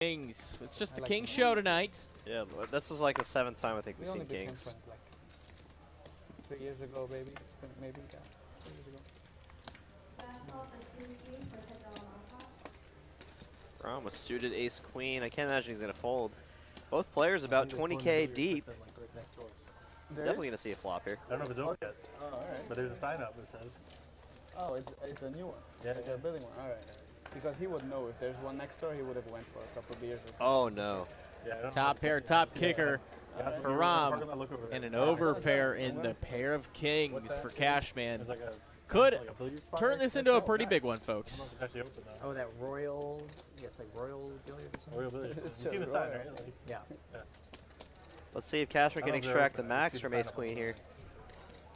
Kings. It's just the King show tonight. Yeah, this is like the 7th time I think we've seen Kings. Friends, like 3 years ago, maybe. Maybe, yeah. 3 years ago. Rom with suited ace queen. I can't imagine he's going to fold. Both players about 20K deep. Definitely going to see a flop here. I don't know if it's open yet. Oh, all right. But there's a sign up that says. Oh, it's a new one. Yeah, It's a building one. All right. Because he would know if there's one next door, he would have went for a couple of beers or something. Oh, no. Yeah, Top pair, top kicker for Rom, and an over pair in the pair of Kings for Cashman. Like Could turn this into a pretty big one, folks. It's actually open now. Oh, that Royal, yeah, it's like Royal Billiard or something? Royal Billiard. You've seen the sign, right? Like, Yeah. Let's see if Cashman I can don't know if they're extract the open. I max see the from sign ace up queen on here.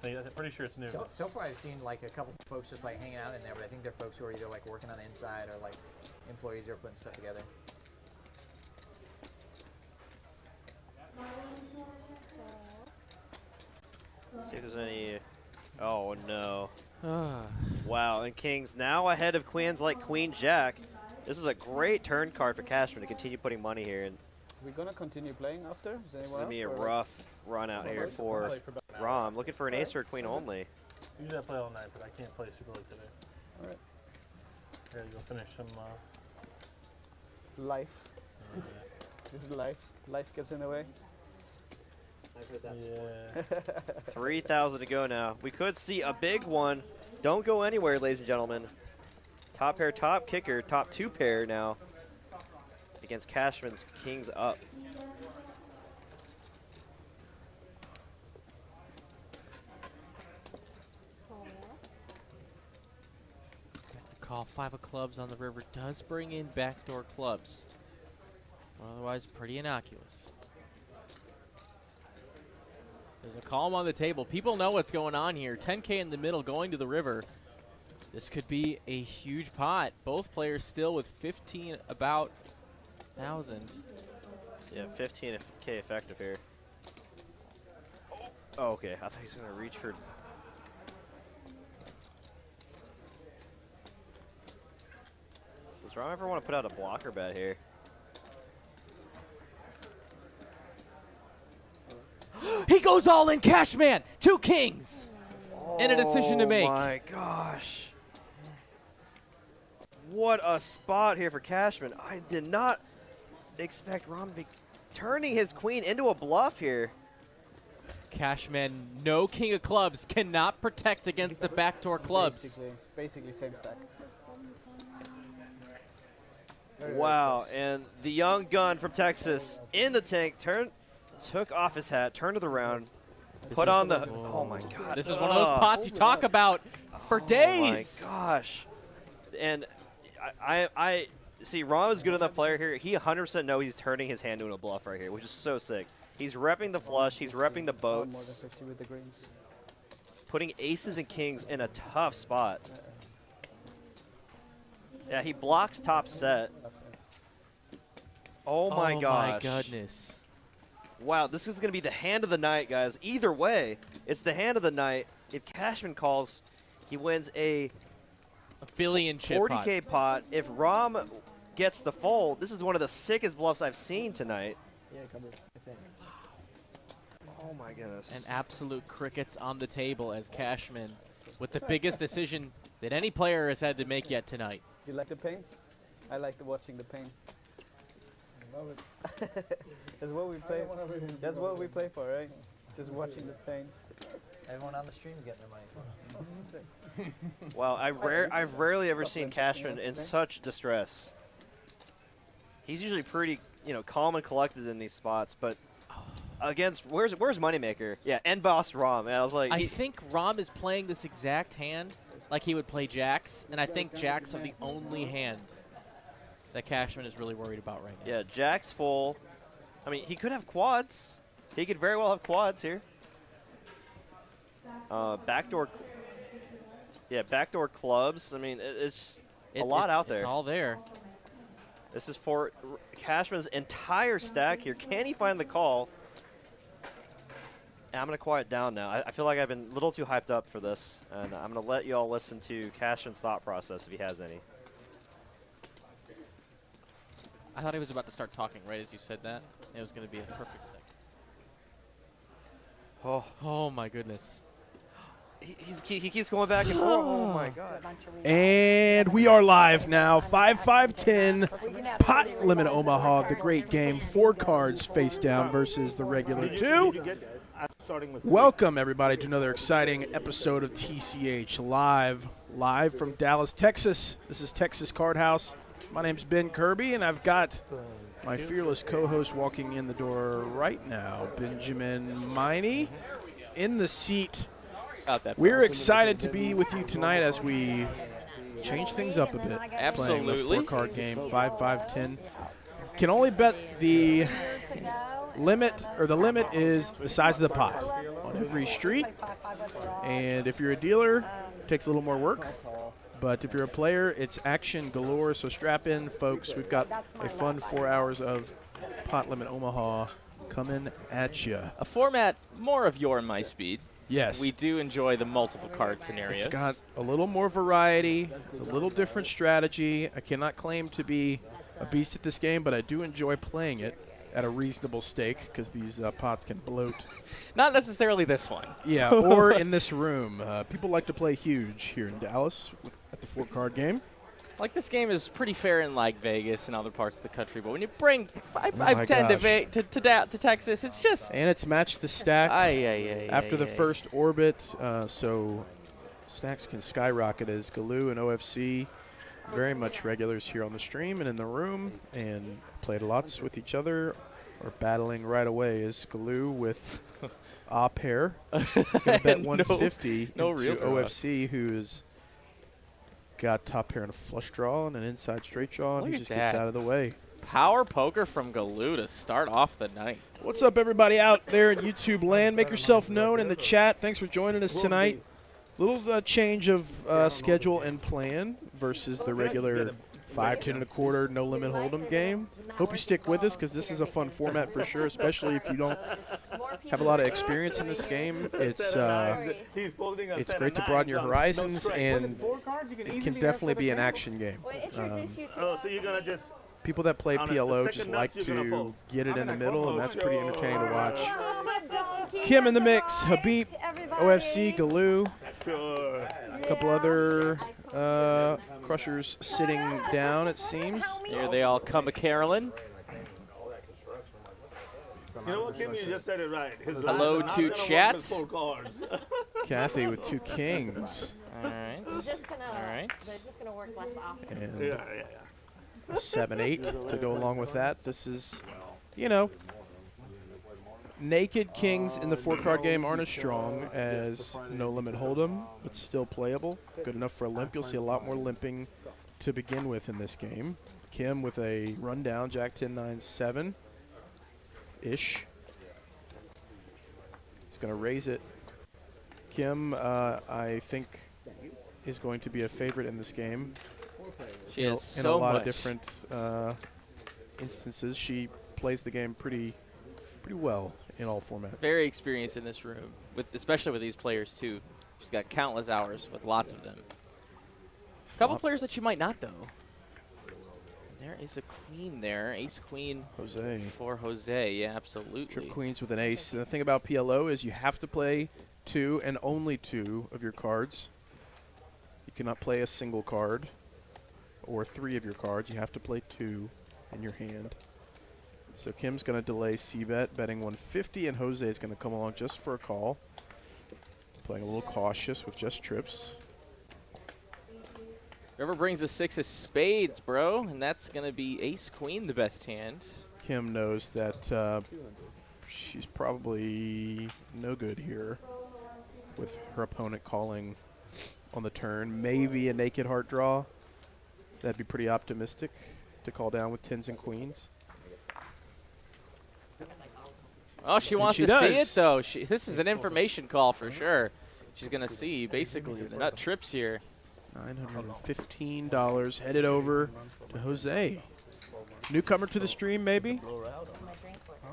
I'm pretty sure it's new. So far I've seen like a couple folks just like hanging out in there, but I think they're folks who are either like working on the inside or like employees who are putting stuff together. See if there's any. Oh, no. Wow, and Kings now ahead of queens like Queen Jack. This is a great turn card for Cashman to continue putting money here. And We're going to continue playing after? Is this is anyone going to be a else, or- rough run out here for Rom. Looking for an ace or a queen only. Usually I play all night, but I can't play super late today. All right. I gotta go finish some. Life. This is life. Life gets in the way. I've heard that Yeah. 3,000 to go now. We could see a big one. Don't go anywhere, ladies and gentlemen. Top pair, top kicker, top 2 pair now against Cashman's Kings up. Call 5 of clubs on the river does bring in backdoor clubs. Otherwise, pretty innocuous. There's a calm on the table. People know what's going on here. 10K in the middle going to the river. This could be a huge pot. Both players still with 15 about 1,000. Yeah, 15K effective here. Oh, okay. I thought he was going to reach for. Does Rom ever want to put out a blocker bet here? He goes all in, Cashman. 2 kings. And a decision to make. Oh my gosh. What a spot here for Cashman. I did not expect Rom to be turning his queen into a bluff here. Cashman, no king of clubs, cannot protect against the backdoor clubs. Basically same stack. Wow, and the young gun from Texas in the tank took off his hat, turned it around, put on the. Oh my God! This is one of those pots you talk about for days. Oh my gosh! And I see Rom is good enough player here. He 100% knows he's turning his hand into a bluff right here, which is so sick. He's repping the flush. He's repping the More than boats. 50 with the greens. Putting aces and kings in a tough spot. Yeah, he blocks top set. Oh my gosh. Oh my goodness. Wow, this is going to be the hand of the night, guys. Either way, it's the hand of the night. If Cashman calls, he wins a billion chip 40K pot. If Rom gets the fold, this is one of the sickest bluffs I've seen tonight. Yeah, covered, I think. Oh my goodness. And absolute crickets on the table as Cashman with the biggest decision that any player has had to make yet tonight. You like the pain? I like watching the pain. I love it. That's what we play. That's what we play for, right? Just watching the pain. Everyone on the stream is getting their money. Wow, I've rarely ever seen Cashman in such distress. He's usually pretty, calm and collected in these spots, but against where's Moneymaker? Yeah, end boss Rom. And I was like, I think Rom is playing this exact hand like he would play jacks, and I think jacks are the only hand that Cashman is really worried about right now. yeah, Jack's full. I mean, he could have quads. He could very well have quads here. Backdoor. Yeah, backdoor clubs. I mean, it's a lot out there. It's all there. This is for Cashman's entire stack here. Can he find the call? And I'm going to quiet down now. I feel like I've been a little too hyped up for this, and I'm going to let you all listen to Cashman's thought process if he has any. I thought he was about to start talking right as you said that. It was going to be a perfect second. Oh my goodness. He keeps going back and forth. Oh my god. And we are live now. 5-5-10 Pot Limit Omaha, the great game. 4 cards face down versus the regular 2. Welcome, everybody, to another exciting episode of TCH Live from Dallas, Texas. This is Texas Card House. My name's Ben Kirby, and I've got my fearless co-host walking in the door right now, Benjamin Miney, in the seat. We're excited to be with you tonight as we change things up a bit. Absolutely. Playing a 4-card game, 5-5-10. Can only bet the limit, or the limit is the size of the pot on every street. And if you're a dealer, it takes a little more work. But if you're a player, it's action galore. So strap in, folks. We've got a fun 4 hours of Pot Limit Omaha coming at you. A format more of your and my speed. Yes. We do enjoy the multiple card scenarios. It's got a little more variety, a little different strategy. I cannot claim to be a beast at this game, but I do enjoy playing it at a reasonable stake because these pots can bloat. Not necessarily this one. Yeah, or in this room. People like to play huge here in Dallas at the 4-card game. Like, this game is pretty fair in, like, Vegas and other parts of the country, but when you bring my 5-10 to Texas, it's just... And it's matched the stack after the first. first orbit, so stacks can skyrocket as Galoo and OFC, very much regulars here on the stream and in the room, and played lots with each other, or battling right away as Galoo with a pair. He's going to bet 150 into OFC, who's got top pair and a flush draw and an inside straight draw, and he just gets out of the way. Power poker from Galoo to start off the night. What's up, everybody out there in YouTube land? Make yourself known in the chat. Thanks for joining us tonight. Little change of schedule and plan versus the regular 5-10-1/4 no limit hold'em game. Hope you stick with us because this is a fun format for sure, especially if you don't have a lot of experience in this game. It's great to broaden your horizons, and it can definitely be an action game. People that play PLO just like to get it in the middle, and that's pretty entertaining to watch. Kim in the mix, Habib, OFC, Galoo, a couple other crushers sitting down, it seems. Here they all come to Carolyn. You know what, Kim? You just said it right. Hello to chat. Kathy with 2 kings. All right. All right. They're just gonna work less often. And a 7-8 to go along with that. This is, you know, naked kings in the 4-card game aren't as strong as no limit hold'em, but still playable. Good enough for a limp. You'll see a lot more limping to begin with in this game. Kim with a rundown, Jack 10-9-7 ish. He's going to raise it. Kim, I think, is going to be a favorite in this game. She has in so a lot much. of different instances. She plays the game pretty well in all formats. Very experienced in this room, especially with these players, too. She's got countless hours with lots of them. A couple players that you might not, though. There is a queen there. Ace-queen Jose. for Jose. Yeah, absolutely. Trip queens with an ace. And the thing about PLO is you have to play 2 and only 2 of your cards. You cannot play a single card or 3 of your cards. You have to play 2 in your hand. So Kim's going to delay C-bet, betting 150, and Jose is going to come along just for a call. Playing a little cautious with just trips. Whoever brings the 6 of spades, bro, and that's going to be ace-queen, the best hand. Kim knows that she's probably no good here with her opponent calling on the turn. Maybe a naked heart draw. That'd be pretty optimistic to call down with 10s and queens. Oh, she wants she to see does. it, though. This is an information call for sure. She's going to see, basically, the nut trips here. $915 headed over to Jose. Newcomer to the stream, maybe?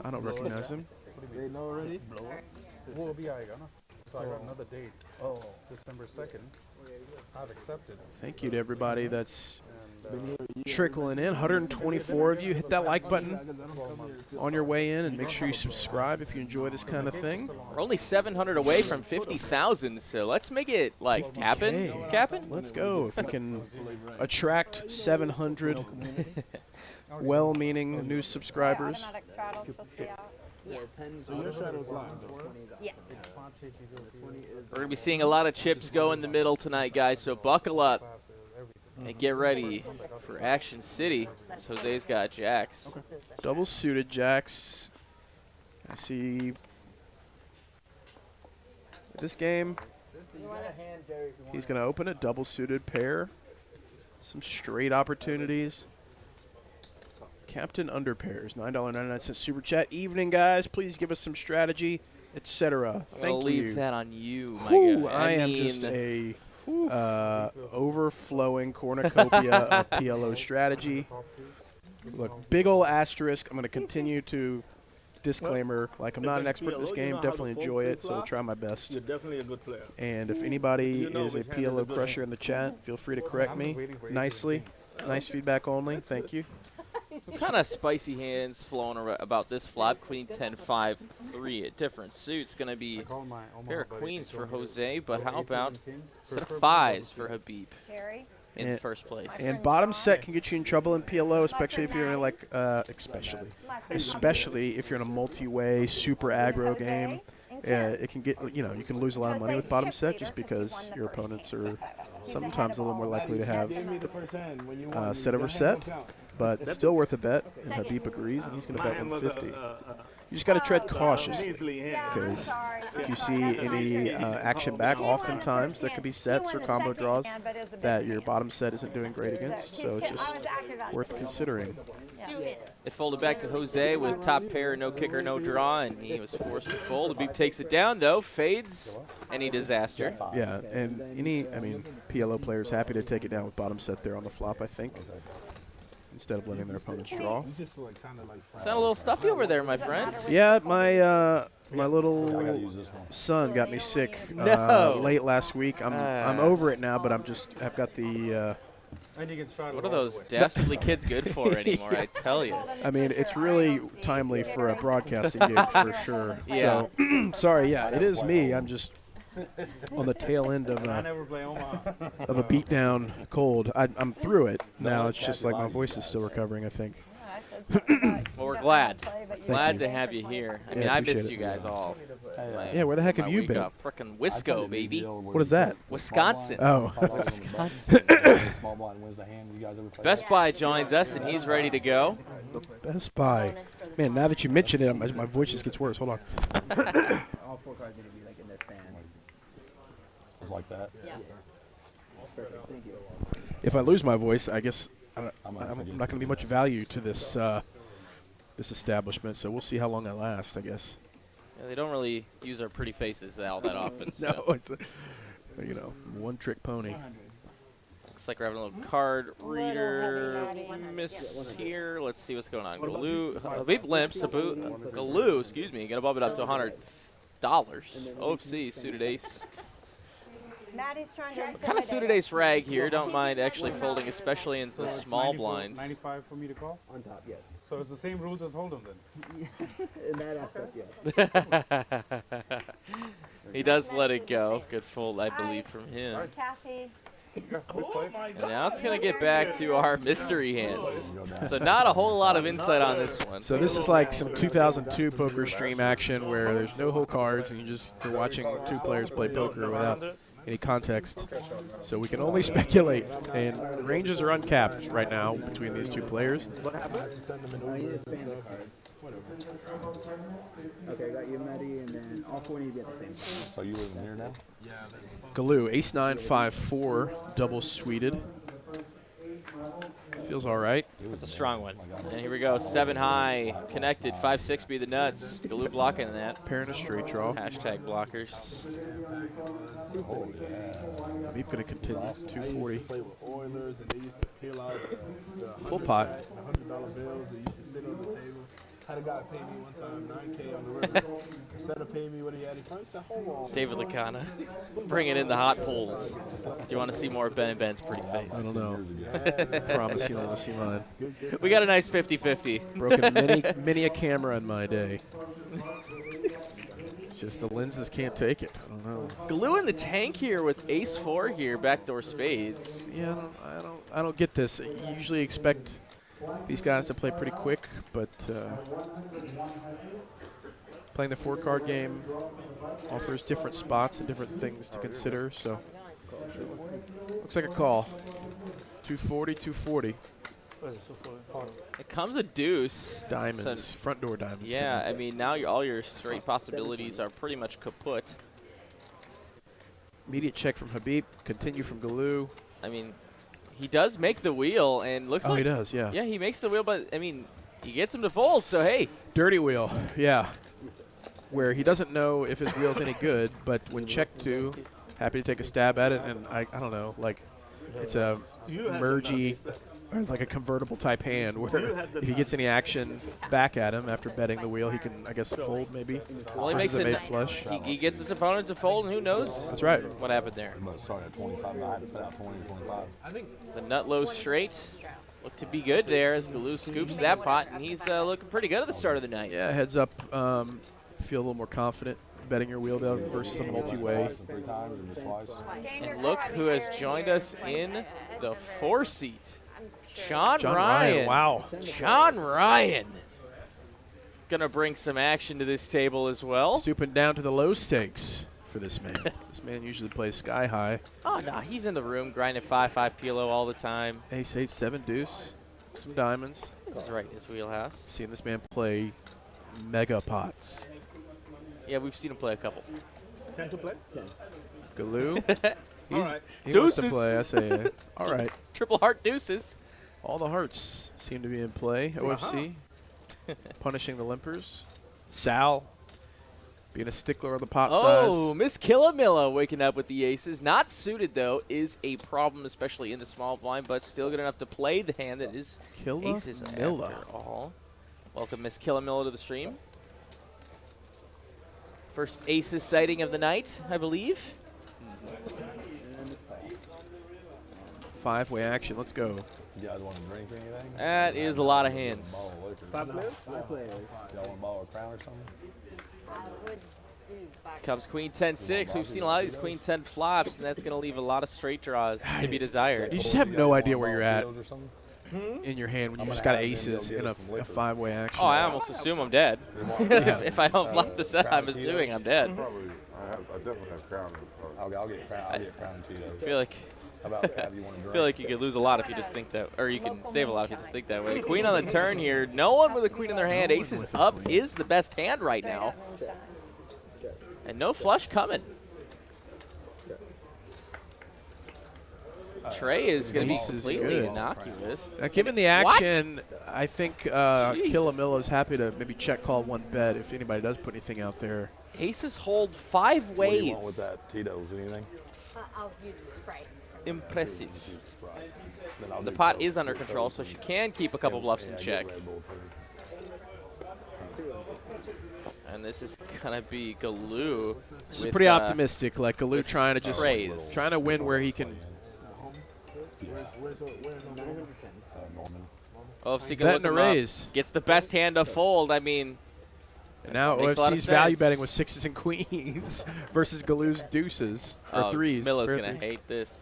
I don't recognize him. They know already? We'll be so I got another date. December 2nd. I've accepted. Thank you to everybody that's trickling in. 124 of you. Hit that like button on your way in, and make sure you subscribe if you enjoy this kind of thing. We're only 700 away from 50,000, so let's make it like 50K. happen. Let's go. If we can attract 700 well-meaning new subscribers. Automatic straddle's supposed to be out. Yeah. So your shadow's live. Yeah. We're gonna be seeing a lot of chips go in the middle tonight, guys. So buckle up and get ready for Action City. As Jose's got jacks. Double suited jacks. I see this game. He's going to open a double suited pair. Some straight opportunities. Captain under pairs. $9.99 super chat. Evening, guys. Please give us some strategy, etc. Thank I'll you. leave that on you, my Whew, guy. I am just a overflowing cornucopia of PLO strategy. Look, big ol' asterisk. I'm going to continue to disclaimer, like I'm not an expert in this game, definitely enjoy it, so I'll try my best. You're definitely a good player. And if anybody is a PLO crusher in the chat, feel free to correct me nicely. Nice feedback only. Thank you. Some kind of spicy hands flowing about this flop. Queen 10-5-3 at different suits. Going to be a pair of queens for Jose, but how about instead of fives for Habib in first place? And bottom set can get you in trouble in PLO, especially if you're in like, especially if you're in a multi-way super aggro game. It can get, you can lose a lot of money with bottom set just because your opponents are sometimes a little more likely to have set over set. But it's still worth a bet, and Habib agrees, and he's going to bet 150. You just got to tread cautiously, because if you see any action back, oftentimes there could be sets or combo draws that your bottom set isn't doing great against, so it's just worth considering. It folded back to Jose with top pair, no kicker, no draw, and he was forced to fold. Habib takes it down, though, fades any disaster. Yeah, and PLO players happy to take it down with bottom set there on the flop, I think, instead of letting their opponents draw. Sound a little stuffy over there, my friend. Yeah, my little son got me sick late last week. I'm over it now, but I've got the. What are those dastardly kids good for anymore? I tell you. I mean, it's really timely for a broadcasting gig for sure. Yeah. So, sorry. Yeah, it is me. I'm just on the tail end of a beatdown cold. I'm through it now. It's just like my voice is still recovering, I think. Well, we're glad. Glad you. to have you here. I Yeah, mean, I appreciate missed it. you guys all. Yeah, where the heck have you been? Frickin' Wisco, baby. What is that? Wisconsin. Oh. Wisconsin. Best Buy joins us, and he's ready to go. Best Buy. Man, now that you mention it, my voice just gets worse. Hold on. All 4 cards need to be like in their fan. It's like that. Yeah. Perfect. Thank you. If I lose my voice, I guess I'm not going to be much value to this this establishment. So we'll see how long I last, I guess. Yeah, they don't really use our pretty faces all that often. So. No, it's one-trick pony. Looks like we're having a little card reader miss here. Let's see what's going on. Galoo, Habib limps. Galoo, excuse me, gonna bump it up to $100. OFC suited ace. What kind of suited ace rag here? Don't mind actually folding, especially in the small blinds. 95 for me to call? On top, yes. So it's the same rules as Hold'em then? In that aspect, yes. He does let it go. Good fold, I believe, from him. Kathy. And now it's going to get back to our mystery hands. So not a whole lot of insight on this one. So this is like some 2002 poker stream action where there's no whole cards and you're watching two players play poker without any context. So we can only speculate, and ranges are uncapped right now between these two players. Okay, I got you, Maddie, and then all 4 need to be at the same time. So you live in here now? Galoo, ace 9, 5, 4, double suited. Feels all right. That's a strong one. And here we go, 7 high, connected, 5-6 be the nuts. Galoo blocking that. Pair and a straight draw. Hashtag blockers. Oh, yeah. Habib going to continue, 240. Play with Oilers, and they used to peel out Full pot. $100 bills that used to sit on the table. Had a guy pay me one time $9K on the river. Instead of paying me what he had in front, he said, hold on. David Lacana bringing in the hot pulls. Do you want to see more of Ben and Ben's pretty face? I don't know. Promise you won't see mine. We got a nice 50-50. Broken many a camera in my day. Just the lenses can't take it. I don't know. Glue in the tank here with ace-4 here, backdoor spades. Yeah, I don't get this. You usually expect these guys to play pretty quick, but playing the 4-card game offers different spots and different things to consider. So looks like a call. 240, 240. It comes a deuce. Diamonds, So, front door diamonds. yeah, I mean, now all your straight possibilities are pretty much kaput. Immediate check from Habib. Continue from Galoo. I mean, he does make the wheel, and looks like he does, yeah. Yeah, he makes the wheel, but I mean, he gets him to fold. So hey, Dirty wheel, yeah. Where he doesn't know if his wheel's any good, but when checked to, happy to take a stab at it, and I don't know, like it's a mergy or like a convertible type hand where if he gets any action back at him after betting the wheel, he can, I guess, fold maybe. well, he makes Versus a it. made flush. He gets his opponent to fold, and who knows? That's right. What happened there? Started at 25, I had to put out 20, 25. I think The nut low straight looked to be good there as Galoo scoops that pot, and he's looking pretty good at the start of the night. Yeah, heads up. Feel a little more confident betting your wheel down versus a multi-way. And look who has joined us in the 4-seat. John Ryan. Wow. John Ryan. Gonna bring some action to this table as well. Stooping down to the low stakes for this man. This man usually plays sky high. Oh, no, he's in the room grinding 5-5 PLO all the time. Ace 8, 7 deuce. Some diamonds. This is right in his wheelhouse. Seen this man play mega pots. Yeah, we've seen him play a couple. Can to play? Galoo. He wants to Deuces. play, I say. All right. Triple heart deuces. All the hearts seem to be in play. OFC. Punishing the limpers. Sal. Being a stickler of the pot size. Oh, Miss Killamilla waking up with the aces. Not suited, though, is a problem, especially in the small blind, but still good enough to play the hand that is aces after all. Welcome, Miss Killamilla, to the stream. First aces sighting of the night, I believe. 5-way action. Let's go. you guys want to drink or anything? That is a lot of hands. Y'all 5 players? want to borrow a crown or something? Comes queen 10-6. We've seen a lot of these queen 10 flops, and that's going to leave a lot of straight draws to be desired. You just have no idea where you're at in your hand when you just got aces in a 5-way action. Oh, I almost assume I'm dead. if I don't flop this up, I'm assuming I'm dead. I definitely have crown. I'll get crown. I'll get crown too. I feel like you could lose a lot if you just think that, or you can save a lot if you just think that way. Queen on the turn here. No one with a queen in their hand. Aces up is the best hand right now. And no flush coming. Trey is going to be completely innocuous. Now, given the action, I think Killamilla happy to maybe check call one bet if anybody does put anything out there. Aces hold 5 ways. What do you want with that? Tito's, anything? I'll use Sprite. Impressive. The pot is under control, so she can keep a couple bluffs in check. And this is going to be Galoo. This is pretty optimistic, like Galoo trying to just trying to win where he can. OFC betting a raise. Gets the best hand to fold. I mean, and now OFC's value betting with 6s and queens versus Galoo's deuces or 3s. Milla's going to hate this.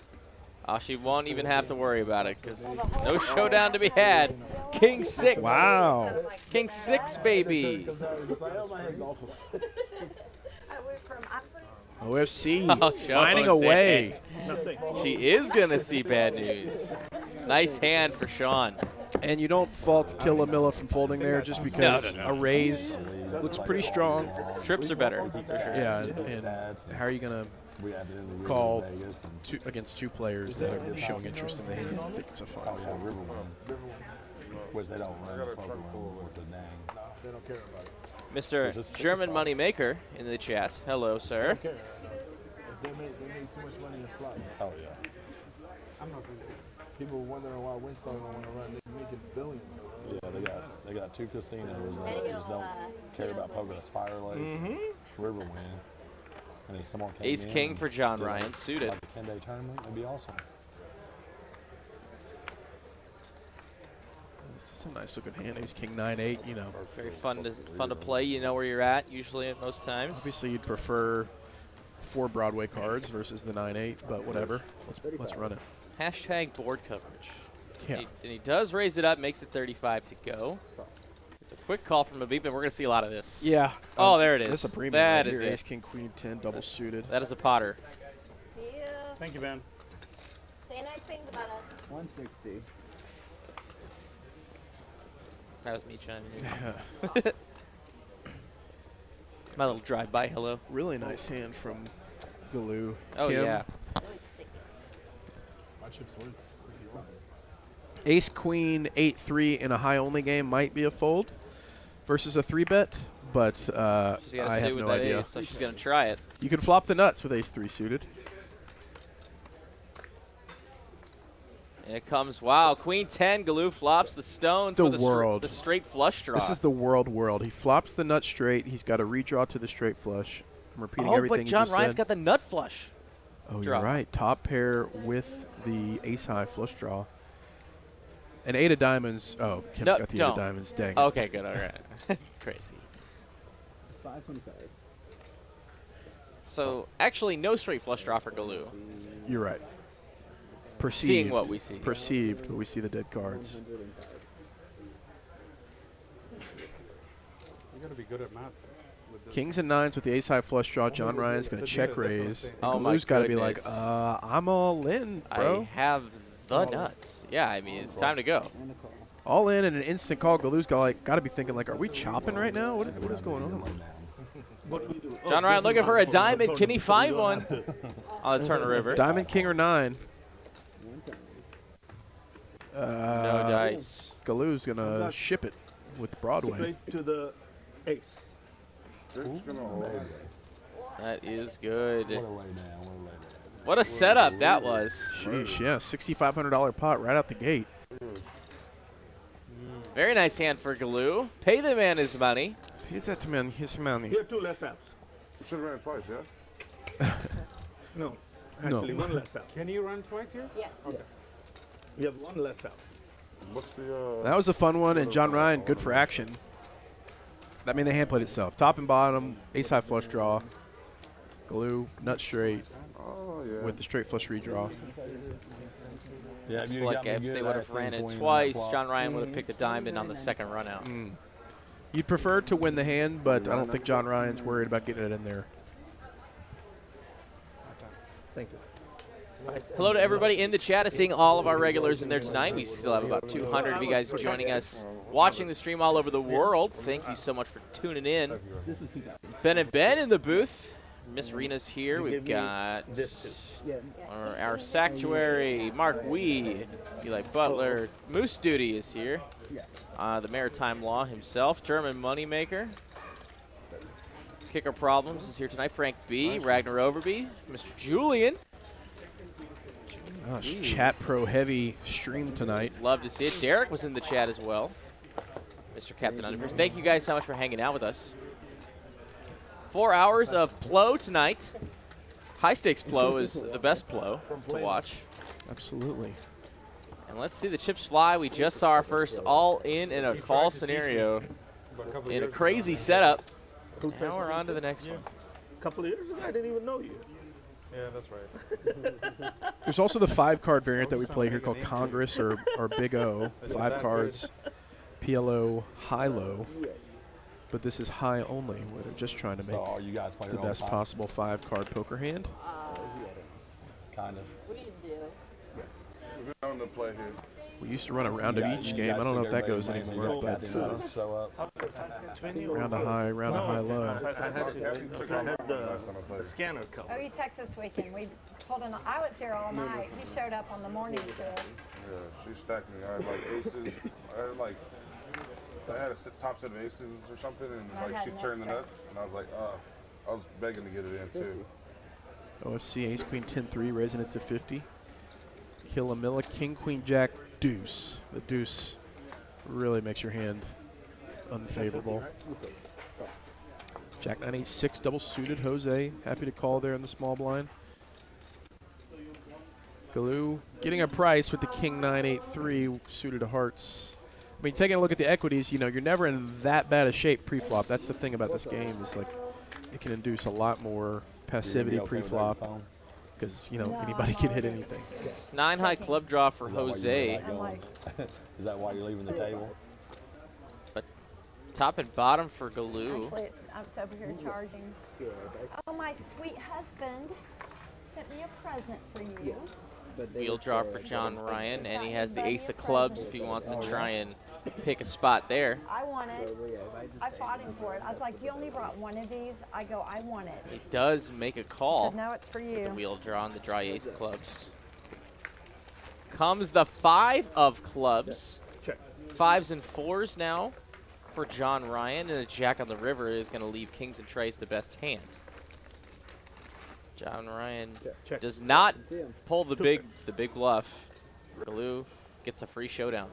Oh, she won't even have to worry about it because no showdown to be had. King 6. Wow. King 6, baby. OFC finding a way. She is going to see bad news. Nice hand for Sean. And you don't fault Killamilla from folding there just because a raise looks pretty strong. Trips are better, for sure. Yeah, and how are you going to call against 2 players that are showing interest in the hand? I think it's a fine fold. Which they don't run with the dang. They don't care about it. Mr. German Moneymaker in the chat. Hello, sir. If they make too much money in slots. Oh, yeah. I'm not going to. People wondering why Winston don't want to run. They're making billions. Yeah, they got 2 casinos that just don't care about poker. It's Fire Lake, Riverwind, and if someone came Ace in king and for John did Ryan, suited. like a 10-day tournament, it'd be awesome. This is a nice looking hand. Ace king 9-8. You know, Very fun to play. You know where you're at usually at most times. obviously you'd prefer 4 Broadway cards versus the 9-8, but whatever. Let's run it. Hashtag board coverage. Yeah. And he does raise it up, makes it 35 to go. It's a quick call from Mabib, and we're going to see a lot of this. Yeah. Oh, there it is. That's a premium. That right is here. it. Ace king queen 10 double suited. That is a Potter. See ya. Thank you, man. Say nice things about us. 160. That was me chiming in. My little drive-by hello. Really nice hand from Galoo. Oh, Kim. yeah. My chip's sticky also. Ace queen 8-3 in a high only game might be a fold versus a 3-bet, but She's got I to have suit with no that idea. ace, so she's going to try it. You can flop the nuts with ace 3 suited. And it comes, wow, queen 10, Galoo flops the stones The with world. the straight flush draw. This is the world. He flops the nut straight. He's got a redraw to the straight flush. I'm repeating oh, everything but you John just Ryan's said. got the nut flush. Oh, draw. you're right. Top pair with the ace high flush draw. An 8 of diamonds. Oh, Kim's No, got the 8 don't. of diamonds. Dang it. Okay, good, all right. Crazy. 525. So, actually, no straight flush draw for Galoo. You're right. Perceived. Seeing what we see. Perceived, but we see the dead cards. 105. You got to be good at math. with this. Kings and 9s with the ace high flush draw. John Ryan's going to check raise. And Oh, my Galoo's got to be like, goodness. I'm all in, bro. I have the nuts. Yeah, I mean, it's time to go. And a call. All in and an instant call. Galoo's got to be thinking like, are we chopping right now? What is going on? John Ryan looking for a diamond. Can he find one on the Turner River? Diamond, king, or 9? No dice. Galoo's going to ship it with Broadway. To the ace. That is good. What a lay down. What a setup that was. Sheesh, yeah. $6,500 pot right out the gate. Very nice hand for Galoo. Pay the man his money. Pays that man his money. You have 2 less outs. You should have ran twice, yeah? No. No. Actually, 1 less out. Can you run twice here? Yeah. Okay. You have 1 less out. What's the, That was a fun one, and John Ryan, good for action. I mean, the hand played itself. Top and bottom, ace high flush draw. Galoo, nut straight oh, yeah. with the straight flush redraw. Yeah, It's like if they would have ran it twice, John Ryan would have picked a diamond on the second run out. You'd prefer to win the hand, but I don't think John Ryan's worried about getting it in there. Thank you. Hello to everybody in the chat. Seeing all of our regulars in there tonight. We still have about 200 of you guys joining us, watching the stream all over the world. Thank you so much for tuning in. Ben and Ben in the booth. Miss Rena's here. We've got Yeah. our Sanctuary, Mark Wee, Eli Butler. Moose Duty is here. The Maritime Law himself. German Moneymaker. Kicker Problems is here tonight. Frank B. Ragnar Overby. Mr. Julian. Gosh, chat pro heavy stream tonight. Love to see it. Derek was in the chat as well. Mr. Captain Underpairs. Thank you guys so much for hanging out with us. 4 hours of Plo tonight. High stakes Plo is the best Plo to watch. Absolutely. And let's see the chips fly. We just saw our first all in a call scenario in a crazy setup. Now we're on to the next one. A couple of years ago, I didn't even know you. Yeah, that's right. There's also the 5-card variant that we play here called Congress or Big O. 5 cards, PLO, high-low. But this is high only, where they're just trying to make So are you guys playing the all best time? possible 5-card poker hand. Kind of. What do you do? We're on the play here. We used to run a round of each game. I don't know if that goes anymore, but show up. round of high, low. I had the scanner come. Oh, you Texas weekend. We pulled in. I was here all night. He showed up on the morning shift. Yeah, she stacked me. I had like aces. I had a top set of aces or something, and I like had she an turned the extra. nuts, and I was like, I was begging to get it in too. OFC ace queen 10-3, raising it to 50. Killamilla, king queen jack deuce. The deuce really makes your hand unfavorable. Jack 9-8-6 double suited. Jose happy to call there in the small blind. Galoo getting a price with the King 9-8-3 suited to hearts. I mean, taking a look at the equities, you know, you're never in that bad a shape pre-flop. That's the thing about this game is like it can induce a lot more passivity pre-flop because, you know, anybody can hit anything. 9 high club draw for Jose. Is that why you're leaving the table? But top and bottom for Galoo. Actually, it's over here charging. Oh, my sweet husband sent me a present for you. Wheel draw for John Ryan, and he has the ace of clubs if he wants to try and pick a spot there. I want it. I fought him for it. I was like, you only brought one of these? I go, I want it. He does make a call. I said, no, it's for you. The wheel draw on the dry ace of clubs. Comes the 5 of clubs. 5s and 4s now for John Ryan, and a jack on the river is going to leave kings and trays the best hand. John Ryan does not pull the big bluff. Galoo gets a free showdown.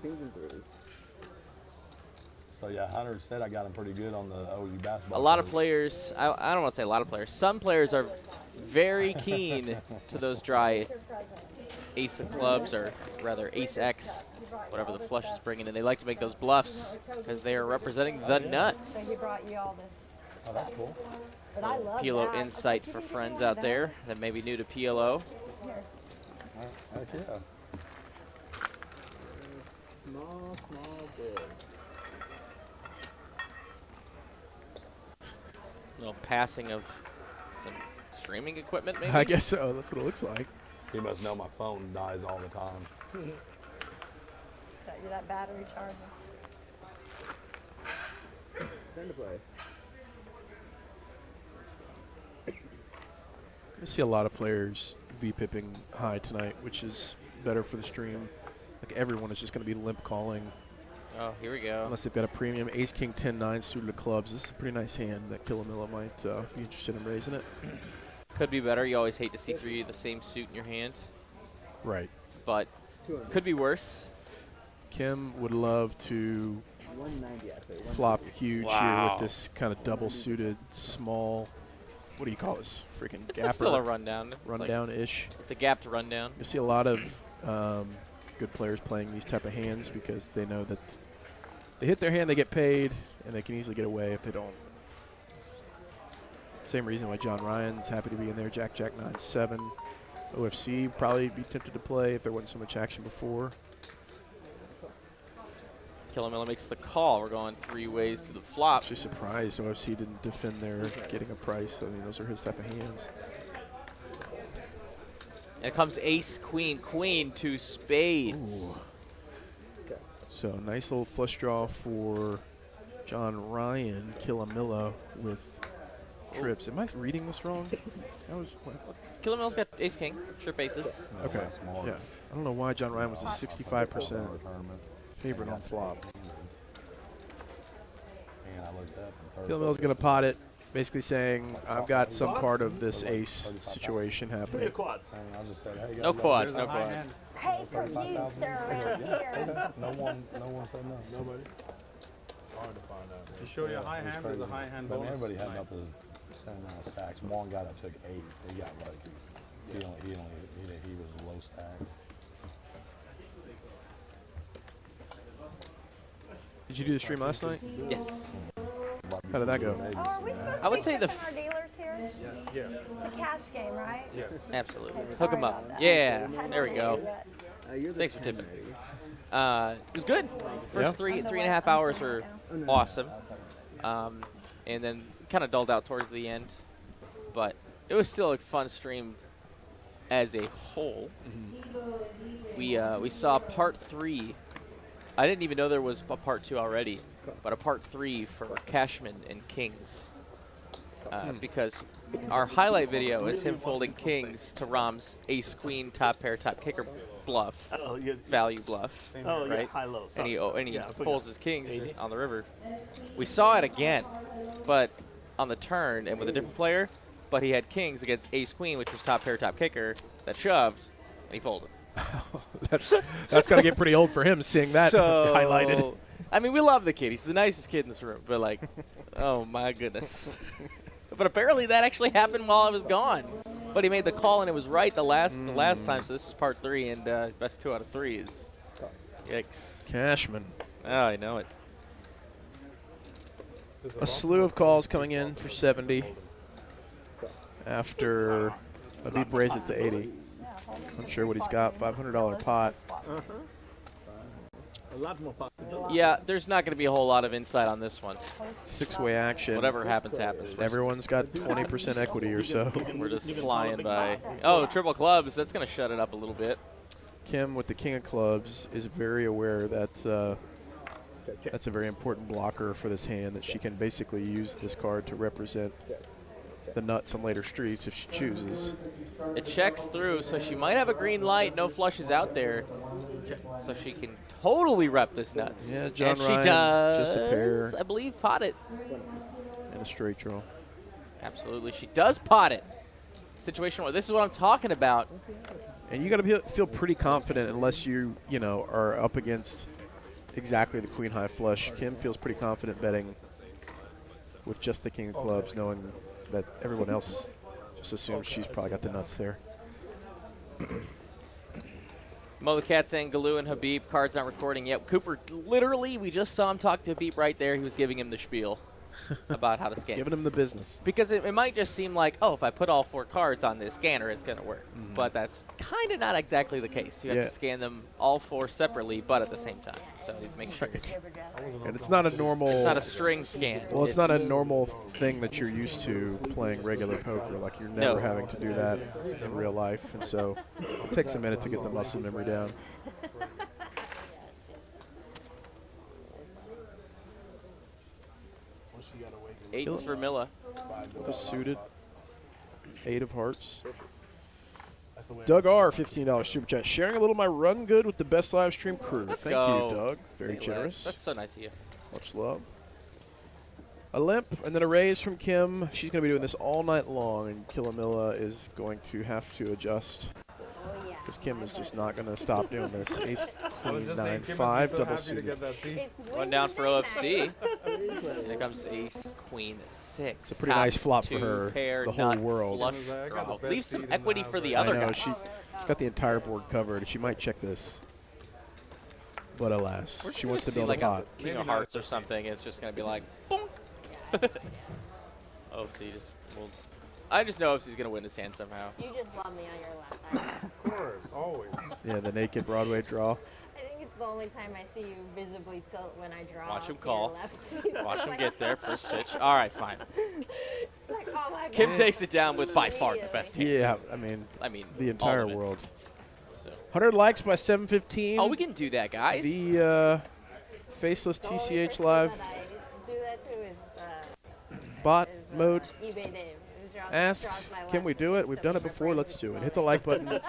So yeah, Hunter said I got him pretty good on the OU basketball. A lot of players, I don't want to say a lot of players, some players are very keen to those dry ace of clubs, or rather ace X, whatever the flush is bringing in. They like to make those bluffs because they are representing the nuts. So he brought you all this. Oh, that's cool. But I love PLO that. insight for friends out there that may be new to PLO. Heck yeah. Small bit. Little passing of some streaming equipment, maybe? I guess so. That's what it looks like. You must know my phone dies all the time. That battery charger. Time to play. I see a lot of players V-pipping high tonight, which is better for the stream. Like everyone is just going to be limp calling. Oh, here we go. Unless they've got a premium ace king 10-9 suited to clubs. This is a pretty nice hand that Killamilla might be interested in raising it. Could be better. You always hate to see 3 of the same suit in your hand. Right. But could be worse. Kim would love to flop huge here with this kind of double suited small. What do you call this? Freaking It's gapper. still a rundown. Rundown-ish. It's a gapped rundown. You see a lot of good players playing these type of hands because they know that they hit their hand, they get paid, and they can easily get away if they don't. Same reason why John Ryan's happy to be in there. Jack 9-7. OFC probably be tempted to play if there wasn't so much action before. Killamilla makes the call. We're going 3 ways to the flop. Actually surprised OFC didn't defend their getting a price. I mean, those are his type of hands. And it comes ace, queen, queen, 2 spades. Ooh. So nice little flush draw for John Ryan. Killamilla with trips. Am I reading this wrong? Killamilla's got ace, king, trip aces. Okay. Yeah. I don't know why John Ryan was a 65% favorite on flop. Killamilla's going to pot it, basically saying, I've got some part of this ace situation happening. No quads, no quads. Pay for you, sir, around here. No one said no. Nobody. It's hard to find out. You show you a high hand, there's a high hand But bonus. everybody had about the same amount of stacks. One guy that took 8, he got lucky. He was low stack. Did you do the stream last night? Yes. How did that go? Oh, are we supposed I would to say be the tipping our dealers here? Yeah. It's a cash game, right? Yes. Absolutely. Okay, Hook 'em sorry up. about that. Yeah, Hadn't there we really go. do that. Thanks for tipping. It was good. First Yeah. 3.5 hours were awesome. And then kind of dulled out towards the end. But it was still a fun stream as a whole. We saw part 3. I didn't even know there was a part 2 already, but a part 3 for Cashman and Kings. Because our highlight video is him folding kings to Rom's ace queen top pair top kicker bluff, value bluff, right? High-low. And he folds his kings on the river. We saw it again, but on the turn and with a different player. But he had kings against ace queen, which was top pair top kicker that shoved, and he folded. That's got to get pretty old for him seeing that highlighted. I mean, we love the kid. He's the nicest kid in this room. But, like, oh, my goodness. But apparently that actually happened while I was gone. But he made the call, and it was right the last time. So this was part 3, and best 2 out of 3 is yikes. Cashman. Oh, I know it. A slew of calls coming in for 70 after Habib raised it to 80. I'm sure what he's got, $500 pot. A lot more possibilities. Yeah, there's not going to be a whole lot of insight on this one. 6-way action. Whatever happens, happens. Everyone's got 20% equity or so. We're just flying by. Oh, triple clubs. That's going to shut it up a little bit. Kim with the king of clubs is very aware that that's a very important blocker for this hand, that she can basically use this card to represent the nuts on later streets if she chooses. It checks through, so she might have a green light. No flushes out there, so she can totally rep this nuts. Yeah, John and Ryan, she does, just a pair. I believe, pot it. And a straight draw. Absolutely, she does pot it. Situation where this is what I'm talking about. And you got to feel pretty confident unless you know, are up against exactly the queen high flush. Kim feels pretty confident betting with just the king of clubs, knowing that everyone else just assumes she's probably got the nuts there. Mo the Cat saying Galoo and Habib, cards not recording yet. Cooper, literally, we just saw him talk to Habib right there. He was giving him the spiel about how to scan. Giving him the business. Because it might just seem like, oh, if I put all 4 cards on this scanner, it's going to work. But that's kind of not exactly the case. You have to scan them all 4 separately, but at the same time. So make sure. And it's not a normal... It's not a string scan. Well, it's not a normal thing that you're used to playing regular poker. Like, you're never having to do that in real life. And so it takes a minute to get the muscle memory down. Eights for Milla. With a suited 8 of hearts. Doug R, $15 super chat. Sharing a little of my run good with the best live stream crew. Thank you, Doug. Very generous. That's so nice of you. Much love. A limp and then a raise from Kim. She's going to be doing this all night long, and Killamilla is going to have to adjust. Because Kim is just not going to stop doing this. Ace, queen, 9, 5, double suited. One down for OFC. Here comes ace, queen, 6. It's a pretty nice flop for her, pair, the whole nut, world. Flush draw. Leave some equity for the other guys. She's got the entire board covered. She might check this. But alas, she wants to build like a pot. A king of hearts or something. It's just going to be like, bonk. OFC just will. I just know OFC's going to win this hand somehow. You just love me on your left side. Of course, always. Yeah, the naked Broadway draw. I think it's the only time I see you visibly tilt when I draw. Watch him to call. your left. Watch him get there. First pitch. All right, fine. It's like, oh my God. Kim takes it down with by far the best hand. Yeah, I mean the entire world. So. 100 likes by 7:15. Oh, we can do that, guys. The Faceless TCH Live Do that too is bot mode eBay Dave. asks, can we do it? We've done it before. Let's do it. Hit the like button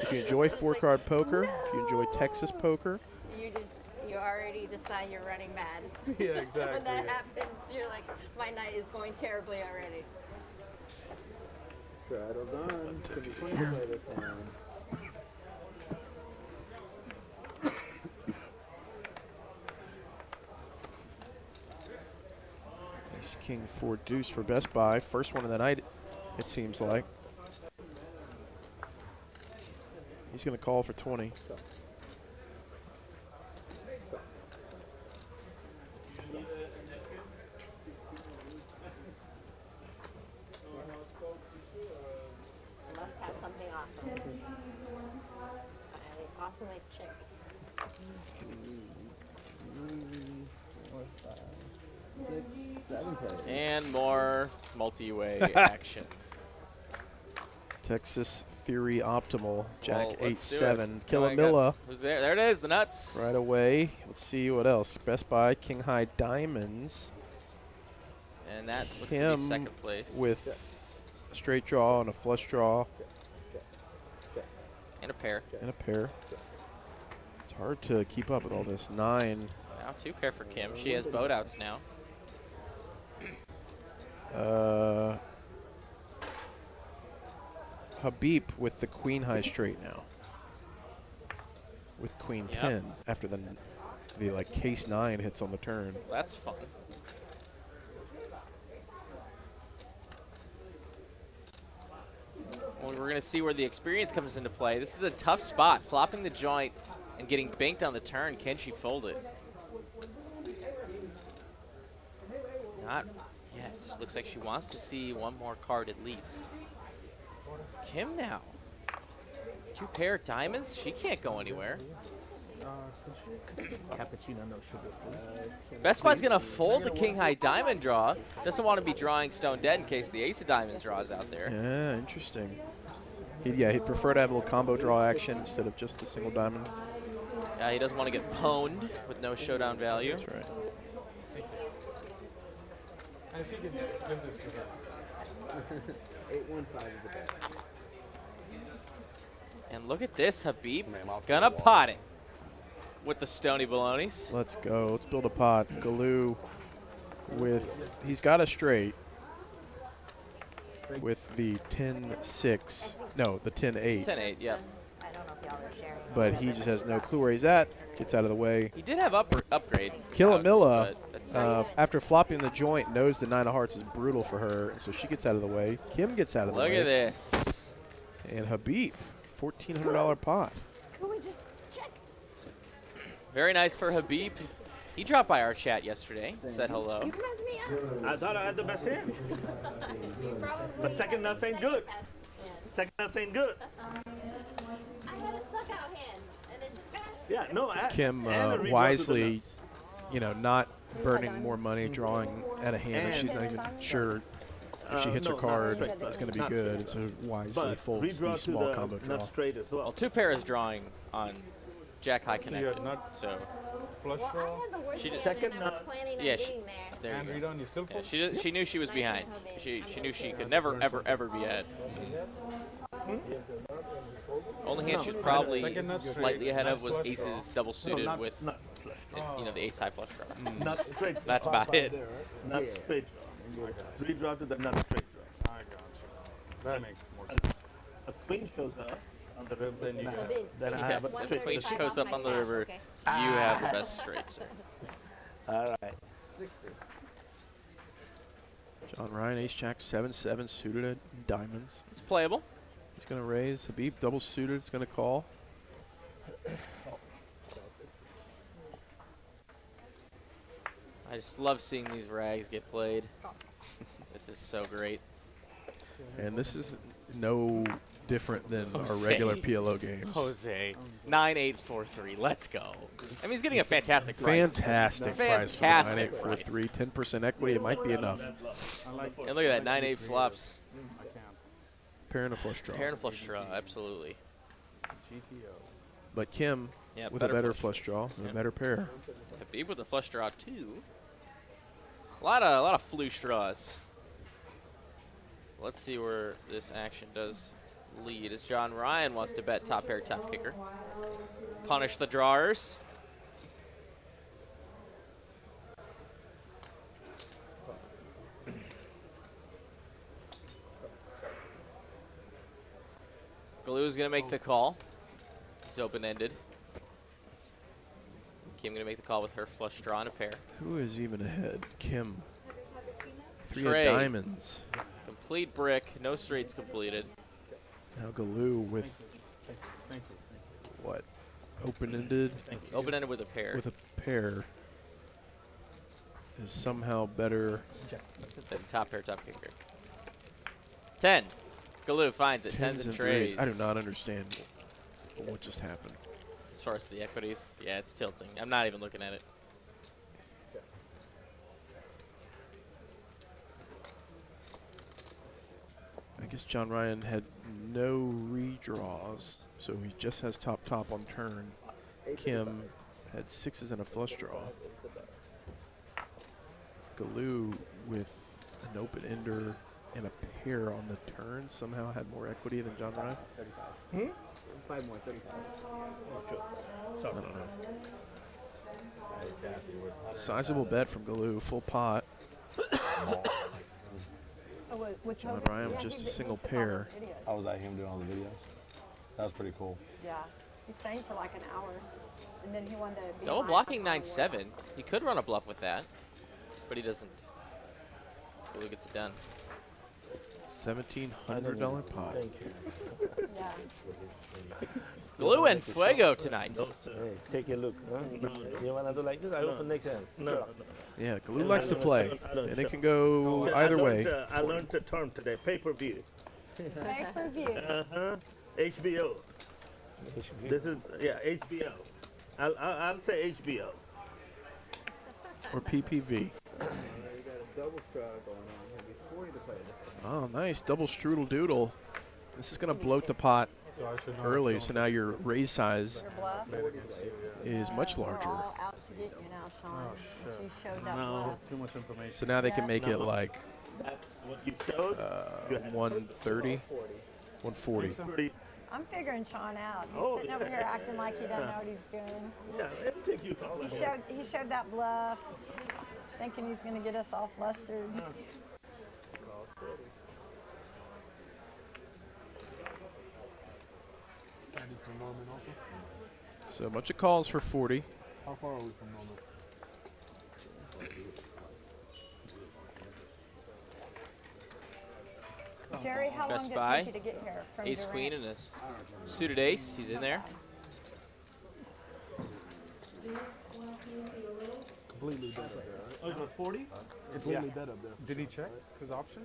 if you enjoy 4-card poker, if you enjoy Texas poker. You already decide you're running bad. Yeah, exactly. When that happens, you're like, my night is going terribly already. Straddle done. Could be fun to play this one. Ace King 4 deuce for Best Buy. First one of the night, it seems like. He's going to call for 20. Must have something awesome. I awesomely chick. And more multi-way action. Texas Theory Optimal, Jack Well, 8-7. Oh Killamilla. Who's there? There it is, the nuts. Right away. Let's see what else. Best Buy, King High Diamonds. And that looks to Kim be second place. with a straight draw and a flush draw. And a pair. And a pair. It's hard to keep up with all this. 9. Now 2 pair for Kim. She has boat outs now. Habib with the Queen High straight now. With Queen 10 after the the like case 9 hits on the turn. That's fun. Well, we're going to see where the experience comes into play. This is a tough spot. Flopping the joint and getting banked on the turn. Can she fold it? Not yet. Looks like she wants to see one more card at least. Kim now. 2 pair of diamonds. She can't go anywhere. Cappuccino, no sugar, please. Best Buy's going to fold the king high diamond draw. Doesn't want to be drawing stone dead in case the ace of diamonds draws out there. Yeah, interesting. He'd prefer to have a little combo draw action instead of just the single diamond. Yeah, he doesn't want to get pwned with no showdown value. That's right. And if you could give this to her. 815 is the bet. And look at this, Habib. Gonna pot it with the Stony Balonies. Let's go. Let's build a pot. Galoo with, he's got a straight with the 10-6. No, the 10-8. 10-8, yeah. But he just has no clue where he's at. Gets out of the way. He did have upgrade. Killamilla, outs, after flopping the joint, knows the 9 of hearts is brutal for her, so she gets out of the way. Kim gets out of the way. Look at this. And Habib, $1,400 pot. Very nice for Habib. He dropped by our chat yesterday, said hello. You messed me up. I thought I had the best hand. But second nuts ain't good. Second nuts ain't good. I had a suck out hand, and it just got. Yeah, no. Kim wisely, not burning more money, drawing at a hand that she's not even sure if she hits her card, it's going to be good. And so wisely folds the small combo draw. Well, 2 pair is drawing on Jack High connected, so. Flush draw. She just Second nut. Yeah, there And you read go. on, you still Yeah, she knew she was behind. She knew she could never, ever be ahead. So. Only hand she was probably slightly ahead of was aces double suited with, the ace high flush draw. Nut straight. That's about it. Nut straight draw. Redraw to the nut straight draw. I got you. That makes more sense. A queen shows up on the river, then you Okay. then I have a Yes, if straight. Queen shows up on the river, you have the best straight, sir. All right. John Ryan, ace jack, 7-7 suited at diamonds. It's playable. He's going to raise. Habib double suited. It's going to call. I just love seeing these rags get played. This is so great. And this is no different than our Jose. regular PLO games. Jose, 9-8-4-3. Let's go. I mean, he's getting a fantastic price. Fantastic price for 9843. 10% equity. It might be enough. And look at that, 9-8 flops. Pair and a flush draw. Pair and a flush draw, absolutely. But Kim Yeah, with a better flush draw and a better pair. Habib with a flush draw too. A lot of flush draws. Let's see where this action does lead. As John Ryan wants to bet top pair, top kicker. Punish the drawers. Galoo's gonna make the call. It's open-ended. Kim gonna make the call with her flush draw and a pair. Who is even ahead? Kim. 3 Trey. of diamonds. Complete brick, no straights completed. Now Galoo with what? Open-ended? Open-ended with a pair. With a pair is somehow better. Then top pair, top kicker. 10. Galoo finds it. Tens and trays. I do not understand what just happened. As far as the equities, yeah, it's tilting. I'm not even looking at it. I guess John Ryan had no redraws, so he just has top on turn. Kim had 6s and a flush draw. Galoo with an open ender and a pair on the turn somehow had more equity than John Ryan. 35. 5 more, 35. I don't know. Sizable bet from Galoo, full pot. John Ryan with just a single pair. Oh, was that him doing all the videos? That was pretty cool. Yeah, he sang for like an hour. And then he wanted to be Double my blocking Omaha 9-7. He could run a bluff with that, but he doesn't. Galoo gets it done. $1,700 pot. Thank you. Yeah. Galoo and Fuego tonight. Hey, take a look. Huh? You want to do like this? I open next hand. No. Yeah, Galoo likes to play, and it can go either way. I learned the term today, pay-per-view. Pay-per-view. HBO. This is, yeah, HBO. I'll say HBO. Or PPV. You got a double strike going on. He'll be 40 to play this. Oh, nice. Double strudel doodle. This is going to bloat the pot early, so now your raise size is much larger. We're all out to get you now, Sean. She showed that No, bluff. too much information. So now they can make it like That's what you showed. 130, 140. I'm figuring Sean out. He's Oh, sitting over yeah. here acting like he doesn't know what he's doing. Yeah, it'll take you all that. He showed that bluff, thinking he's going to get us all flustered. From Norman also? So a bunch of calls for 40. How far are we from Norman? Jerry, how long Best did it buy. take you to get here from Ace Durant? queen and a suited ace. He's in there. Completely dead up there, right? Oh, it was 40? Completely dead up there. Did he check his option?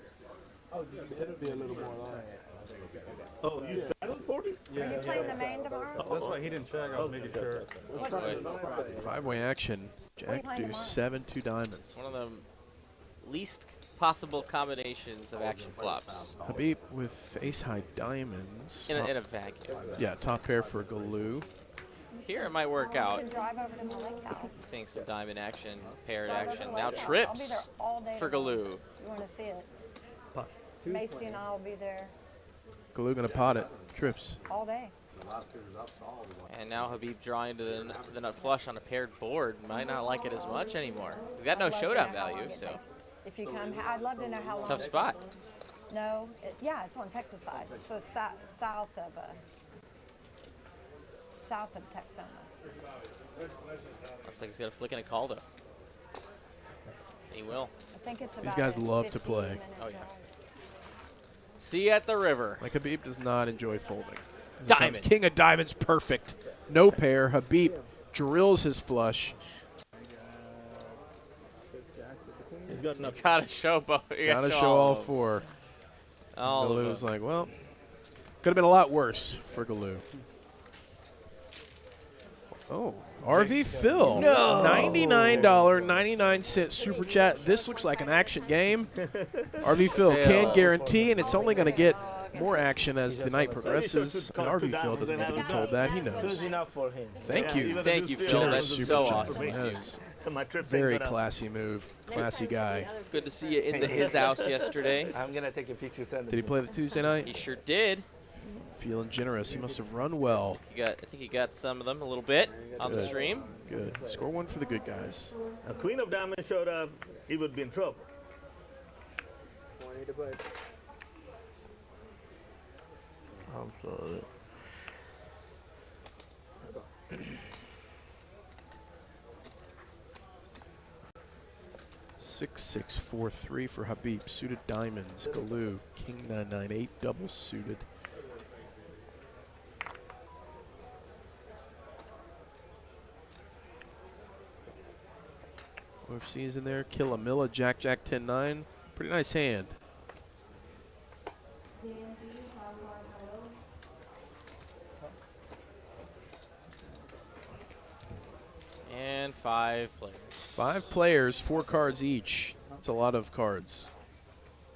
Oh, it'd be a little more line. Oh, you settled 40? Are you playing the main tomorrow? That's why he didn't check. I was making sure. Five-way action. Jack deuce 7-2 diamonds. One of the least possible combinations of action flops. Habib with ace-high diamonds. In a vacuum. Yeah, top pair for Galoo. Here it might work You out. can drive over to my lake house. Seeing some diamond action, paired Drive over action. to Now Lake House. I'll be there trips all day for tomorrow. Galoo. You want to see it? Macy and I will be there Galoo gonna pot it. Trips. all day. And now Habib drawing to the nut flush on a paired board. Might not like it as much anymore. He's got no I'd love to showdown know how long value, it so takes. If you come, I'd love to know how long. tough it spot. takes. No, yeah, it's on Texas side. So it's south of Texoma. Looks like he's got a flick and a call though. He will. I think it's about These guys a love to 15 play. minute Oh, yeah. drive. See you at the river. Like Habib does not enjoy folding. Diamond. King of diamonds, perfect. No pair. Habib drills his flush. He's got enough. You gotta show both. Gotta show all four. All of Galoo's them. like, well, could have been a lot worse for Galoo. Oh, RV Phil. No. $99.99 super chat. This looks like an action game. RV Phil can guarantee, and it's only going to get more action as the night progresses. And RV Phil doesn't need to be told that. He Good knows. enough for him. Thank you. Thank you, Phil. Generous That's super so chat. awesome. That is My trip very ain't gonna- classy move. Classy guy. Good to see you into his house yesterday. I'm gonna take a picture. Send it Did he to play the Tuesday night? He sure did. Feeling generous. He must have run well. I think he got some of them a little bit on the Good. stream. Good. Score one for the good guys. A queen of diamonds showed up, he would be in trouble. 20 to play. I'm sorry. Six, 6, 4, 3 for Habib. Suited diamonds. Galoo. King 998. Double suited. OFC's in there. Killamilla. Jack, Jack 10-9. Pretty nice hand. And 5 players. 5 players, 4 cards each. That's a lot of cards.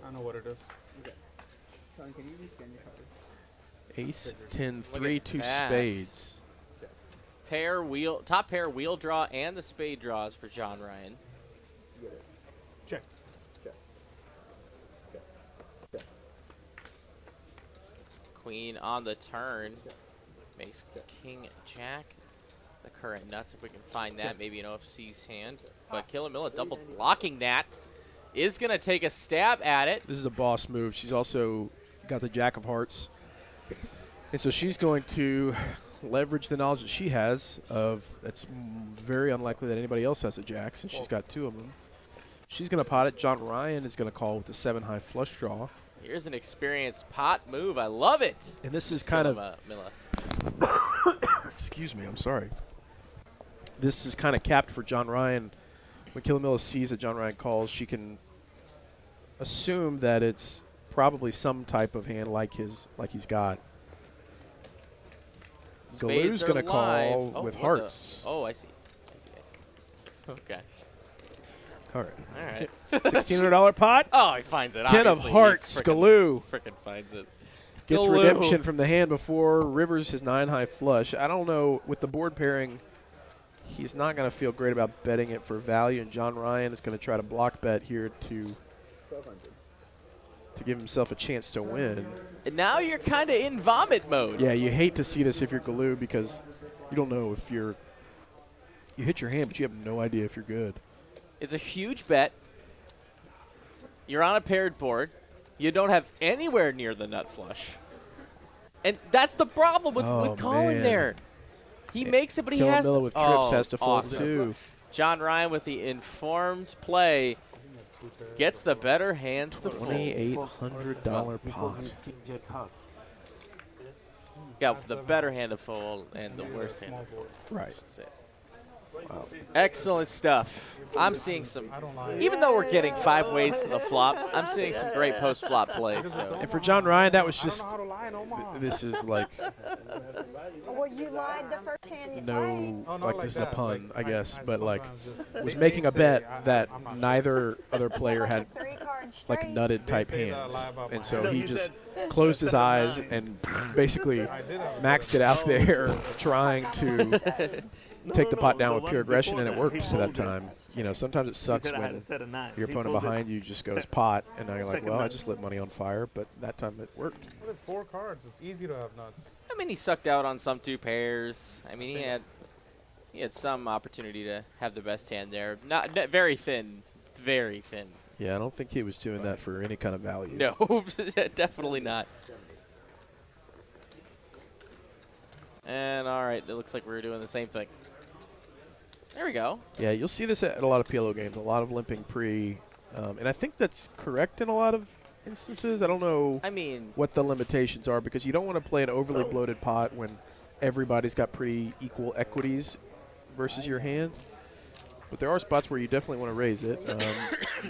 I know what it is. Sean, can you rescan your card? Ace, 10, Look 3, at 2 that. spades. Top pair wheel draw and the spade draws for John Ryan. Get it. Check. Check. Check. Check. Queen on the turn. Makes King Jack the current nuts if we can find that. Maybe an OFC's hand. But Killamilla double blocking that. Is going to take a stab at it. This is a boss move. She's also got the Jack of Hearts. And so she's going to leverage the knowledge that she has of it's very unlikely that anybody else has a jack since she's got 2 of them. She's going to pot it. John Ryan is going to call with the 7-high flush draw. Here's an experienced pot move. I love it. And this is kind of Milla. excuse me, I'm sorry. This is kind of capped for John Ryan. When Killamilla sees that John Ryan calls, she can assume that it's probably some type of hand like he's got. Galoo's going to call with hearts. Oh, I see. Okay. All right. $1,600 pot. Oh, he finds it. 10 of hearts. Galoo Frickin' finds it. Gets Galoo. redemption from the hand before Rivers his 9-high flush. I don't know, with the board pairing, he's not going to feel great about betting it for value, and John Ryan is going to try to block bet here to give himself a chance to win. And now you're kind of in vomit mode. Yeah, you hate to see this if you're Galoo because you don't know if you hit your hand, but you have no idea if you're good. It's a huge bet. You're on a paired board. You don't have anywhere near the nut flush. And that's the problem with calling man. there. He makes it, but he has Killamilla with trips has to fold awesome. too. John Ryan with the informed play gets the better hands to fold. $2,800 pot. Got the better hand to fold and the worse hand to fold. Right. Wow. Excellent stuff. I'm seeing some, even though we're getting 5 ways to the flop, I'm seeing some great post-flop plays. So. And for John Ryan, that was just, this is like, Well, you lied the first hand you no, played. like this is a pun, I guess, but like, was making a bet that neither other player had like nutted type hands. And so he just closed his eyes and basically maxed it out there trying to take the pot down with pure aggression, and it worked to that time. You know, sometimes it sucks when your opponent behind you just goes pot, and now you're like, well, I just lit money on fire, but that time it worked. But it's 4 cards. It's easy to have nuts. I mean, he sucked out on some 2 pairs. I mean, he had some opportunity to have the best hand there. Not very thin, very thin. Yeah, I don't think he was doing that for any kind of value. No, definitely not. And all right, it looks like we're doing the same thing. There we go. Yeah, you'll see this at a lot of PLO games, a lot of limping pre. And I think that's correct in a lot of instances. I don't know what the limitations are because you don't want to play an overly bloated pot when everybody's got pretty equal equities versus your hand. But there are spots where you definitely want to raise it.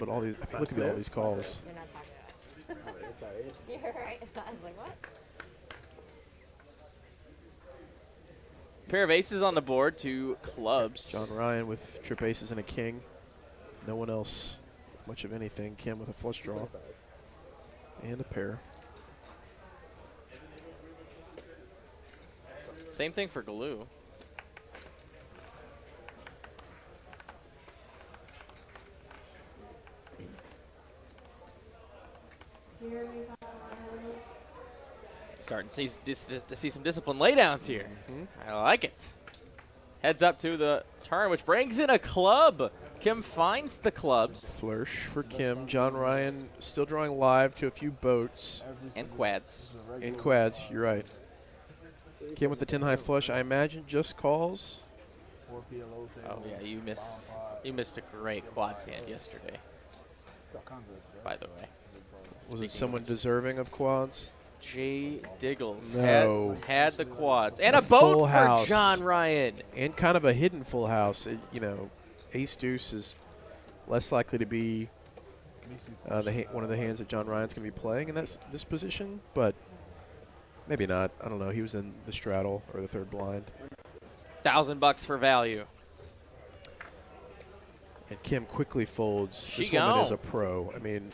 But all these, look at all these calls. You're not talking about it. You're right. I was like, what? Pair of aces on the board, 2 clubs. John Ryan with trip aces and a king. No one else with much of anything. Kim with a flush draw. And a pair. Same thing for Galoo. Starting to see some disciplined laydowns here. I like it. Heads up to the turn, which brings in a club. Kim finds the clubs. Flourish for Kim. John Ryan still drawing live to a few boats. And quads. And quads, you're right. Kim with the 10-high flush, I imagine, just calls. Oh, yeah, you missed a great quads hand yesterday, by the way. Was it someone deserving of quads? Jay Diggles had the quads. And a boat for John Ryan. And kind of a hidden full house. You know, ace-deuce is less likely to be one of the hands that John Ryan's going to be playing in this position, but maybe not. I don't know. He was in the straddle or the third blind. $1,000 for value. And Kim quickly folds. She This woman is a pro. I mean,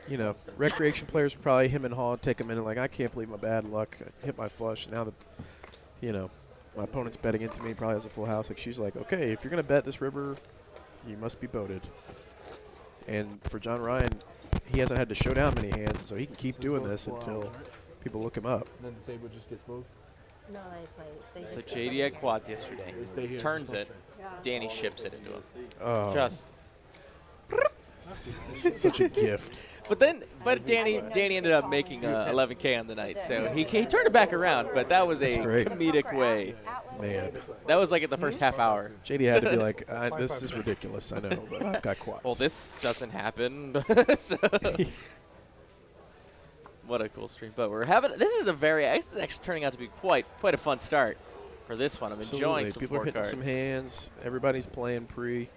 you know, recreation players would probably him and Haw take a minute like, I can't believe my bad luck. I hit my flush. Now that, you know, my opponent's betting into me, probably has a full house. Like, she's like, okay, if you're going to bet this river, you must be boated. And for John Ryan, he hasn't had to show down many hands, so he can keep doing this until people look him up. Then the table just gets moved? No, they So JD had quads yesterday. Turns it. Danny ships it into him. Oh. Just. Such a gift. But Danny ended up making 11K on the night, so he turned it back around. But that was a comedic way. Man, that was like at the first half hour. JD had to be like, "This is ridiculous. I know, but I've got quads." Well, this doesn't happen. So what a cool stream! But we're having this is actually turning out to be quite a fun start for this one. I'm enjoying some People are hitting cards. some hands. Everybody's playing pre.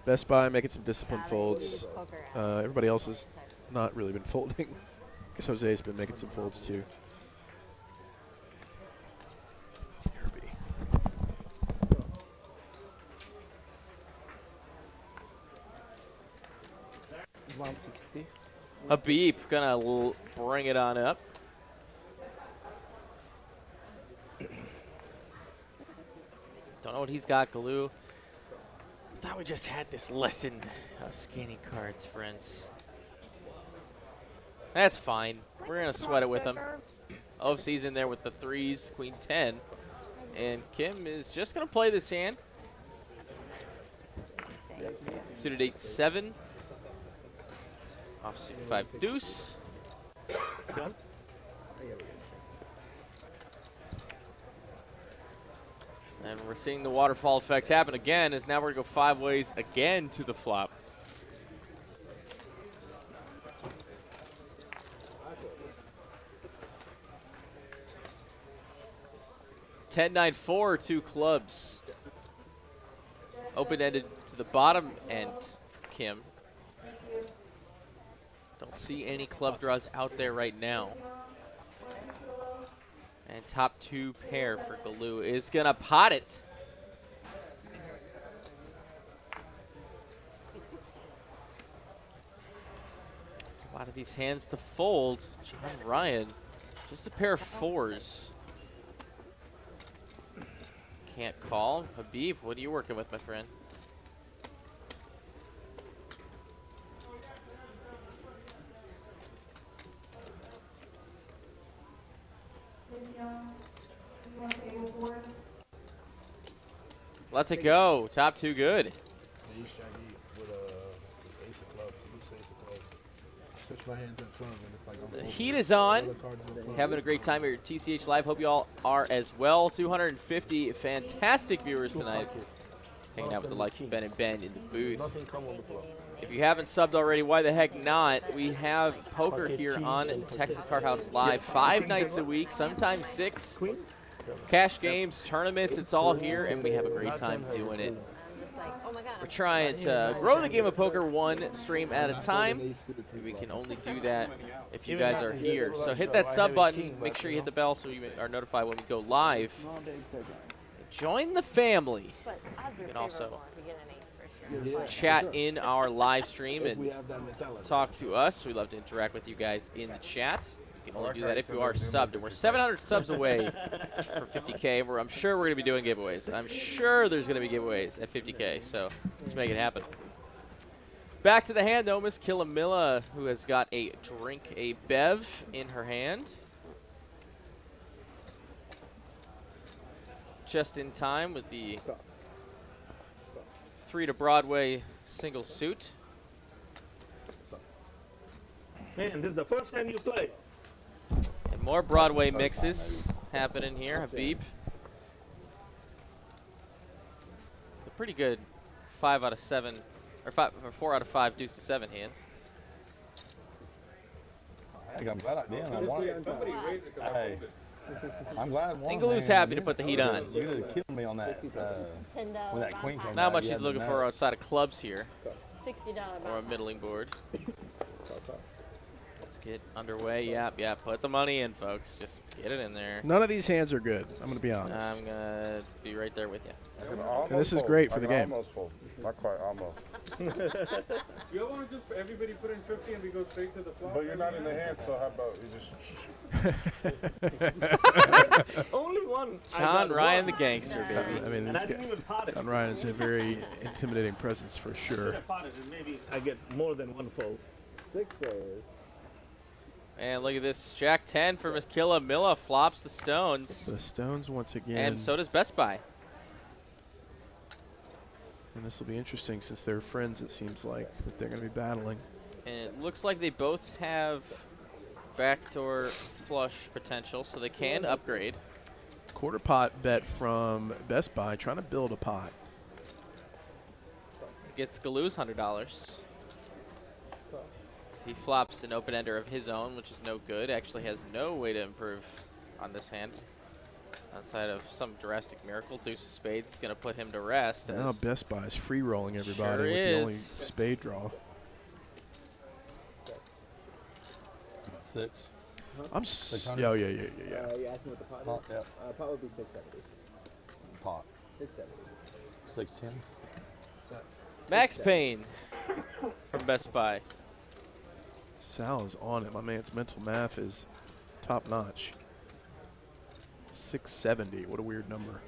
Best Buy making some disciplined folds. Everybody else has not really been folding. I guess Jose's been making some folds too. Derby. 160. Habib gonna bring it on up. Don't know what he's got, Galoo. Thought we just had this lesson of scanning cards, friends. That's fine. We're gonna sweat it with him. OFC's in there with the threes, queen 10. And Kim is just gonna play this hand. Suited 8-7. Offsuit 5 deuce. And we're seeing the waterfall effect happen again, as now we're going to go 5 ways again to the flop. $10-9-4, 2 clubs. Open-ended to the bottom end for Kim. Don't see any club draws out there right now. And top 2 pair for Galoo is going to pot it. It's a lot of these hands to fold. John Ryan, just a pair of 4s. Can't call. Habib, what are you working with, my friend? Let's it go. Top 2 good. The heat is on. Having a great time here at TCH Live. Hope you all are as well. 250 fantastic viewers tonight. Hanging out with the likes of Ben and Ben in the booth. If you haven't subbed already, why the heck not? We have poker here on Texas Card House Live 5 nights a week, sometimes 6. Cash games, tournaments, it's all here, and we have a great time doing it. We're trying to grow the game of poker 1 stream at a time. We can only do that if you guys are here. So hit that sub button. Make sure you hit the bell so you are notified when we go live. Join the family. You can also chat in our live stream and talk to us. We love to interact with you guys in the chat. You can only do that if you are subbed. And we're 700 subs away for 50K. I'm sure we're going to be doing giveaways. I'm sure there's going to be giveaways at 50K. So let's make it happen. Back to the hand, though. Miss Killamilla, who has got a bev in her hand. Just in time with the 3 to Broadway single suit. Man, this is the first time you play. And more Broadway mixes happening here. Habib. A pretty good 5 out of 7, or 4 out of 5 deuce to 7 hands. Heck, I'm glad I did. Hey, I'm glad one. Ingaloo's happy to put the heat on. You could have killed me on that when that queen came Not out. much he's looking for outside of clubs here. $60 Or a middling board. Let's get underway. Yeah, put the money in, folks. Just get it in there. None of these hands are good. I'm going to be honest. I'm going to be right there with you. And this is great for the game. Not quite, almost. Do you want to just everybody put in 50 and we go straight to the flop? But you're not in the hand, so how about you just... Only one. John Ryan, the gangster, baby. I mean, this guy, John Ryan is a very intimidating presence for sure. Maybe I get more than one fold. 6 players. And look at this. Jack 10 for Miss Killamilla flops the stones. The stones once again. And so does Best Buy. And this will be interesting since they're friends, it seems like, that they're going to be battling. And it looks like they both have backdoor flush potential, so they can upgrade. Quarter pot bet from Best Buy, trying to build a pot. Gets Galoo's $100. So he flops an open-ender of his own, which is no good. Actually has no way to improve on this hand. Outside of some drastic miracle, Deuce of Spades is going to put him to rest. Now Best Buy is free-rolling everybody Sure with the only is. spade draw. 6. I'm yeah. You asked me what the pot Pot, is? yep. Pot would be 670. Pot. 670. 610. Max Payne from Best Buy. Sal is on it. My man's mental math is top-notch. 670. What a weird number.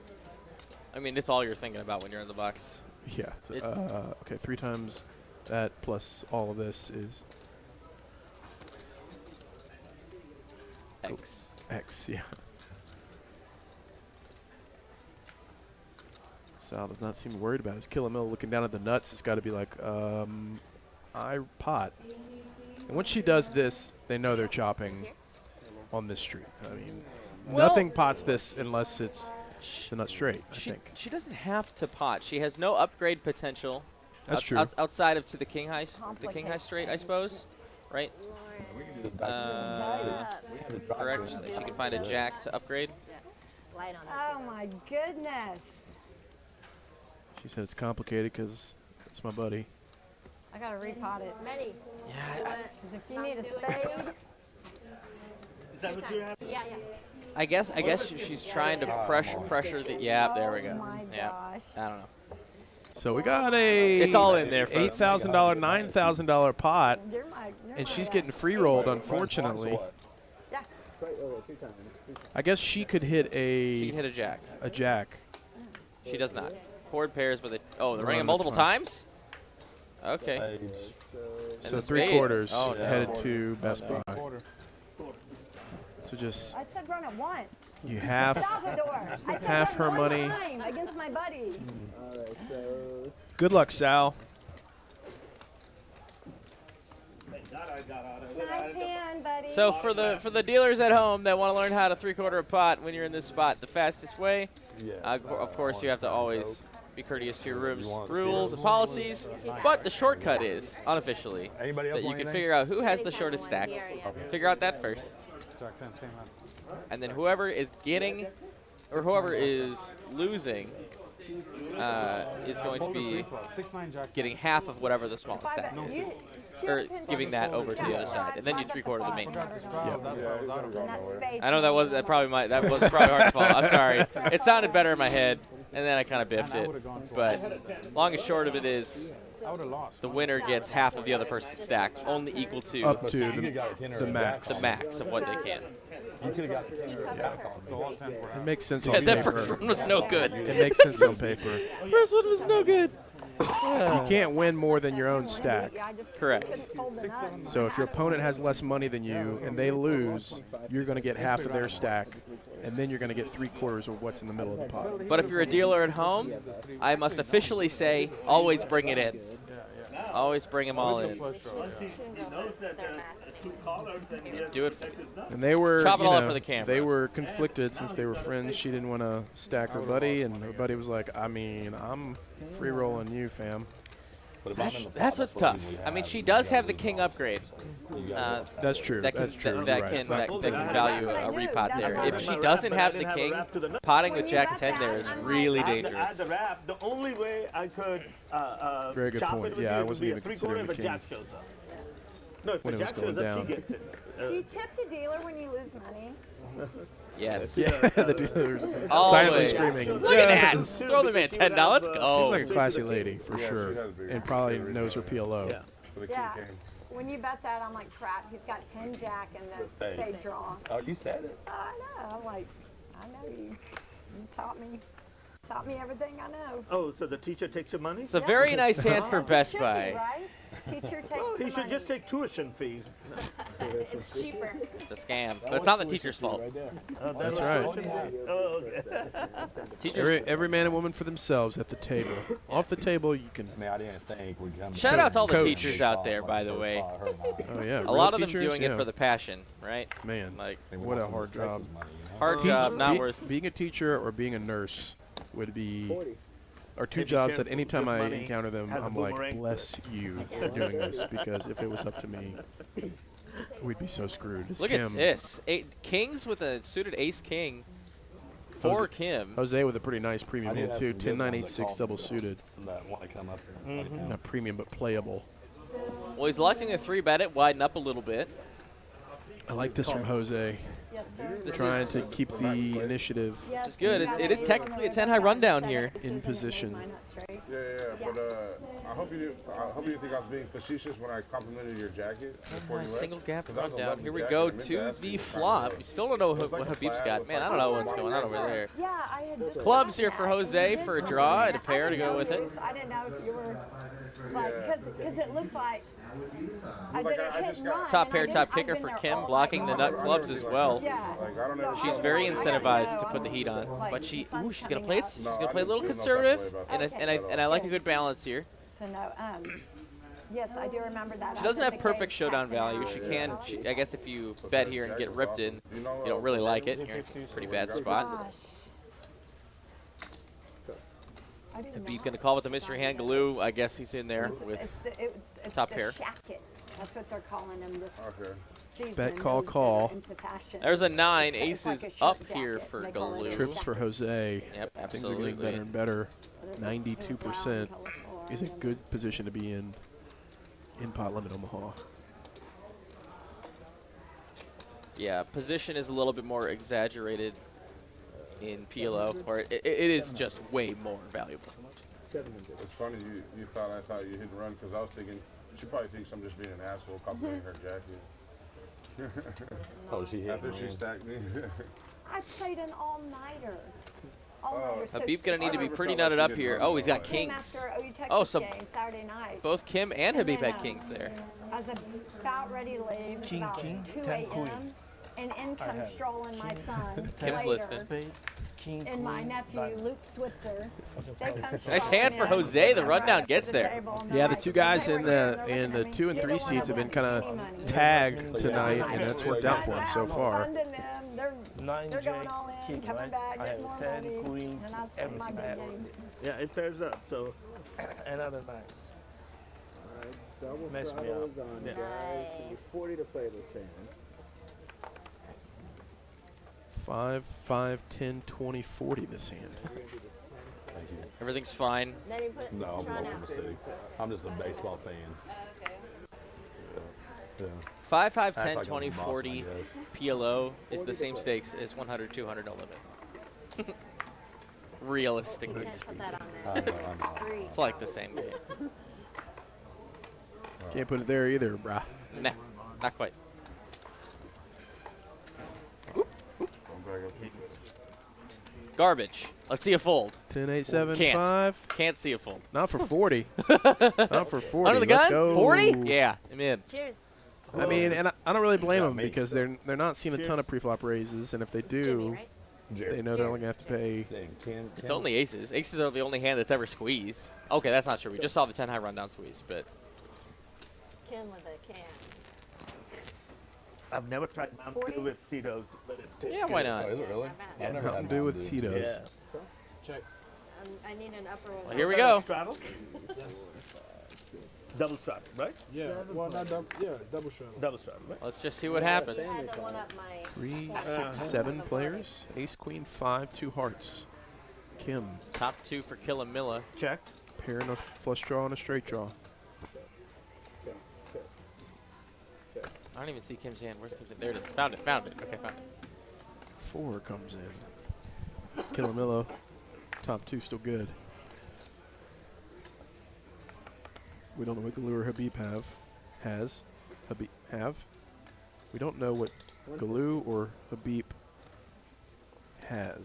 I mean, it's all you're thinking about when you're in the box. Yeah. Okay, 3 times that plus all of this is X. X, yeah. Sal does not seem worried about his Killamilla looking down at the nuts. It's got to be like, I pot. And once she does this, they know they're chopping on this street. I mean, Well, nothing pots this unless it's the nut straight, I think. She doesn't have to pot. She has no upgrade potential. That's true. Outside of to the king high straight, I suppose, right? Correct. So she can find a jack to upgrade. Oh my goodness. She said it's complicated because it's my buddy. I gotta repot it. Many. Yeah. If you need a spade. Is that what you have? Yeah. I guess she's trying to pressure the. Yeah, there we go. Oh my Yeah. gosh. I don't know. So we got a It's all in there, folks. $8,000, $9,000 pot, You're and she's getting free rolled, unfortunately. Yeah. 2 times. I guess she could hit She can hit a a jack. jack. She does not. Board pairs with it. Oh, they're running it Run multiple the times? Okay. Spades. So the 3 spade. quarters Oh, no. headed to Best Buy. So just I said run it once. you half Salvador. I said half run her one money. time against my buddy. Alright, so Good luck, Sal. Nice hand, buddy. So for the dealers at home that want to learn how to 3/4 a pot when you're in this spot, the fastest way, of course, you have to always be courteous to your room's rules and policies. But the shortcut is, unofficially, that you can figure out who has the shortest stack. Figure out that first. And then whoever is getting, or whoever is losing, is going to be getting half of whatever the smallest stack is. Or giving that over to the other side, and then you 3/4 the main. I know that was probably hard to follow. I'm sorry. It sounded better in my head, and then I kind of biffed it. But long and short of it is, the winner gets half of the other person's stack, only equal to Up to the max. The max of what they can. You could have got the 10 or a jack on it. It makes sense on Yeah, paper. that first one was no good. It makes sense on paper. First one was no good. You can't win more than your own stack. Correct. So if your opponent has less money than you and they lose, you're going to get half of their stack, and then you're going to get 3/4 of what's in the middle of the pot. But if you're a dealer at home, I must officially say, always bring it in. Always bring them all in. Do it. And they were, Chop it you all up know, for the camera. they were conflicted since they were friends. She didn't want to stack her buddy, and her buddy was like, I mean, I'm free rolling you, fam. That's what's tough. I mean, she does have the king upgrade. That's true. That's true. You're That right. can value a repot there. If she doesn't have the king, potting with Jack 10 there is really dangerous. At the wrap, the only way I could Very good chop point. it with Yeah, you I would wasn't be even a 3/4 considering if the a king. jack shows up. No, if When a it was jack going shows up, down. she gets it. Do you tip the dealer when you lose money? Yes. Yeah, the dealer's silently Always. screaming. Look at that. Throw the man $10. Let's go. She's like a classy lady, for sure, and probably knows her PLO. Yeah. When you bet that, I'm like, crap, he's got 10 jack and the spade draw. Oh, you said it. I know. I'm like, I know you. You taught me everything I know. Oh, so the teacher takes your money? It's a very nice hand for Best Chippy, Buy. right? teacher takes Well, the he should money. just take tuition fees. It's cheaper. It's a scam. But it's not the teacher's fault. That's right. Oh, okay. Every man and woman for themselves at the table. Off the table, you can. I mean, I didn't think we'd come. Shout out to all the Coach. teachers out there, by the way. Oh yeah, A real lot of them teachers, doing yeah. it for the passion, right? Man, Like, what a hard job. hard job, not Be- worth. Being a teacher or being a nurse would be are two Hey, be jobs that careful. anytime This I money encounter them, has a I'm like, boomerang. bless you for doing this, because if it was up to me, we'd be so screwed. It's Look Kim. at this. Kings with a suited ace king for Kim. Jose with a pretty nice I premium do hand have too. some good 10, 9, ones 8, that 6 call double suited. That want to come up here. and play Not premium, but playable. Well, he's electing a 3-bet it, widen up a little bit. I like this from Jose. Yes, sir. This Trying is- to keep the initiative This is good. It is technically a 10-high rundown here. in position. But I hope you didn't think I was being facetious when I complimented your jacket before you left. Single gap 'Cause that was a rundown. lovely Here we jacket. go I meant to ask the you flop. to You still don't know It was what like a Habib's plaid got. with Man, I like don't know a what's going on over there. Yeah, I had just Clubs here forgotten for that. Jose And you for a did draw put and a pair to I didn't go know with if it. you was- I didn't know if you were, like, because it looked like I Like, didn't I hit just and got- run. Top and pair, I top didn't- I've picker been for there Kim, all blocking the night. nut clubs as well. Yeah. Like, I don't know. She's So very I didn't incentivized know. to put the heat on, Like, but the she's sun's gonna coming play it. out. She's No, gonna I play a didn't little feel no type of conservative, way about and that. I like a good balance here. So no, yes, I do remember that. She I doesn't was have at the perfect cage showdown cashing value. out. She can. I guess if you bet here and get ripped in, you don't really like it. You're in a pretty bad spot. Gosh. I didn't know. Habib gonna call with the mystery hand. Galoo, I guess he's in there with It's top the pair. shacket. That's what they're calling them this season. Bet, call, those that are call. into fashion. There's a 9. It's like Aces a shirt up jacket. here for They call it Galoo. a Trips for Jose. Yep, Things are getting absolutely. better and better. 92% is a good position to be in Pot Limit Omaha. Yeah, position is a little bit more exaggerated in PLO, or it is just way more valuable. It's funny you thought I thought you hit and run because I was thinking she probably thinks I'm just being an asshole complimenting her jacket. Oh, she hit After me. she stacked me. I played an all-nighter. Habib's gonna need to be pretty nutted up here. Oh, he's got kings. Oh, so Saturday night. both Kim and Habib had kings there. I was about ready to leave. It's about 2 a.m. And in comes strolling my son, Kim's Slater, listed. and my nephew, Luke Switzer. They come Nice hand for strolling in. Jose. The rundown gets there. Yeah, the two guys in the 2 and 3 seats have been kind of tagged tonight, and that's worked out for them so far. They're going all in, king, coming right? back, I getting have more 10 money, queens, and I was playing my everything I big have. game. Yeah, it pairs up. So another 9. Double Mess me throttle up. is on, Yeah. guys. It's 40 to play this hand. 5, 5, 10, 20, 40 this hand. Thank you. Everything's fine. Then you put No, I'm run from out. the city. I'm just a baseball fan. Okay. Yeah. 5, 5, Act 10, like I'm 20, from Boston, 40 I guess. PLO is the same stakes as 100, 200, no limit. Realistically Can't put speaking. that on I there. know, I know. Three. It's like the same game. Can't put it there either, brah. Nah, not quite. Garbage. Let's see a fold. 10, 8, 7, Can't. 5. Can't see a fold. Not for 40. Not for 40. Under the Let's gun? go. 40? Yeah, I'm in. Cheers. I mean, and I don't really blame Yeah, them me. because they're not seeing a ton of pre-flop raises, and if they Jimmy, do, right? they know they're only going to have to pay. It's only aces. Aces are the only hand that's ever squeezed. Okay, that's not true. We just saw the 10 high rundown squeeze, but Kim with a can. I've never tried Mountain Dew with Tito's, but it tastes yeah, why good. not? Oh, is it really? Yeah. I've never Mountain had Dew with Mountain Dew. Tito's. Yeah. Check. I need an upper. Well, here we go. Straddle? Yes. Double straddle, right? Yeah. Well, not double. Yeah, double straddle. Double straddle, right? Let's just see what happens. I had to one up my. 3, 6, 7 players. Ace, queen, 5, 2 hearts. Kim, Top 2 for Killamilla. Check. pair and a flush draw and a straight draw. I don't even see Kim's hand. Where's Kim's hand? There it is. Found it. Found it. Okay, found it. 4 comes in. Killamilla, top 2 still good. We don't know what Galoo or Habib have. We don't know what Galoo or Habib have.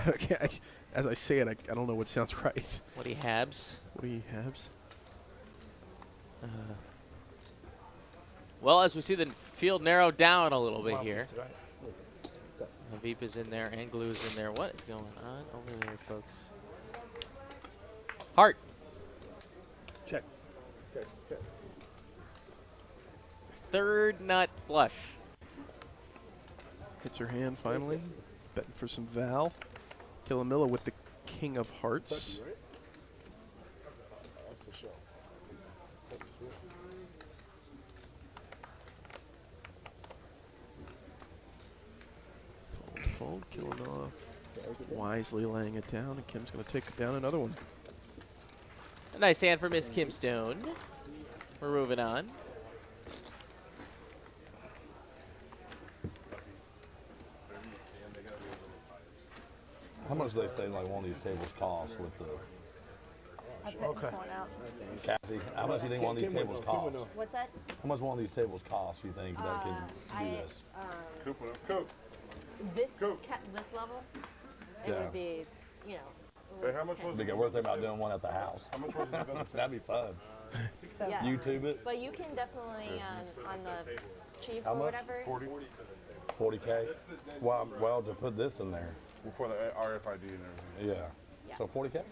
Okay, as I say it, I don't know what sounds right. What he habs. What he habs? Well, as we see the field narrow down a little bit here. Veep is in there and Glue is in there. What is going on over there, folks? Heart. Check. Third nut flush. Hits her hand finally. Betting for some Val. Killamilla with the King of Hearts. Fold. Killamilla wisely laying it down, and Kim's going to take down another one. A nice hand for Miss Kim Stone. We're moving on. How much do they say like one of these tables cost with the? Okay. Kathy, how much do you think one of these tables cost? What's that? How much one of these tables cost? You think that can do this? This level, it would be, you know. Hey, how much was it? We're thinking about doing one at the house. How much was it? That'd be fun. Yeah. YouTube it. But you can definitely on the chief How or much? whatever. 40K. Well, to put this in there. Before the RFID and everything. Yeah. So 40K.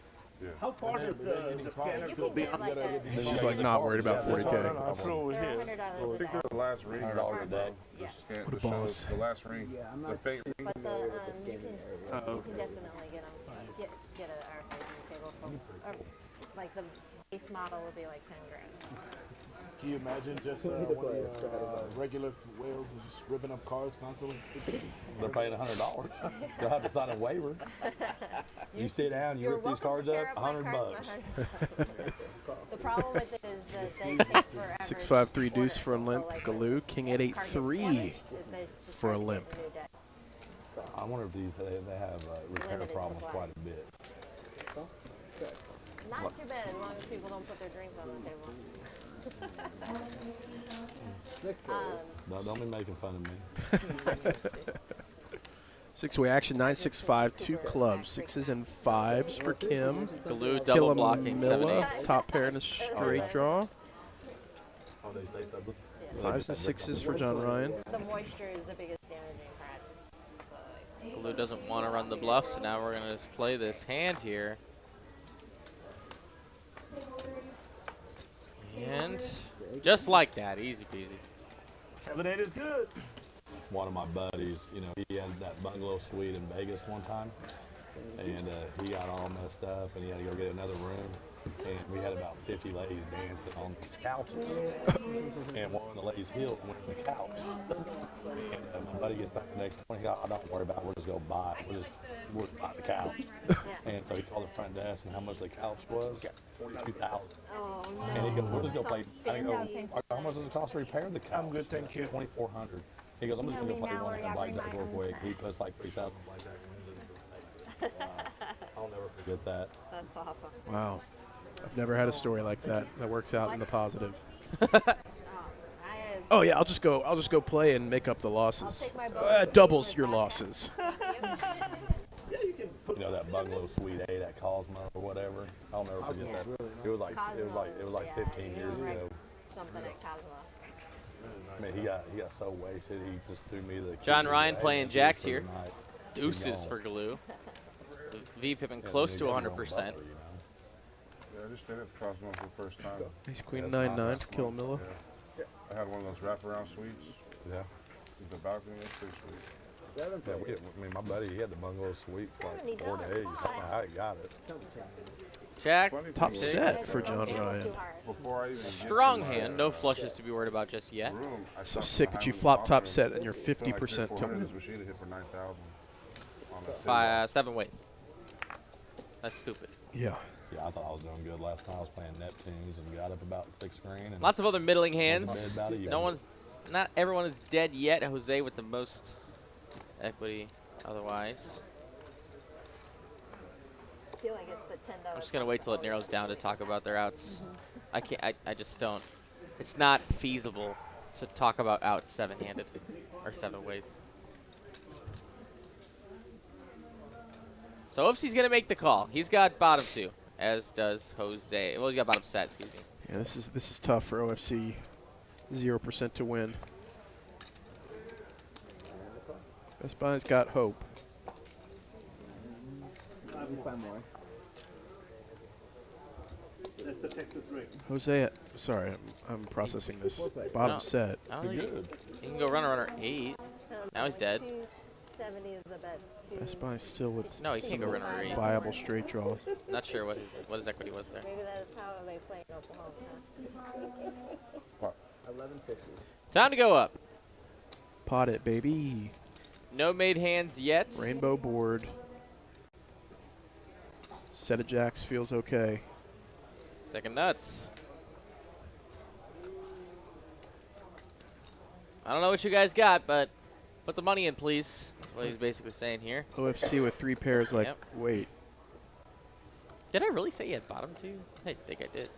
Yeah. How far does the scanner go beyond that? She's like not worried about 40K. I flew over here. I think the last ring. $100 a day. Yeah. What a boss. The last ring. The fake ring. But the you can definitely get an RFID table from, or, like the base model would be like 10 grand. Can you imagine just one of the regular whales and just ripping up cars constantly? They're paying $100. They'll have to sign a waiver. You sit down, you rip these cards up, $100. The problem with it is that they take forever. 6-5-3 deuce for a limp. Galoo. King 8-8-3 for a limp. I wonder if these they have repair problems quite a bit. Not too bad as long as people don't put their drinks on the table. Don't be making fun of me. 6-way action, 9-6-5, 2 clubs, 6s and 5s for Kim. Glue double blocking, 7-8. Top pair in a straight draw. 5s and 6s for John Ryan. The moisture is the biggest damaging part. Glue doesn't want to run the bluff, so now we're going to just play this hand here. And just like that, easy peasy. 7-8 is good. One of my buddies, he had that bungalow suite in Vegas one time, and he got all messed up, and he had to go get another room, and we had about 50 ladies dancing on these couches, and one of the ladies healed and went to the couch, and my buddy gets back the next morning, he goes, don't worry about it, we'll just go buy it, we'll just buy the couch, and so he called the front desk, and how much the couch was, $2,000. Oh, no. And he goes, we'll just go play. I go, how much does it cost to repair the couch? I'm good, thank you. $2,400. He goes, I'm just going to go play one hand blackjack real quick. He puts like 3,000 blackjack. I'll never forget that. That's awesome. Wow. I've never had a story like that that works out in the positive. Oh yeah, I'll just go play and make up the losses. Doubles your losses. That bungalow suite A, that Cosmo or whatever. I'll never forget that. It was like 15 years ago. Something at Cosmo. Man, he got so wasted. He just threw me the. John Ryan playing jacks here. Deuces for Glue. V pipping close to 100%. Yeah, I just stayed at the Cosmo for the first time. Ace Queen 9-9 for Killamilla. Yeah. I had one of those wraparound suites. Yeah. With the balcony, that's pretty sweet. Yeah, my buddy, he had the bungalow suite for like 4 days. I don't know how he got it. Jack. Top set for John Ryan. Strong hand. No flushes to be worried about just yet. So sick that you flop top set and you're 50% to win. 7 ways. That's stupid. Yeah. Yeah, I thought I was doing good last time. I was playing Neptunes and got up about 6 grand. And lots of other middling hands. Not everyone is dead yet. Jose with the most equity otherwise. I feel like it's the $10. I'm just gonna wait till it narrows down to talk about their outs. I can't. I just don't. It's not feasible to talk about outs 7-handed or 7 ways. So OFC's going to make the call. He's got bottom 2, as does Jose. Well, he's got bottom set, excuse me. Yeah, this is tough for OFC. 0% to win. Best Buy's got hope. Five more. That's the Texas ring. Jose, sorry, I'm processing this. Bottom set. I don't know. He can go runner 8. Now he's dead. 270 is the bet. Best Buy's still with No, he can't go runner 8. viable straight draws. Not sure what his equity was there. Maybe that's how they play in Oklahoma. 1150. Time to go up. Pot it, baby. No made hands yet. Rainbow board. Set of jacks feels okay. Second nuts. I don't know what you guys got, but put the money in, please. That's what he's basically saying here. OFC with 3 pairs, like, Yep. wait. Did I really say he had bottom 2? I think I did.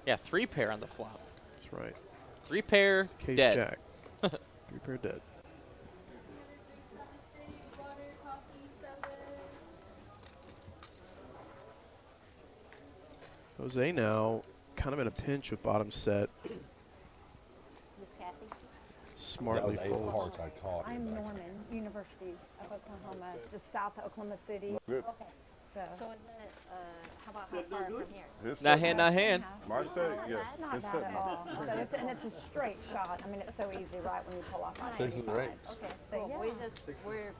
Yeah, 3 pair on the flop. That's right. 3 pair, Case dead. jack. 3 pair dead. Jose now kind of in a pinch with bottom set. Smartly folds. I'm Norman, University of Oklahoma, just south of Oklahoma City. Good. Okay. So. So is it, how about how far from here? Not hand, not hand. My set, yeah. Not His bad set. at all. So it's a straight shot. I mean, it's so easy, right, when you pull off on 6 is the range. Okay, So, cool. yeah. We're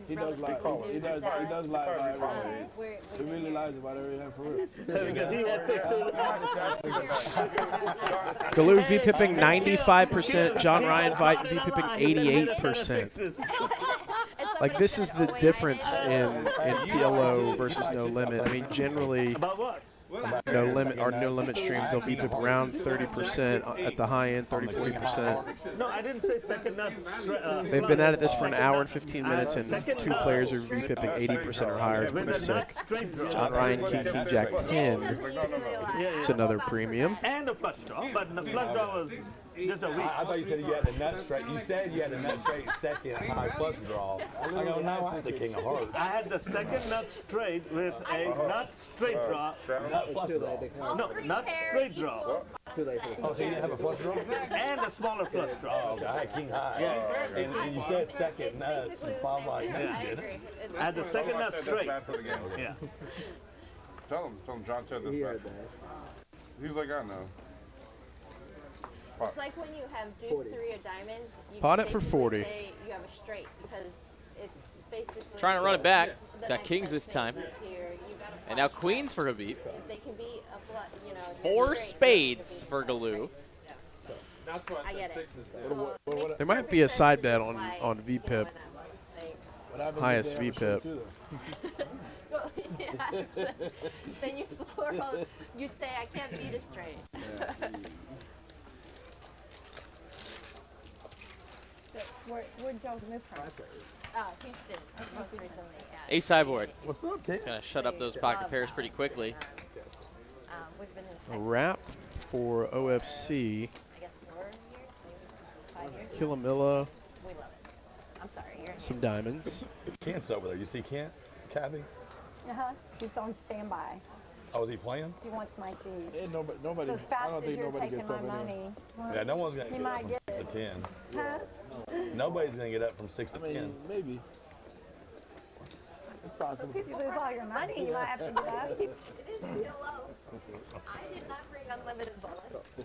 He does lie. He does lie about everything. He really lies about everything for real. Because he had 6 Galoo V-pipping 95%. John Ryan V-pipping 88%. Like, this is the difference in PLO versus no limit. I mean, generally, About what? no limit streams, they'll VPIP around 30% at the high end, 30-40%. No, I didn't say second nut. They've been at it this for an hour and 15 minutes, and 2 players are VPIPing 80% or higher. It's pretty sick. John Ryan, King, Jack 10. It's another premium. And a flush draw, but the flush draw was just a week. I thought you said you had the nut straight. You said you had the nut straight second high flush draw. I go, no, I had the king of hearts. I had the second nut straight with a nut straight draw. Nut flush draw. No, nut straight draw. Too late for the Oh, so you didn't have a flush draw? And a smaller flush draw. Oh, okay. I had king high. Yeah. And you said second nuts. And I'm like, no, Yeah. you didn't. I had the second nut straight. Bad for the game. Yeah. Tell him John said this He bad. heard that. He's like, I know. It's like when you have deuce 3 of diamonds. You Pot can it for basically 40. say you have a straight because it's basically Trying to run it back. He's the got kings this time. here, you got a And now flush. queens for Habib. They can be a flush, you know. 4 straight, spades for Galoo. That's why I get it. So There might be a side bet on VPIP. Highest VPIP. Well, yeah, then you swirl. You say I can't beat a straight. Where'd y'all move from? Houston, most recently. Yeah. Ace sideboard. What's up, kid? He's going to shut up those pocket pairs pretty quickly. We've been in A Texas, wrap for OFC. I guess 4 years, 5 years. Killamilla, We love it. I'm sorry, you're some diamonds. Kent's over there. You see Kent, Kathy? He's on standby. Oh, is he playing? He wants my seed. Ain't nobody. So as I fast don't as think you're nobody taking gets my up in there. money, Yeah, no one's going to He get up might from get 6 to 10. huh? Nobody's going to get up from 6 to I mean, 10. maybe. It's possible. If you lose all your money, you might have to get up. It is still low. I did not bring unlimited bullets.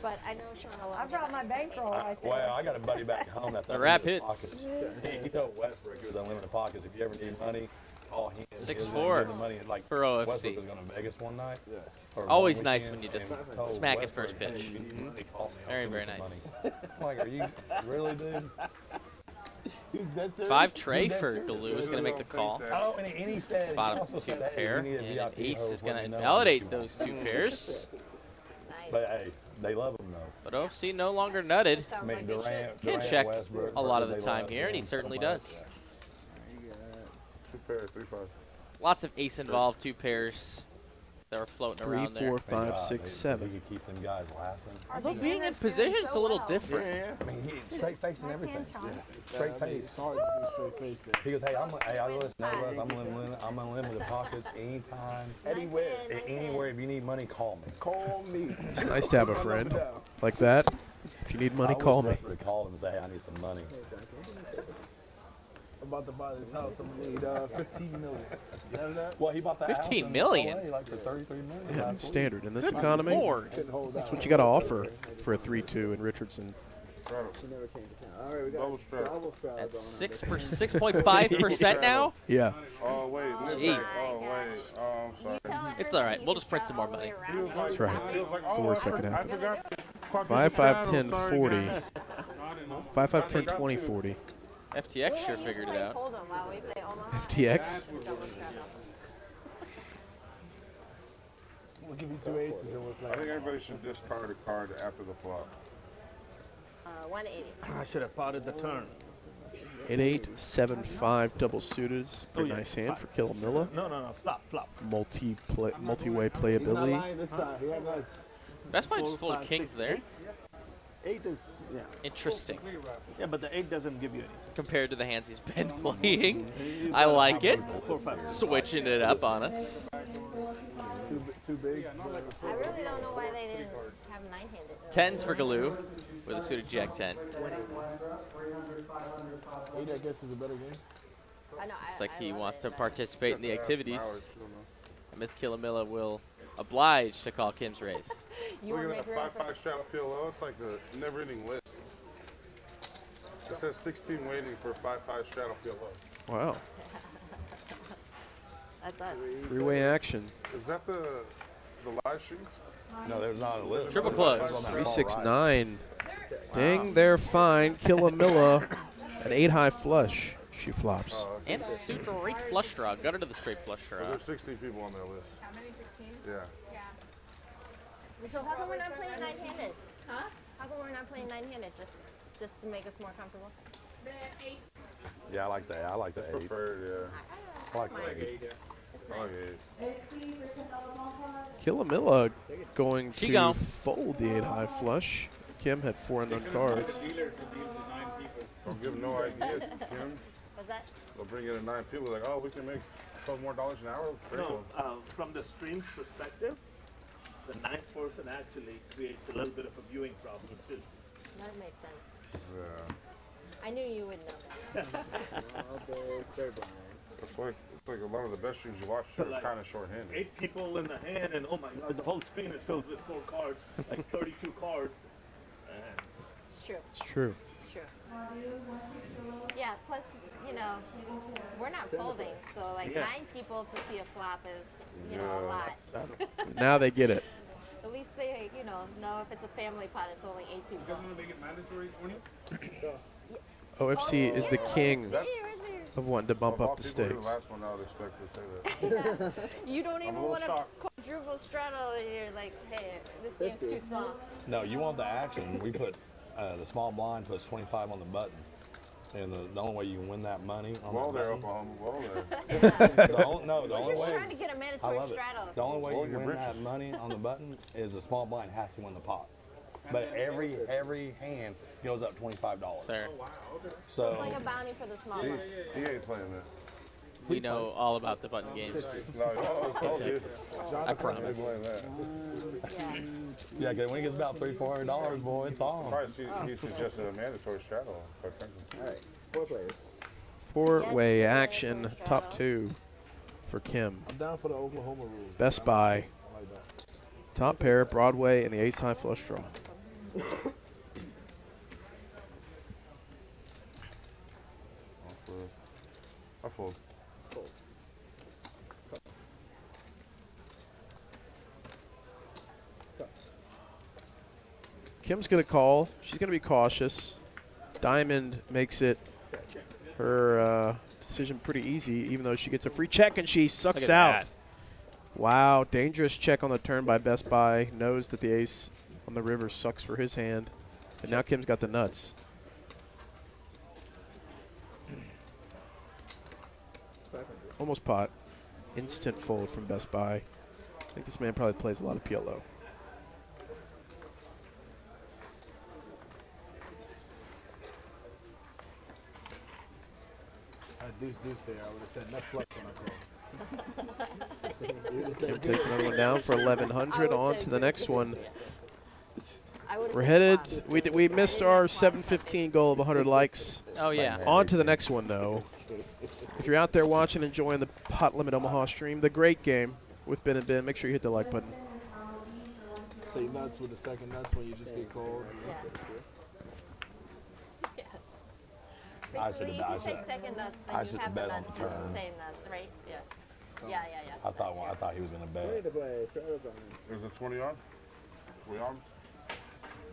But I know Sean will. I brought my bankroll right there. Well, I got a buddy back home that's The wrap unlimited hits. pockets. He told Westbrook he was unlimited pockets. If you ever need money, call him. 6-4 Give the money. Like for OFC. Westbrook was going to Vegas one night. or Always one nice weekend, when you just and told smack it Westbrook, first pitch. "Hey, you need money, call me. I'll Very, send you very some nice. money." I'm like, are you really, dude? He's dead serious. 5 tray for Galoo is going to make the call. Oh, and he said he Bottom also 2 said, "Hey, pair. we need a And an VIP ace is host, going let to me know." invalidate those 2 pairs. But hey, they love him though. But OFC no longer nutted. I mean, Durant, Can Durant, check Westbrook, a lot of they the time love here, and he him. certainly does. 2 pairs, 3-5. Lots of ace involved, 2 pairs. that were floating 3, around 4, there. 5, 6, 7. He could keep them guys laughing. Although being in position, it's a little different. I mean, he straight face and everything. Straight face. It's hard to do straight face there. He goes, hey, I'm unlimited pockets anytime, anywhere. If you need money, call me. Call me. It's nice to have a friend like that. If you need money, call me. I would call him and say, hey, I need some money. I'm about to buy this house. I'm gonna need 15 million. You have that? Well, he bought that 15 house million? in LA, like for 33 million. Yeah, last standard in this Good economy. Lord. That's what you got to offer for a 3-2 in Richardson. Double strap. That's 6.5% now. Yeah. Oh wait, Jeez. oh wait, oh I'm sorry. It's all right. We'll just print some more money. That's right. It's the worst that could I happen. forgot. 5, 5, 10, 40. 5, 5, 10, 20, 40. FTX sure figured it out. Hold on while we play Omaha. FTX. We'll give you 2 aces and we're I playing. think everybody should discard a card after the flop. 180. I should have potted the turn. 8, 8, 7, 5 double suited. Pretty nice hand for Killamilla. No. Flop. Multi-way He's not playability. lying this time. He had nice. Best Buy just full of kings there. 8 is, yeah. Interesting. Yeah, but the 8 doesn't give you anything. Compared to the hands he's been playing. I like it. Switching it up on us. Too big. I really don't know why they didn't have 9-handed. 10s for Galoo with a suited Jack 10. 8, I guess, is a better game. Looks like he wants to participate in the activities. Miss Killamilla will oblige to call Kim's race. You Look want at to that make 5-5 straddle PLO. It's like a never-ending list. It says 16 waiting for 5-5 straddle PLO. Wow. That's us. Three-way action. Is that the live stream? No, there's not a list. Triple clubs. 3, 6, 9. Ding, they're fine. Killamilla, an 8-high flush. She flops. And a straight flush draw. Got her to the straight flush draw. There's 16 people on that list. How many? 16? Yeah. So how come we're not playing 9-handed? Huh? How come we're not playing 9-handed? Just to make us more comfortable? The 8. Yeah, I like that. I like the 8. Preferred, yeah. I like the 8. Oh, yeah. Killamilla going She to gone. fold the 8-high flush. Kim had 4 unknown cards. Don't give them no ideas, Kim. What's that? They'll bring in 9 people like, oh, we can make $12 more an hour. Very No, cool. from the stream's perspective, the 9th person actually creates a little bit of a viewing problem too. That makes sense. Yeah. I knew you would know that. It's like a lot of the best streams you watch are Like kind of short-handed. 8 people in the hand, and oh my god, the whole screen is filled with 4 cards, like 32 cards. And It's true. It's true. It's true. Yeah, plus, you know, we're not folding, so like Yeah. 9 people to see a flop is, you know, a lot. Now they get it. At least they, you know if it's a family pot, it's only 8 people. You guys want to make it mandatory, 20? OFC is the king See, right there. of wanting to bump Of all up the people who stakes. The last one, I would expect to say that. You don't even little want to shocked. quadruple straddle and you're like, hey, this game's too small. No, you want the action. We put the small blind puts 25 on the button. And the only way you can win that money on Whoa the there, button. Oklahoma. Whoa there. The only We're way. trying to get a I mandatory love it. straddle. The only way Whoa, you you're win rich. that money on the button is the small blind has to win the pot. But every hand goes up $25. Sir, So It's like a bounty for the small He one. ain't playing that. we know all about the button games No, oh, in Texas. I They promise. blame that. Yeah. yeah, 'cause when it gets about $300-400, boy, it's on. Probably he suggested a mandatory straddle, quite frankly. All right, 4 players. 4-way action, top 2 for Kim. I'm down for the Oklahoma rules. Best Buy, I like that. top pair, Broadway, and the ace-high flush draw. I fold. Kim's going to call. She's going to be cautious. Diamond makes it her decision pretty easy, even though she gets a free check and she sucks Look at out. that. Wow, dangerous check on the turn by Best Buy. Knows that the ace on the river sucks for his hand. And now Kim's got the nuts. Almost pot. Instant fold from Best Buy. think this man probably plays a lot of PLO. Deuce there. I would have said no flush on my call. Kim takes another one down for 1,100. On to the next one. We're headed. We missed our 7:15 goal of 100 likes. Oh, yeah. On to the next one, though. If you're out there watching, enjoying the Pot Limit Omaha stream, the great game with Ben and Ben, make sure you hit the like button. Say nuts with the second nuts when you just get cold. Basically, if you say second nuts, then you have the nuts as the same nuts, right? Yeah. Yeah. I thought he was gonna bet. Is it 20 on? We on?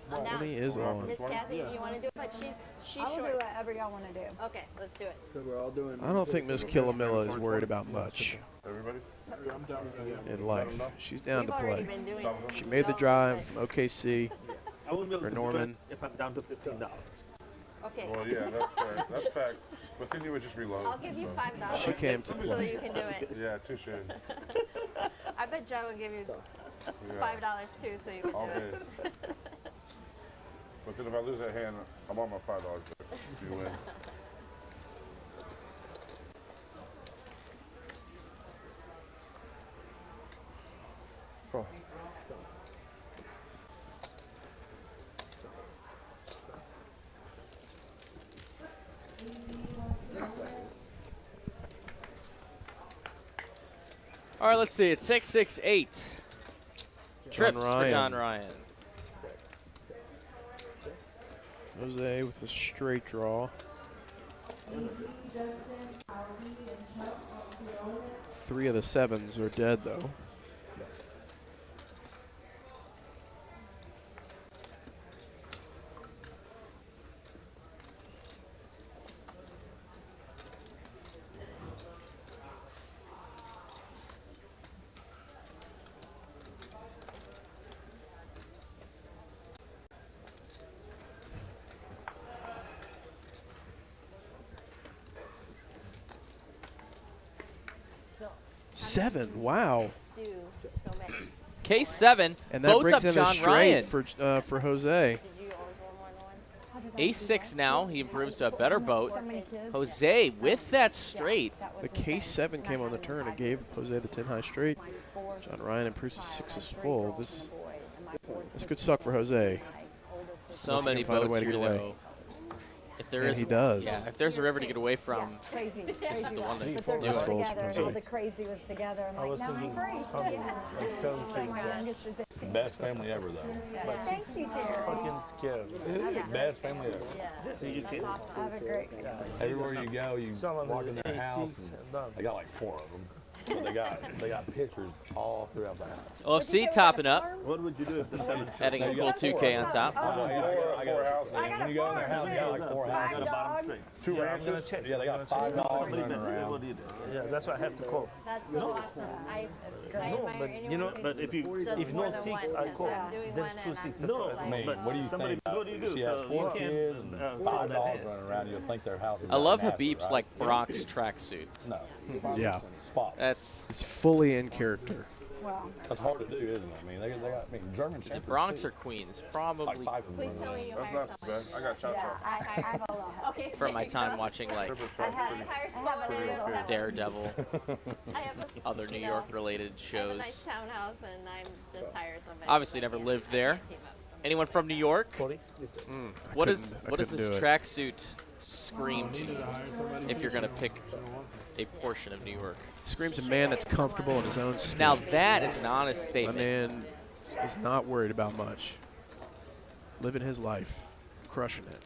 20 is on. Miss Kathy, you want to do it? But she's I'll short. do whatever y'all want to do. Okay, let's do it. So we're all doing. I don't think Miss Killamilla is worried about much Everybody? I'm down. in life. She's down to We've already play. been doing She made the drive from OKC I won't be able for to do Norman. it if I'm down to $15. Okay. Well, yeah, that's fair. That's fact. But then you would just reload. I'll give you $5. She came to so play. you can do it. Yeah, touche. I bet Joe will give you $5 too, so you can All do day. it. But then if I lose that hand, I'm on my $5 back. If you win. All right, let's see. It's 6-6-8. Trips for John Ryan. Jose with a straight draw. 3 of the 7s are dead, though. Seven, wow. Do so many. Case 7. And that boats brings up in John a straight Ryan. for Jose. Did you always roll more than one? Ace 6 now. He improves to a better boat. So many kids. Jose with that straight. The case 7 came on the turn and gave Jose the 10 high straight. John Ryan improves to 6 is full. This could suck for Jose. So Unless he many can find a boats way to here, get away. though. If there And is, he does. Yeah, if there's a river to get away from, Crazy. this is the one But that they're do all it. together, and all the crazy was together. I'm like, now I'm free. My youngest is 18. Best family ever, though. Thank you, Jerry. Fucking scared. Best family ever. So you see, Have a great Everywhere you go, you walk in their house, and they got like 4 of them. But they got pictures all throughout the house. OFC topping up, what would you do if the 7 adding a full 2K on top. I got 4 houses. When you go in their house, they got like 4 houses. got a bottom string? 2 I'm gonna ranches. check. Yeah, they got 5 dogs running around. What do you do? Yeah, that's why I have to call. That's so awesome. I No, admire but anyone you know, who but if you does more know than 6, one, I 'cause call. I'm doing That's one 2 and I'm 6. just No, like- I mean, but what do you somebody, think about what do you it? do? She has So 4 you can't, kids and 5 follow that dogs hand. running around. You'll think their house is I love massive, Habib's right? like Brock's tracksuit. No. Yeah. Spot. That's It's fully in character. Wow. That's hard to do, isn't it? I mean, they got. I mean, German. is it Bronx or Queens? Probably like 5 of them. Please tell me you That's hire not someone. too bad. I got chop chop. I hire someone. Okay. from my time watching like Triple I chop. hire someone and Daredevil, I have a, other New you York know, related I have a nice shows. townhouse and I'm just hire somebody. Obviously so I never can't- lived I there. can't keep up. Anyone from New York? What does I this couldn't do it. tracksuit scream to you if you're gonna pick a portion of New York? Screams a man that's comfortable in his own skin. Now that is an honest My statement. man is not worried about much. Living his life, crushing it.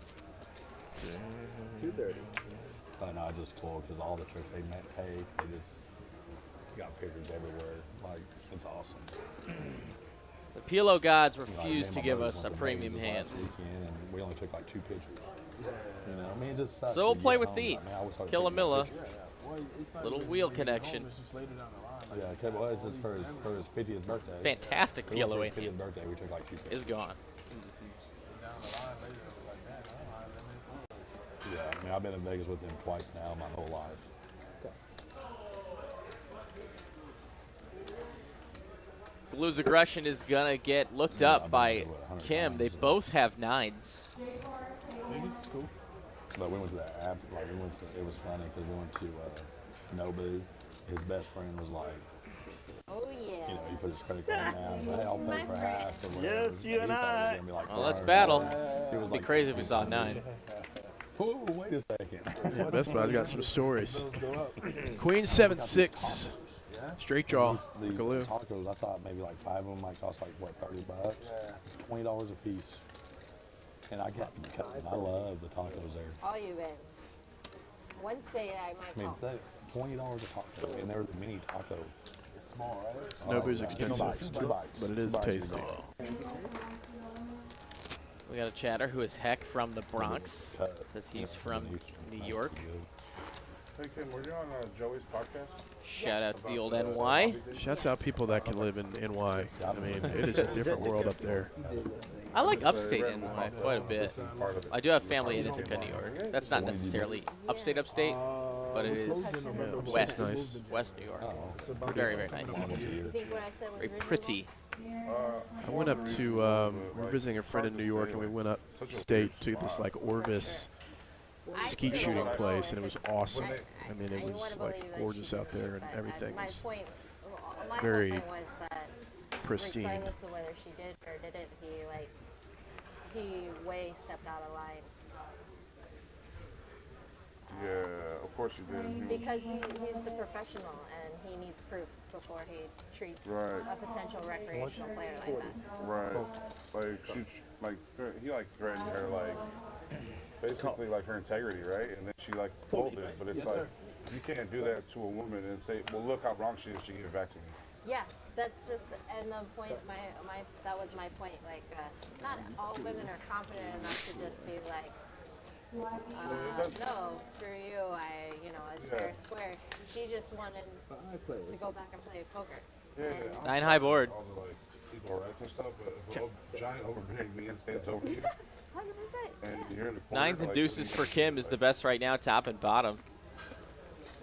230. I know, it's just cool because all the trips they take, they just got pictures everywhere. Like, it's awesome. The PLO gods You know, refuse me to and my give brothers us a went to premium Vegas hand. last weekend, and we only took like 2 pictures. You know, I mean, it just sucks. So we'll to play get with home. these. I mean, I always started Killamilla. taking pictures. Little wheel connection. Yeah, okay, well, this is for his 50th birthday. Fantastic We went for PLO his 50th hand. birthday, we took like 2 pictures. Is gone. Yeah, I mean, I've been in Vegas with him twice now my whole life. Blue's aggression is going to get looked up by Kim. They both have 9s. Cool. But we went to that app, like it was funny because we went to Nobu. His best friend was like, oh yeah. you know, he put his credit card down. Hey, I'll pay for half. Or whatever. Yes, you and I. Like well, let's battle. It'd be crazy if we saw 9. Oh, wait a second. Yeah, Best Buy's got some stories. Queen 7-6. Straight draw for Galoo. Tacos, I thought maybe like 5 of them might cost like, what, $30? $20 a piece. And I got them. I love the tacos there. All you in. Wednesday I might I mean, call. $20 a taco, and they're the mini taco. It's small, right? Nobu's expensive, but it is tasty. We got a chatter who is Heck from the Bronx. Says he's from New York. Hey, Kim, were you on Joey's podcast? Shout out to the old NY. Shouts out people that can live in NY. I mean, it is a different world up there. I like upstate NY quite a bit. I do have family in Ithaca, New York. That's not necessarily upstate, but it is west, nice. West New York. Very, very nice. Very pretty. I went up to, we were visiting a friend in New York, and we went up state to this like Orvis skeet shooting place, and it was awesome. I mean, it was like gorgeous out there, and everything was very pristine. Regardless of whether she did or didn't, he way stepped out of line. Yeah, of course you did. Because he's the professional, and he needs proof before he treats a potential recreational player like that. Right. Like he threatened her basically like her integrity, right? And then she folded. But it's you can't do that to a woman and say, well, look how wrong she is. She gave it back to me. Yeah, that's just, and the point. That was my point. Not all women are confident enough to just be like, no, screw you. It's fair and square. She just wanted to go back and play poker. Yeah. 9 high board. All the people right and stuff, but if a giant overbig man stands over you, 100%. and you're in the corner, 9s and deuces for Kim is the best right now, top and bottom.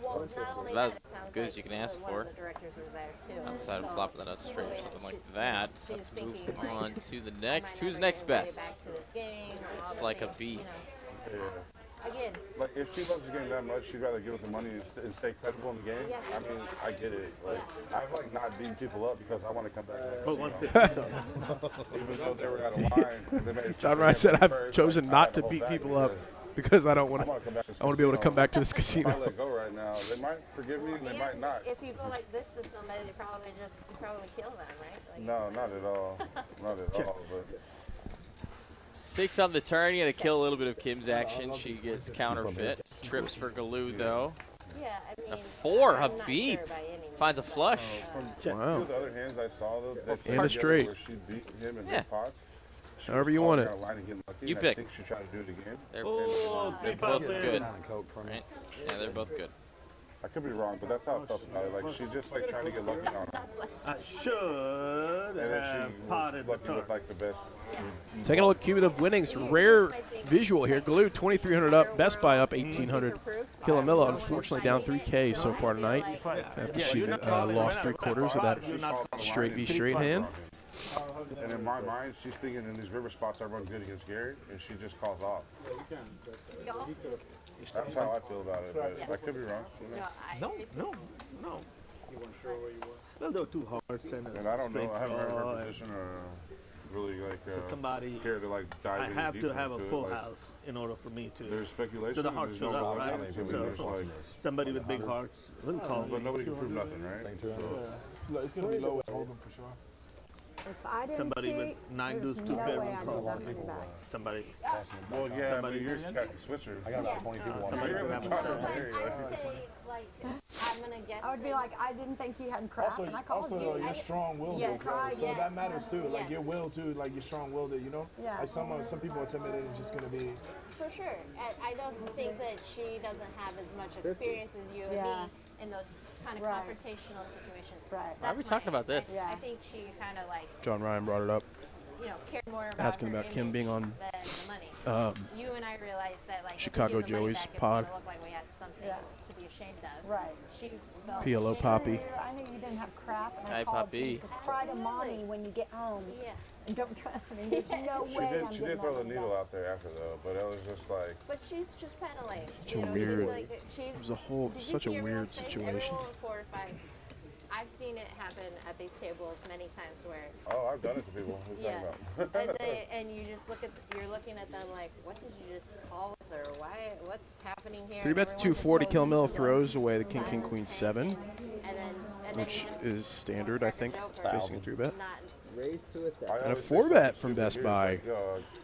Well, not It's only about that, as it sounds good like as you can ask one for. of the directors was there too. Outside of So flopping the nuts straight or the way something she- like that. she's Let's move thinking, on to the am next. I Who's never next gonna get best? back to this game and all Looks the like a things, B. Yeah. Again, Like, if she loves the game that much, she'd rather give us the money and stay credible in the game. Yeah. I mean, I get it. I've not beaten people up because I want to come back. Even though they were out of line. They made John Ryan said, I've chosen not to beat people up because I don't want to. I want to be able to come back to this casino. If I let go right now, they might forgive me and they might not. if you go like this to somebody, you probably kill them, right? No, not at all. Not at all. But 6 on the turn. You got to kill a little bit of Kim's action. She gets counterfeit. Trips for Galoo, though. Yeah, I mean, A 4, I'm a not beat. sure by any means, Finds a flush. Wow. Two of the other hands I saw, though, they And a straight. where she beat him in Yeah. the pots. However you want it. You I pick. think she tried to do it again. They're they both pop good. in. Right? Yeah, they're both good. I could be wrong, but that's how I felt about it. Like, she's just trying to get lucky on her. I should And then have she potted the was lucky turn. with the best. Taking a look at cumulative winnings. Rare visual here. Galoo 2,300 up. Best Buy up 1,800. Killamilla unfortunately down 3K so far tonight after she lost 3/4 of that straight v straight hand. And in my mind, she's thinking in these river spots I run good against Garrett, and she just calls off. That's how I feel about it, but I could be wrong. No. You weren't sure where you were. Well, they were 2 hearts and And I don't know, I haven't heard draw her and- position or really So somebody, care to dive I any have to deeper have a into it, full like, house in order for me to. There's speculation. So the and heart there's showed no up, right? validity to it. So There's like, somebody with big hearts will call but me. nobody can prove nothing, right? So, It's going to be low with hold'em for sure. If I didn't Somebody with cheat, 9 there's deuce, no 2 way bedroom I'd call get that me. money back. Somebody. well, yeah, but Somebody's you're in. got switcher. I got about 20 people on Somebody there. would have But a I'd say, I'm gonna guess. I would be that- like, I didn't think you had crap, and I called you. Your strong will, Yes. so Yes. that matters too. Like Yes. your will too, like your strong will. That Yeah. like some people are timid and just gonna be. For sure. I don't think that she doesn't have as much experience as you and Yeah. me in those kind of Right. confrontational situations. Right. Why are we talking about this? I think she kind of John Ryan brought it up. cared more about Asking her about Kim image being on than the money. You and I realized that Chicago if we give the money Joey's back, it's pod. gonna look like we had something to be ashamed of. Right. She felt PLO ashamed. Poppy. I knew you didn't have crap, and Hi, I called Poppy. you to cry to mommy when you get home. Yeah. And don't try. I mean, there's no She way did. I'm She getting did throw that the one needle back. out there after though, but it was just like. But she's just kind of like, Such a you know, weird- she's like, she. It was a whole Did you such a see everyone's weird face? situation. Everyone was horrified. I've seen it happen at these tables many times where. Oh, I've done it to people. What are you Yeah. talking about? and you just you're looking at them like, what did you just call with her? Why? What's happening here? 3 bets And to everyone just 240. goes Kill into throws away the king, king, queen, 7, and then which you just is standard, I think, facing a 3 bet. not. Raise to attack. And a 4 bet from Best Buy.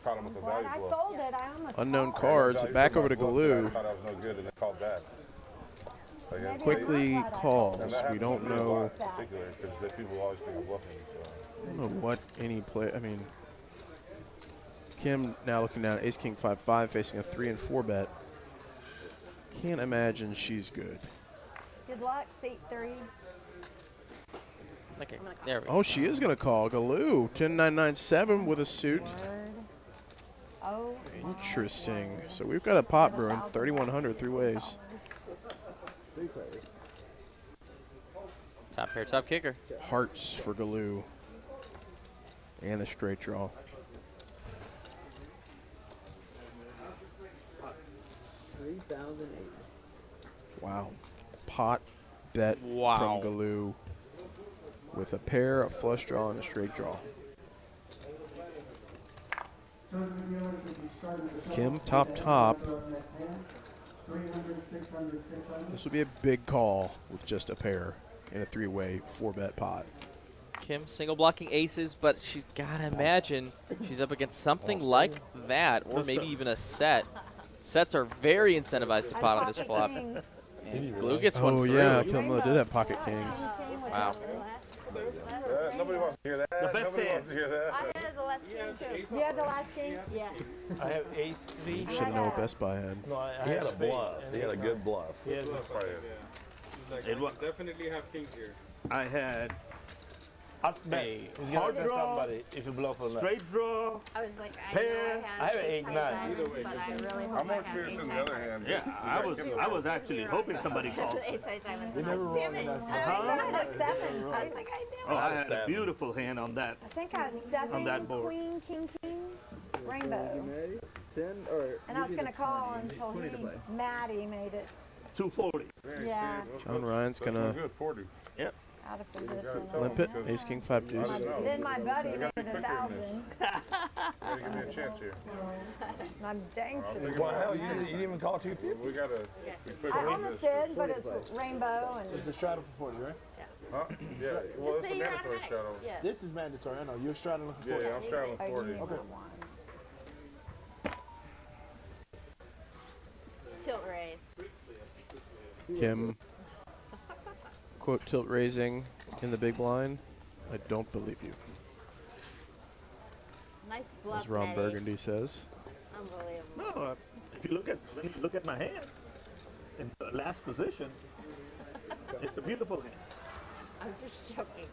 Caught him with the When value I blow. folded, I almost Unknown called. cards. Back over to I Galoo. thought I was no good, and they called back. Like, Maybe Quickly I'm not glad I calls. folded. and that We happens don't to me a know. lot in particular, because people always think I'm bluffing. So. I don't know what any play. I mean, Kim now looking down at Ace King 5-5, facing a 3 and 4 bet. Can't imagine she's good. Good luck, seat 3. Okay, there we go. Oh, she is going to call Galoo 10997 with a suit. Word. Oh. Interesting. So we've got a pot brewing, 3,100 3 ways. 3 players. Top pair, top kicker. Hearts for Galoo. And a straight draw. $3,008. Wow. Pot bet Wow. from Galoo with a pair, a flush draw, and a straight draw. Kim, top. This would be a big call with just a pair in a 3-way 4-bet pot. Kim single blocking aces, but she's got to imagine she's up against something like that, or maybe even a set. Sets are very incentivized to pot on this flop. And Blue gets one Oh, through. yeah, Kim did have pocket kings. Wow. Nobody wants to hear that. The best Nobody hand. wants to hear that. I had the last game too. You had the last game? Yeah. I have ace 3. Should have known what Best Buy had. No, I He had a spade bluff. and He had a ace good nine. bluff. He has a Like, It I was- definitely have kings here. I had a It's hard gonna draw, somebody if you bluff or not. straight draw. I was like, I Pair. know I I have have an ace high 8-9. diamonds, but I really hope I'm more I have curious ace than the high other diamonds. hand. Yeah, I was actually hoping somebody called. Ace high diamonds. They and never I'm roll like, damn in it. that I side. had I had a 7. I was like, I Oh, I knew it. had a beautiful hand on that. I think I had 7, On that board. queen, king, rainbow. You ready? 10 or. And I was you going need to call 20. until 20 to play. Maddie made it. 240. Yeah, John Ryan's going to Good 40. out of position. limp it. Ace King 5 deuce. Then my buddy made it 1,000. Gotta give me a chance here. And I'm dang sure. Well, hell, you didn't even call 250. We gotta be quick I on almost this. did, but it's rainbow It's and a straddle for 40, right? Huh? Yeah. Well, Just it's say a you're mandatory automatic. shadow. Yeah. This is mandatory. I know. You're straddling for Yeah, 40. yeah, I'm straddling oh, you 40. need Okay. one. Tilt raise. Kim, quote, tilt raising in the big blind. I don't believe you, Nice bluff, as Ron Maddie. Burgundy says. Unbelievable. No, if you look at my hand in the last position, it's a beautiful hand. I'm just joking.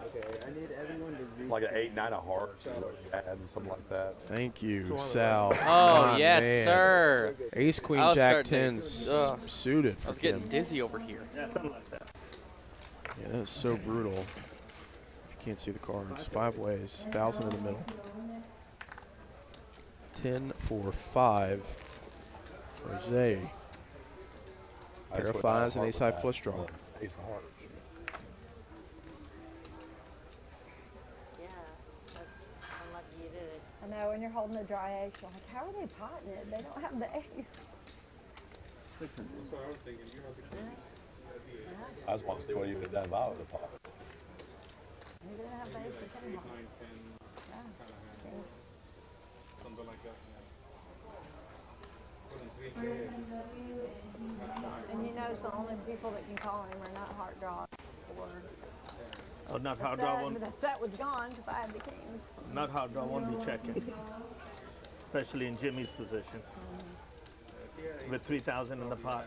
Okay, I need everyone to reach. Like an 8-9 of hearts, and something like that. Thank you, Sal. Oh, My yes, man. sir. Ace, Queen, I was Jack, starting 10 to- ugh. suited I for was getting Kim. dizzy over here. Yeah, something like that. Yeah, that's so brutal. You can't see the cards. 5 ways, 1,000 in the middle. 10 for 5. Jose. Pair of 5s and ace high flush draw. Ace of hearts. Yeah, that's unlucky you did it. I know, when you're holding a dry ace, you're like, how are they potting it? They don't have the ace. That's what I was thinking. You have the kings. I just want to see what you would have done if I would have popped. You didn't have the ace of 10. 8, 9, 10, Yeah. kind of hand. Kings. Something like that. Yeah. Wasn't 3K. And you notice the only people that can call him are not heart draws. Or Oh, not the hard draw set, one. but the set was gone because I had the kings. Not hard draw won't be checking, especially in Jimmy's position with 3,000 in the pot.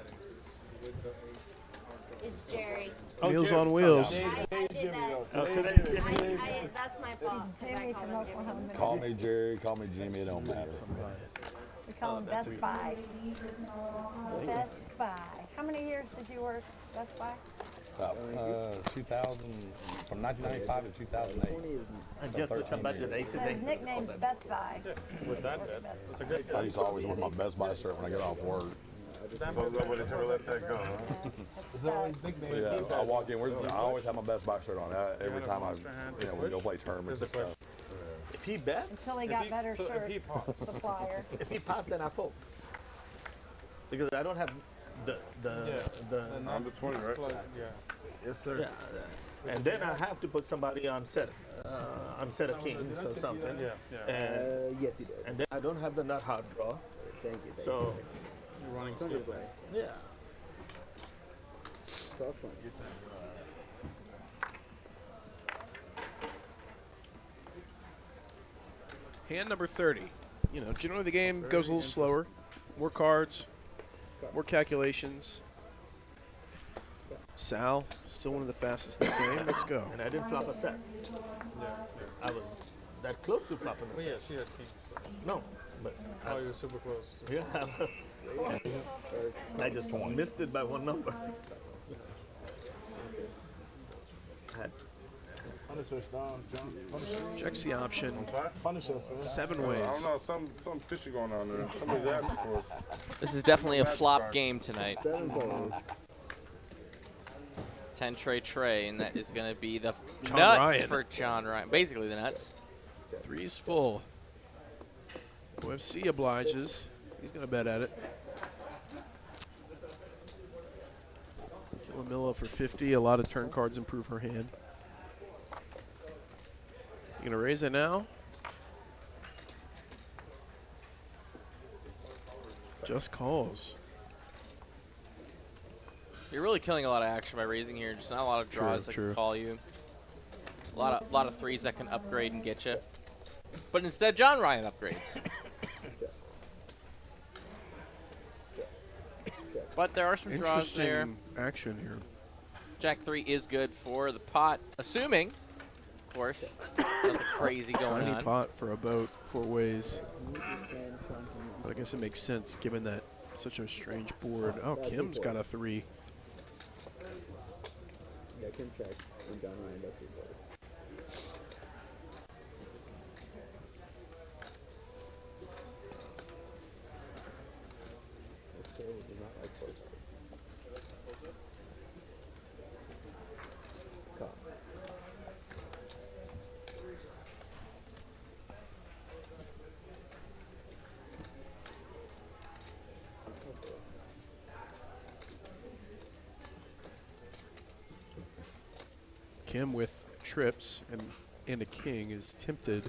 It's Jerry. Oh, Wheels Jerry. on wheels. I did that. Oh, today, That's my fault. 'cause I Jimmy called from him Jerry. Oklahoma. Call me Jerry, call me Jimmy, it don't matter. We call them Best Buy. Best Buy. How many years did you work Best Buy? 2000, from 1995 to 2008. And just with somebody with aces. So his nickname's Best Buy. With that, that's a good I used to always wear my Best Buy shirt when I get off work. So nobody ever let that go, huh? Yeah, I walk in. I always have my Best Buy shirt on every time we go play tournaments and stuff. If he bet, Until he got better shirt supplier. if he pops, then I fold. Because I don't have the Under 20, right? Yeah. Yes, sir. yeah, and then I have to put somebody on set of kings or something. Yeah, yeah. And, Yes, he did. and then I don't have the nut hard draw. Thank you. Thank So You're running you. stupid. yeah. Talk fun. Hand number 30. You know, generally the game goes a little slower. More cards, more calculations. Sal, still one of the fastest in the game. Let's go. And I didn't flop a set. Yeah. I was that close to flopping a Well, set. yeah, she had kings. So. No, but Oh, you were super close. yeah. I just missed it by one number. Had Punish us, Don. John. Punish us. Checks the option. Punish us, man. 7 I ways. don't know, something fishy going on there. Somebody's asking for it. This is definitely a flop game tonight. 7 fold. 10 tray, and that is going to be the John nuts Ryan. for John Ryan. Basically the nuts. 3's full. OFC obliges. He's going to bet at it. Killamilla for 50. A lot of turn cards improve her hand. You going to raise it now? Just calls. You're really killing a lot of action by raising here. Just not a lot of draws that True. can call you. A lot of 3s that can upgrade and get you. But instead, John Ryan upgrades. But there are some draws there. Interesting action here. Jack 3 is good for the pot, assuming, of course, nothing crazy going Tiny on. pot for a boat, 4 ways. But I guess it makes sense given that such a strange board. Oh, Kim's got a 3. Yeah, Kim checks. And John Ryan does 3 fold. Okay, we do not like 4 cards. Call. Kim with trips and a king is tempted.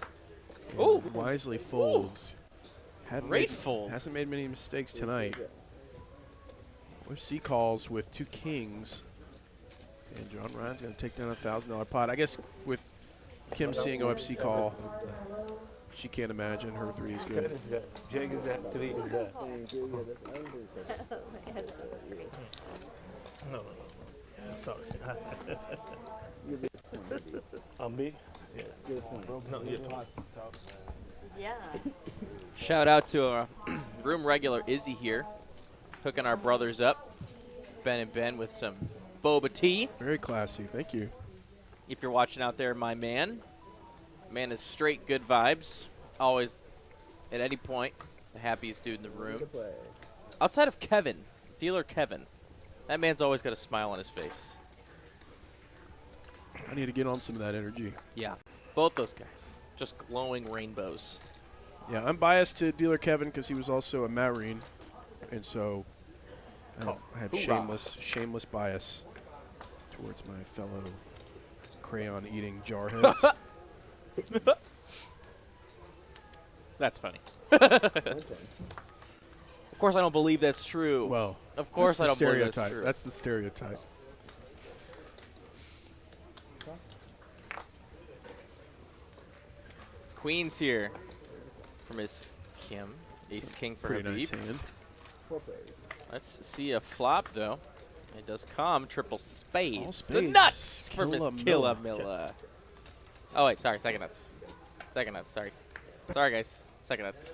and Ooh. Wisely folds. Great fold. Hasn't made many mistakes tonight. OFC calls with 2 kings. And John Ryan's going to take down a $1,000 pot. I guess with Kim seeing OFC call, she can't imagine her 3 is good. Jag is that, 3 is that. No. Sorry. On me? Yeah. No, you're 20. Yeah. Shout out to our room regular Izzy here, hooking our brothers up. Ben and Ben with some boba tea. Very classy. Thank you. If you're watching out there, my man. Man is straight good vibes. Always, at any point, the happiest dude in the room. Outside of Kevin, dealer Kevin. That man's always got a smile on his face. I need to get on some of that energy. Yeah, both those guys. Just glowing rainbows. Yeah, I'm biased to dealer Kevin because he was also a Marine. And so I have shameless bias towards my fellow crayon-eating jarheads. That's funny. Of course, I don't believe that's true. Well, of course, I that's don't the believe that's stereotype. true. That's the stereotype. Queen's here for Miss Kim. Ace King for Pretty Habib. nice hand. Let's see a flop, though. It does come. Triple spades. All The spades. nuts for Miss Killamilla. Killamilla. Oh, wait. Sorry. Second nuts. Second nuts. Sorry. Sorry, guys. Second nuts.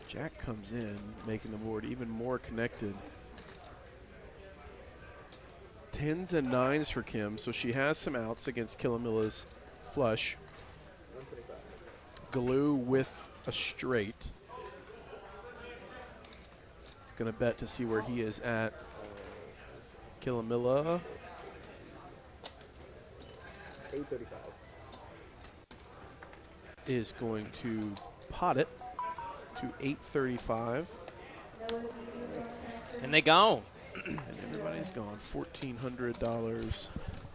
Jack comes in, making the board even more connected. 10s and 9s for Kim, so she has some outs against Kilamilla's flush. Galoo with a straight. Gonna bet to see where he is at. Killamilla. 835. Is going to pot it to 835. And they go. And everybody's gone. $1,400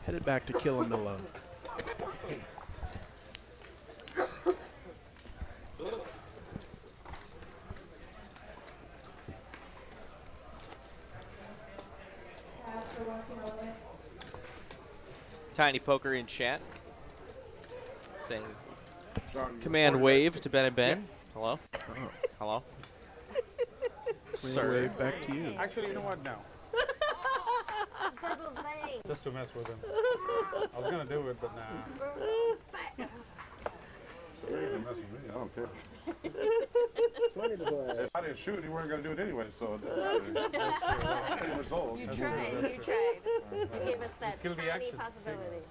headed back to Killamilla. Tiny Poker in chat saying command wave to Ben and Ben. Hello? Hello? Command wave back to you. Actually, you know what now? Purple's name. Just to mess with him. I was gonna do it, but nah. You can mess with me, I don't care. Money to play. If I didn't shoot, you weren't gonna do it anyway, so it doesn't matter. Same result. You tried. You tried. You gave us that Skill be tiny action. possibility.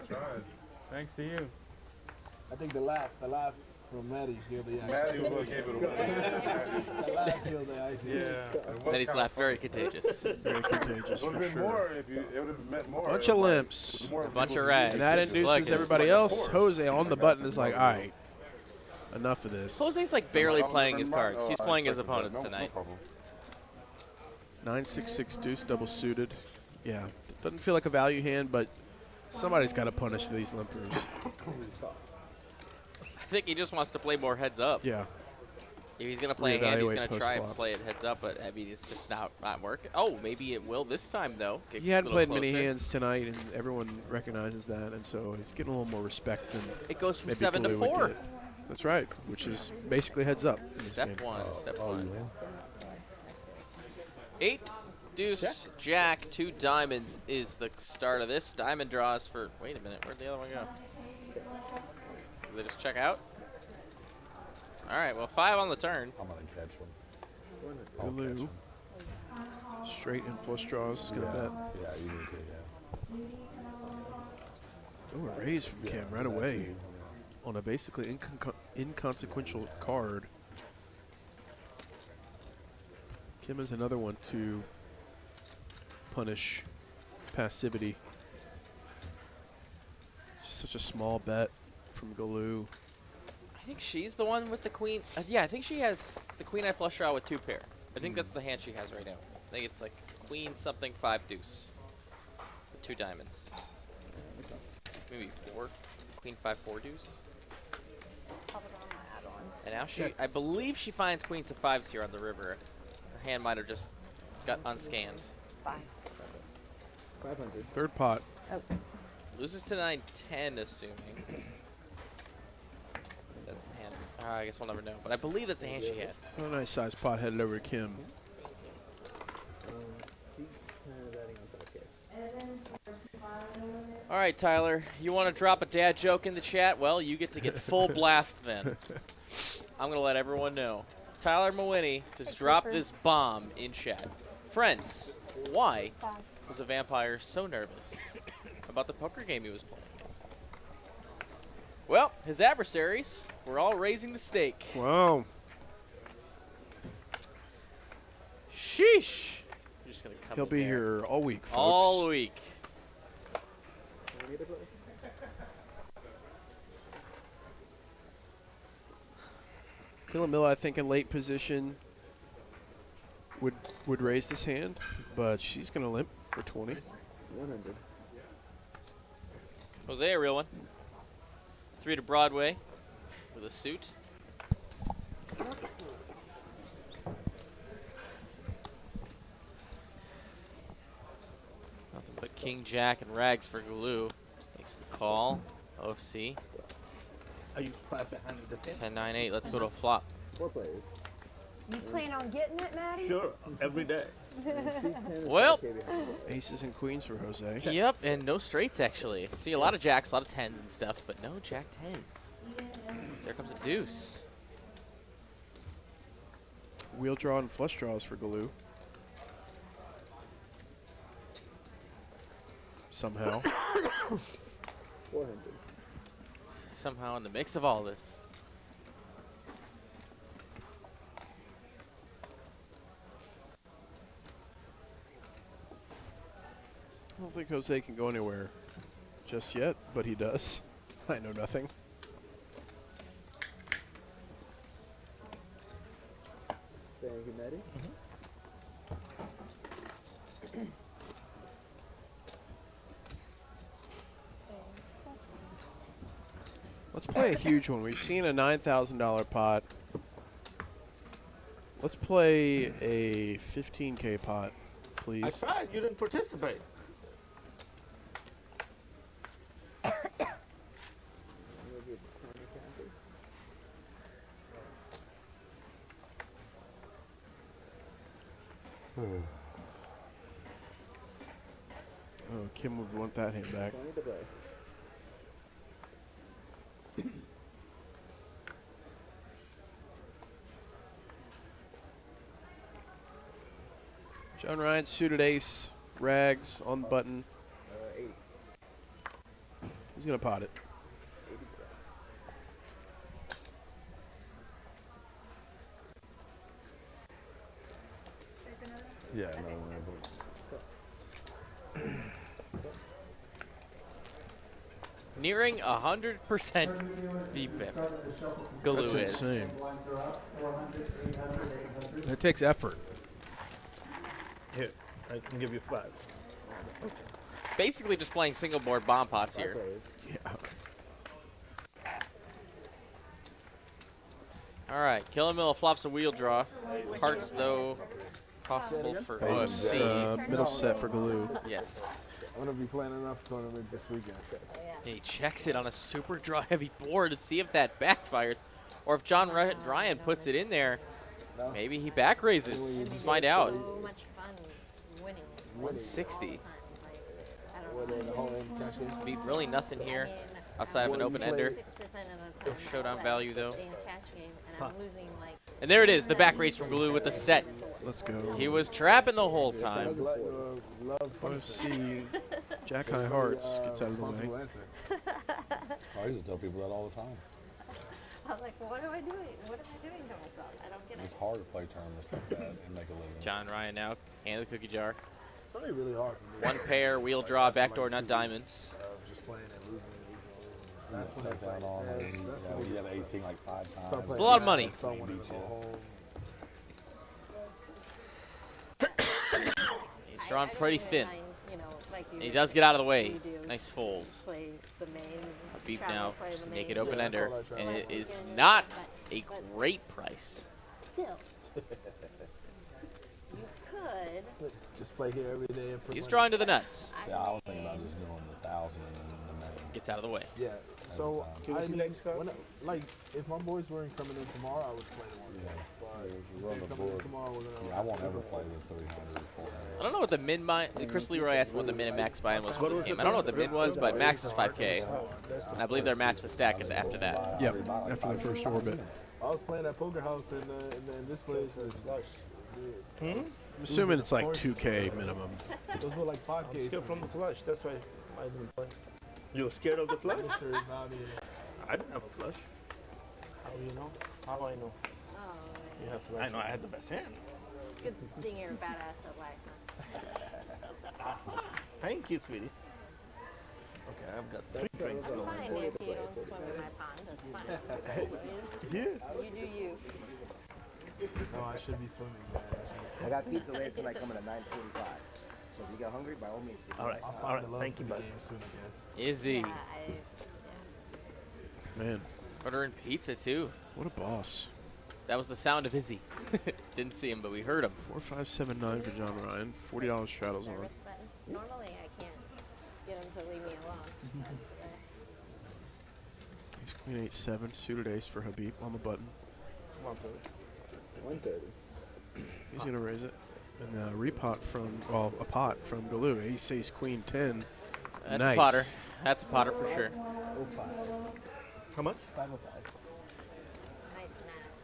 Tried. Thanks to you. I think the laugh from Maddie killed the Maddie action. gave it away. The laugh killed the action. Yeah. Maddie's laugh very contagious. Very contagious It would for have been sure. more if you, it would have meant more. Bunch of limps. More A bunch people of would rags. And that Look induces at everybody it. else. Jose on the button is like, all right, enough of this. Jose's like barely playing his cards. He's playing his opponents No tonight. problem. 9-6-6 deuce double suited. Yeah, doesn't feel like a value hand, but somebody's got to punish these limpers. I think he just wants to play more heads up. Yeah. If he's going to play a hand, he's Reevaluate going to try and post-flop. play it heads up, but I mean, it's just not working. Oh, maybe it will this time, though. Get He a hadn't little played many closer. hands tonight, and everyone recognizes that, and so he's getting a little more respect than It goes from maybe 7 to Galoo would 4. get. That's right, which is basically heads up. in this Step game. one. Step one. 8, deuce, jack, 2 diamonds is the start of this. Diamond draws for. Wait a minute. Where'd the other one go? Did they just check out? All right. Well, 5 on the turn. I'm gonna catch him. Galoo. Straight and flush draws is going to bet. Yeah, you need to, yeah. Oh, a raise from Kim right away on a basically inconsequential card. Kim is another one to punish passivity. Just such a small bet from Galoo. I think she's the one with the queen. Yeah, I think she has the queen eye flush draw with 2 pair. I think that's the hand she has right now. I think it's like queen something 5 deuce with 2 diamonds. Maybe 4. Queen 5 4 deuce. And now she, I believe she finds queens of 5s here on the river. Her hand might have just got unscanned. 500. Third pot. Loses to 9-10, assuming. That's the hand. I guess we'll never know. But I believe that's the hand she had. What a nice size pot headed over to Kim. All right, Tyler, you want to drop a dad joke in the chat? Well, you get to get full blast then. I'm going to let everyone know. Tyler Mawhinney just dropped this bomb in chat. Friends, why was a vampire so nervous about the poker game he was playing? Well, his adversaries were all raising the stake. Wow. Sheesh. You're just gonna come He'll in be there. here all week, folks. All week. Killamilla, I think, in late position would raise this hand, but she's going to limp for 20. 100. Jose, a real one. 3 to Broadway with a suit. Nothing but king, jack, and rags for Galoo. Makes the call. OFC. Are you 5 behind the 10? 10, 9, 8. Let's go to a flop. 4 players. You plan on getting it, Maddie? Sure, every day. Well, aces and queens for Jose. Yep, and no straights, actually. See a lot of jacks, a lot of 10s and stuff, but no jack 10. So here comes a deuce. wheel draw and flush draws for Galoo. Somehow. 400. Somehow in the mix of all this. I don't think Jose can go anywhere just yet, but he does. I know nothing. Thank you, Nettie. Let's play a huge one. We've seen a $9,000 pot. Let's play a 15K pot, I please. tried. You didn't participate. Oh, Kim would want that hand back. 20 to play. John Ryan, suited ace, rags on the button. 80. He's going to pot it. 80 to play. Yeah, no. Nearing 100% BPIP. Galoo That's is. insane. It takes effort. Here, I can give you 5. Basically just playing single board bomb pots here. Yeah. All right, Killamilla flops a wheel draw. Hearts, though, possible for OFC. Middle set for Galoo. Yes. I'm going to be playing enough tournament this weekend. He checks it on a super draw heavy board and see if that backfires. Or if John Ryan puts it in there, maybe he back raises. Let's find out. So much fun winning. 160. All Be really nothing here outside of an open ender. 6% of the No time. showdown value though. In a cash game, and I'm losing like. And there it is, the back raise from Galoo with the set. Let's go. He was trapping the whole time. OFC, Jack High Hearts gets out of the way. I used to tell people that all the time. I was like, what am I doing? What am I doing to myself? I don't get It's it. hard to play tournaments like that and make a living. John Ryan now, hand the cookie jar. It's only really hard for me. One pair, wheel draw, backdoor nut diamonds. Just playing and losing and losing and losing. That's when it's down on and, you have ace king like 5 times. It's a lot of money. Start wanting to go home. He's drawn pretty thin. You know, like And he does get out of the way. you do. Nice fold. Play the main. A beep travel, now, play just the to make main. it open ender. And it Last is weekend, not but- a great price. Still. You could. Just play here every day. And put He's money. drawing to the nuts. Yeah, I was thinking about just doing the 1,000 and then the main. Gets out of the way. Yeah. So Can we I see mean, next card? when like if my boys weren't coming in tomorrow, I would play the one. Yeah. But since Run they're the coming in board. tomorrow, we're gonna. Yeah, I won't ever play the 300 or 400. I don't know what the min Chris Leroy asked what the min and max buy-in was for this game. I don't know what the min was, but max is 5K. And I believe they're matched to stack after that. Yep, after the first orbit. I was playing at Poker House in this place. And, I'm assuming it's like 2K minimum. those were like 5Ks. Scared from the flush. That's why I didn't play. You were scared of the flush? Mr. Bobby. I didn't have a flush. How do you know? How do I know? Oh, You have flush. I know I had the best hand. good thing you're a badass at life. Thank you, sweetie. Okay, I've got 3 drinks going. Fine if you don't swim in my pond. That's fine. Yes. You do you. No, I should be swimming, man. I got pizza later tonight coming at 9:45. So if you get hungry, by all means. All right. All right. Thank you, buddy. Izzy. Yeah, Man, Ordering pizza, too. what a boss. That was the sound of Izzy. Didn't see him, but we heard him. 4579 for John Ryan. $40 straddles on. service button. Normally I can't get him to leave me alone. Ace Queen 8-7, suited ace for Habib on the button. 130. He's gonna raise it. And a repot from, well, a pot from Galoo. Ace Queen 10. That's Nice. a potter. That's a potter for sure. 05. How much? 505. Nice match.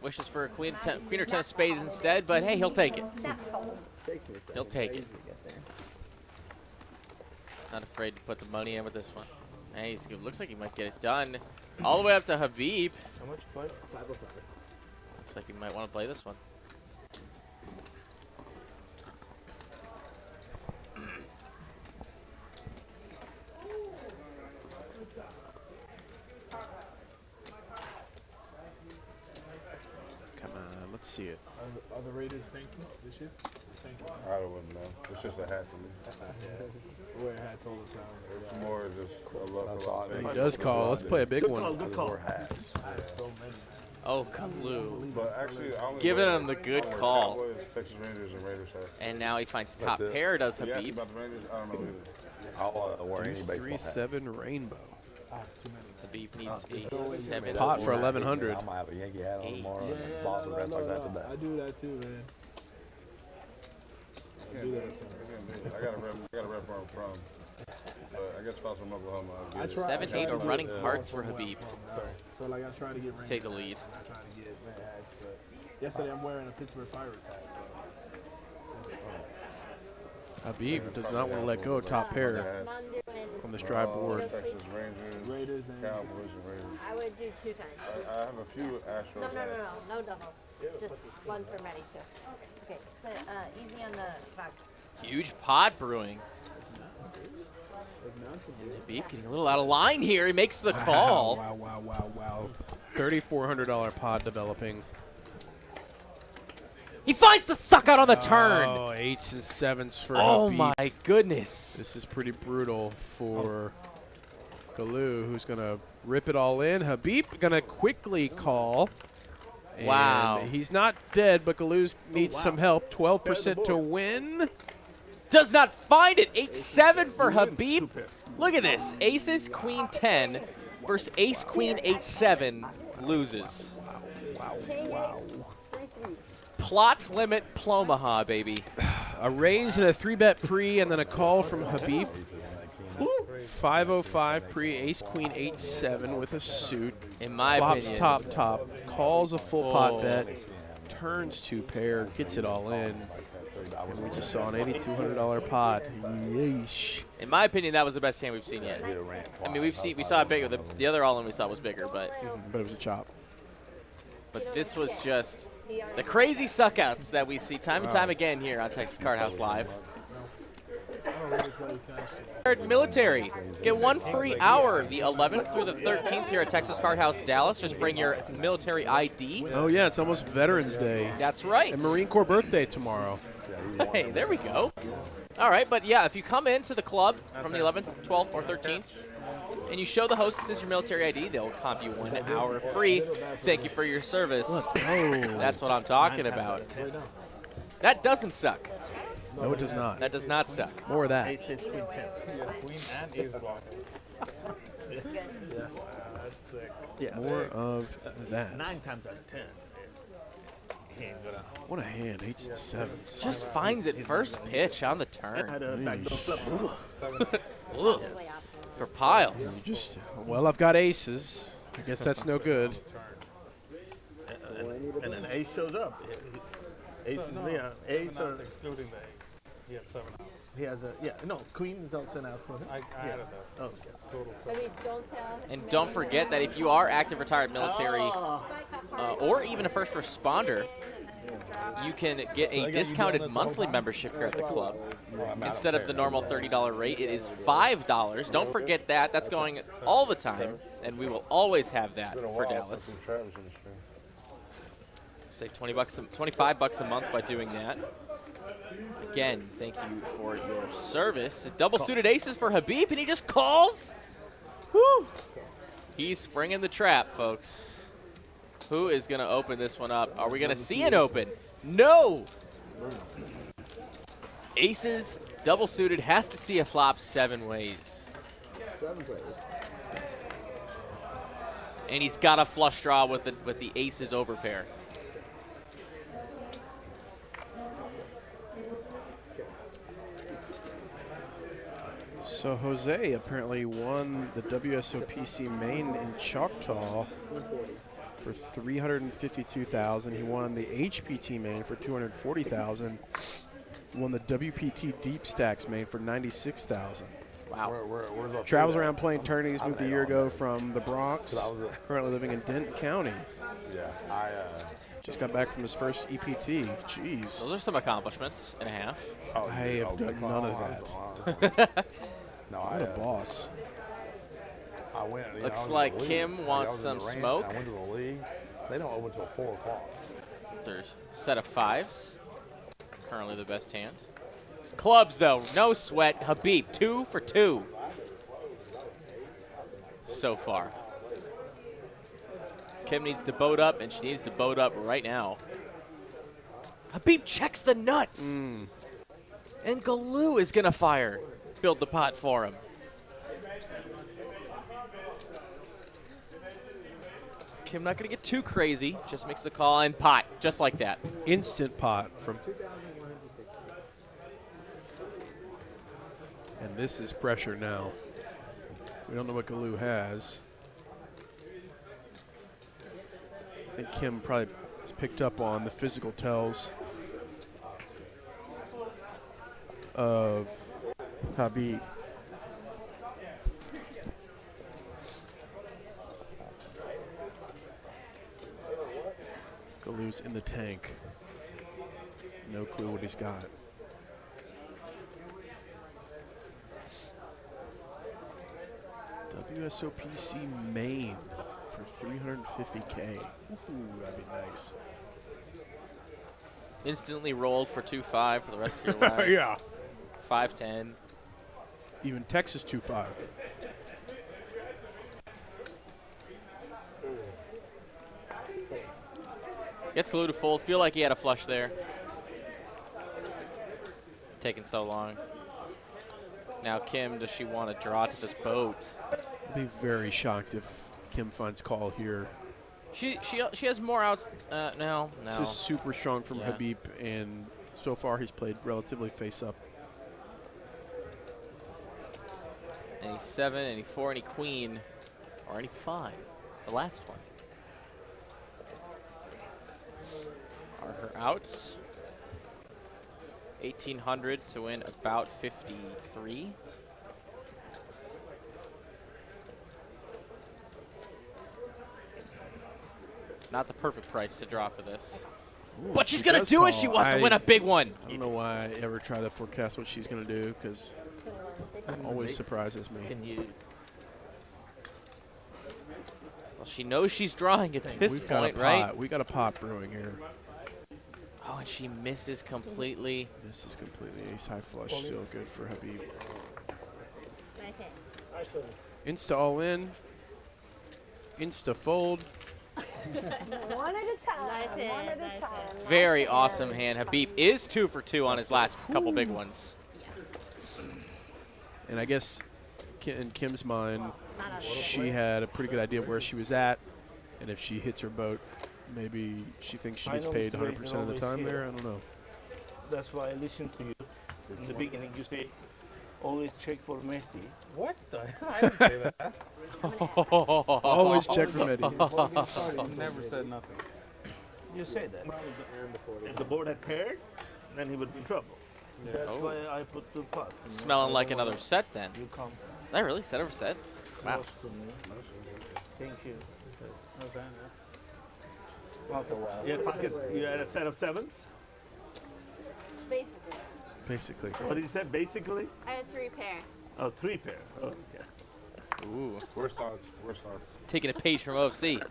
Wishes for a queen or 10 of spades instead, but hey, he'll take it. He'll take it. Not afraid to put the money in with this one. Hey, looks like he might get it done. All the way up to Habib. How much play? 505. Looks like he might want to play this one. Come on, let's see it. Are the Raiders thanking this year? Thank you. I wouldn't know. It's just a hat to me. We wear hats all the time. It's more just a look. He does call. Let's play a big one. Good call. Hats. So many. Oh, Kalu. But actually, I only Giving wear- him the good I wear call. Cowboys, Texas Rangers, and Raiders hats. And now he finds That's top it. pair, does You asked me Habib. about the Rangers? I don't know either. I'll wear any Deuce baseball 3-7 rainbow. Too many. Habib needs a 7. Pot for 1100. I might have a Yankee hat on Eight. tomorrow. Yeah, and Boston Red Sox after that. I do that too, man. I do that at times. I got a rep where I'm from. But I guess if I was from Oklahoma, I'd get it. 7, 8 are running hearts for Habib. Sorry. So like I try to get Take the lead. I'm trying to get red hats, but yesterday I'm wearing a Pittsburgh Pirates hat, so. Habib does not want to let go of top pair from the stride board. Texas Rangers, Raiders and Cowboys, and Raiders. I would do 2 times. I have a few Astros hats. No double. Just one for Maddie too. Okay, but easy on the vodka. Huge pot brewing. Habib getting a little out of line here. He makes the call. Wow. $3,400 pod developing. He finds the suck out on the turn. Oh, 8s and 7s for Oh Habib. my goodness. This is pretty brutal for Kalu, who's going to rip it all in. Habib going to quickly call. And Wow. he's not dead, but Kalu needs some help. 12% to win. Does not find it. 8-7 for Habib. Look at this. Aces, Queen 10 versus Ace, Queen 8-7 loses. Wow. Plot limit Omaha, baby. A raise and a 3-bet pre, and then a call from Habib. 505 pre, ace, queen, 8-7 with a suit. In my Flops opinion. top, calls a full pot bet, turns 2 pair, gets it all in. And we just saw an $8,200 pot. Yeesh. In my opinion, that was the best hand we've seen yet. I mean, we saw it bigger. The other all-in we saw was bigger, but But it was a chop. this was just the crazy suckouts that we see time and time again here on Texas Card House Live. Military, get 1 free hour the 11th through the 13th here at Texas Card House Dallas. Just bring your military ID. Oh, yeah, it's almost Veterans Day. That's right. And Marine Corps birthday tomorrow. Hey, there we go. All right, but yeah, if you come into the club from the 11th, 12th, or 13th, and you show the hostess your military ID, they'll comp you 1 hour free. Thank you for your service. Let's go. That's what I'm talking about. That doesn't suck. No, it does not. That does not suck. More of that. Ace, Queen 10. Queen and ace block. That's sick. Yeah. More of that. 9 times out of 10. He ain't gonna. What a hand, 8s and 7s. Just finds it first pitch on the turn. Had a backdoor flip. Ugh. For piles. Well, I've got aces. I guess that's no good. And an ace shows up. Ace is ace or Excluding the ace. He had 7 outs. he has a queen is also an out for him. I added that. Oh, okay. Total Maybe don't tell. And don't forget that if you are active retired military or even a first responder, you can get a discounted monthly membership here at the club. Instead of the normal $30 rate, it is $5. Don't forget that. That's going all the time, and we will always have that for Dallas. Save 25 bucks a month by doing that. Again, thank you for your service. Double suited aces for Habib, and he just calls. Whew. He's springing the trap, folks. Who is going to open this one up? Are we going to see it open? No! Aces, double suited, has to see a flop 7 ways. And he's got a flush draw with the aces over pair. So Jose apparently won the WSOPC main in Choctaw for $352,000. He won the HPT main for $240,000. Won the WPT Deep Stacks main for $96,000. Wow. Where's our Travels food at? around playing tourneys. Moved a year ago from the Bronx. So that was Currently living in Denton County. Yeah, Just got back from his first EPT. Jeez. Those are some accomplishments and a half. I have done none of that. No, what a boss. I went. Looks I was like in the Kim league. wants I was in some the ranch, smoke. I went to the league. They don't open till 4 o'clock. There's a set of 5s. Currently the best hand. Clubs, though, no sweat. Habib, 2 for 2 so far. Kim needs to boat up, and she needs to boat up right now. Habib checks the nuts. And Galoo is going to fire. Build the pot for him. Kim not going to get too crazy. Just makes the call and pot, just like that. Instant pot from. And this is pressure now. We don't know what Galoo has. I think Kim probably has picked up on the physical tells of Habib. Galoo's in the tank. No clue what he's got. WSOPC main for $350K. Ooh, that'd be nice. Instantly rolled for 2-5 for the rest of your life. Yeah. 5-10. Even Texas 2-5. Gets Galoo to fold. Feel like he had a flush there. Taking so long. Now Kim, does she want to draw to this boat? I'd be very shocked if Kim finds call here. She has more outs. No. This is super strong from Yeah. Habib, and so far he's played relatively face up. Any 7, any 4, any queen, or any 5. The last one. Are her outs. 1,800 to win about 53. Not the perfect price to draw for this. Ooh, But she's going to do it. She wants to win a big one. I don't know why I ever try to forecast what she's going to do, because it always surprises me. Can you? Well, she knows she's drawing at this We've got point, a pot. right? We got a pot brewing here. Oh, and she misses completely. This is completely ace high flush. Still good for Habib. Nice hit. Insta all in. Insta fold. One at a time. Nice hit, One at nice a time. hit. Very awesome hand. Habib is 2 for 2 on his last couple big ones. And I guess in Kim's mind, Not a- she had a pretty good idea of where she was at. And if she hits her boat, maybe she thinks she gets paid 100% of the time there. I don't know. That's why I listened to you. In the beginning, you say, always check for Mehdi. What the hell? I didn't say that. Always check for Mehdi. Never said nothing. You say that. If the board had paired, then he would be in trouble. Yeah. That's Oh. why I put 2 pots. Smelling like another set then. You come Did I really set over set? Wow. close to me. Thank you. Okay. You had a set of 7s? Basically. Basically. What did you say? Basically? I had 3 pair. Oh, 3 pair. Oh, yeah. Ooh. Worst odds. Worst odds. Taking a page from OFC.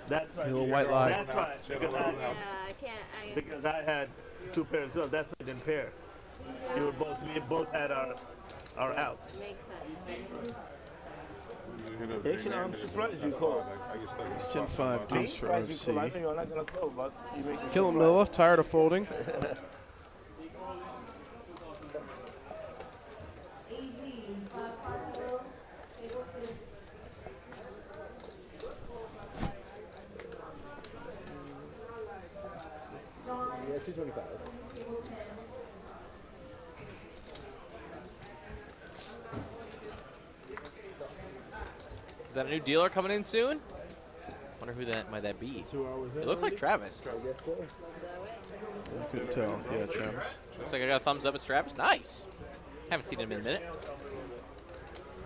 That's right. A little white lie. That's right. Because I, Yeah, I can't. because I had 2 pairs as well. That's why I didn't pair. You were both. We both had our outs. Makes sense. Makes sense. Actually, I'm surprised you called. It's 10-5 deuce for Surprised you called. I know OFC. you're not gonna call, but you make me Killamilla, tired of folding. Yeah, 225. Is that a new dealer coming in soon? Wonder who that might be. 2 hours in. It looked like Travis. I couldn't tell. Yeah, Travis. Looks like I got a thumbs up. It's Travis. Nice. Haven't seen him in a minute.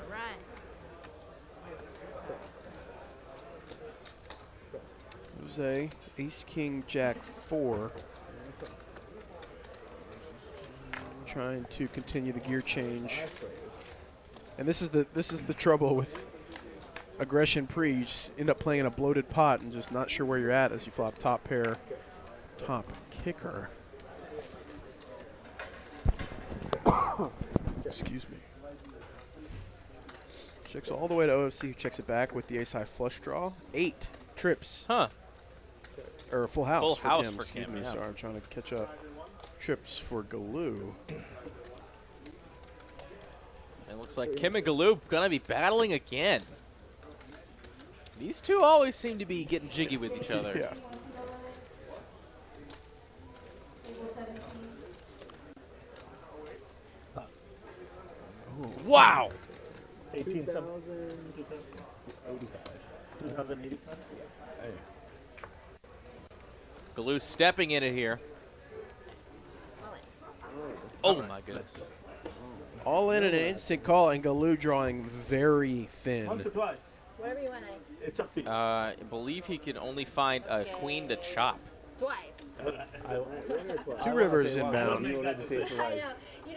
Right. Jose, Ace King Jack 4. Trying to continue the gear change. And this is the trouble with aggression pre. You just end up playing a bloated pot and just not sure where you're at as you flop top pair, top kicker. Excuse me. Checks all the way to OFC, who checks it back with the ace high flush draw. 8 trips. Huh. Or full house Full for house Kim. for Excuse Kim, me. yeah. Sorry, I'm trying to catch up. Trips for Galoo. It looks like Kim and Galoo gonna be battling again. These two always seem to be getting jiggy with each other. Yeah. Wow. 18 something. 2085. Hey. Galoo stepping in it here. Oh my goodness. All in and an instant call, and Galoo drawing very thin. Once or twice. Whatever you want to. It's up to you. I believe he can only find a queen to chop. Twice. Two rivers inbound. I know. You know,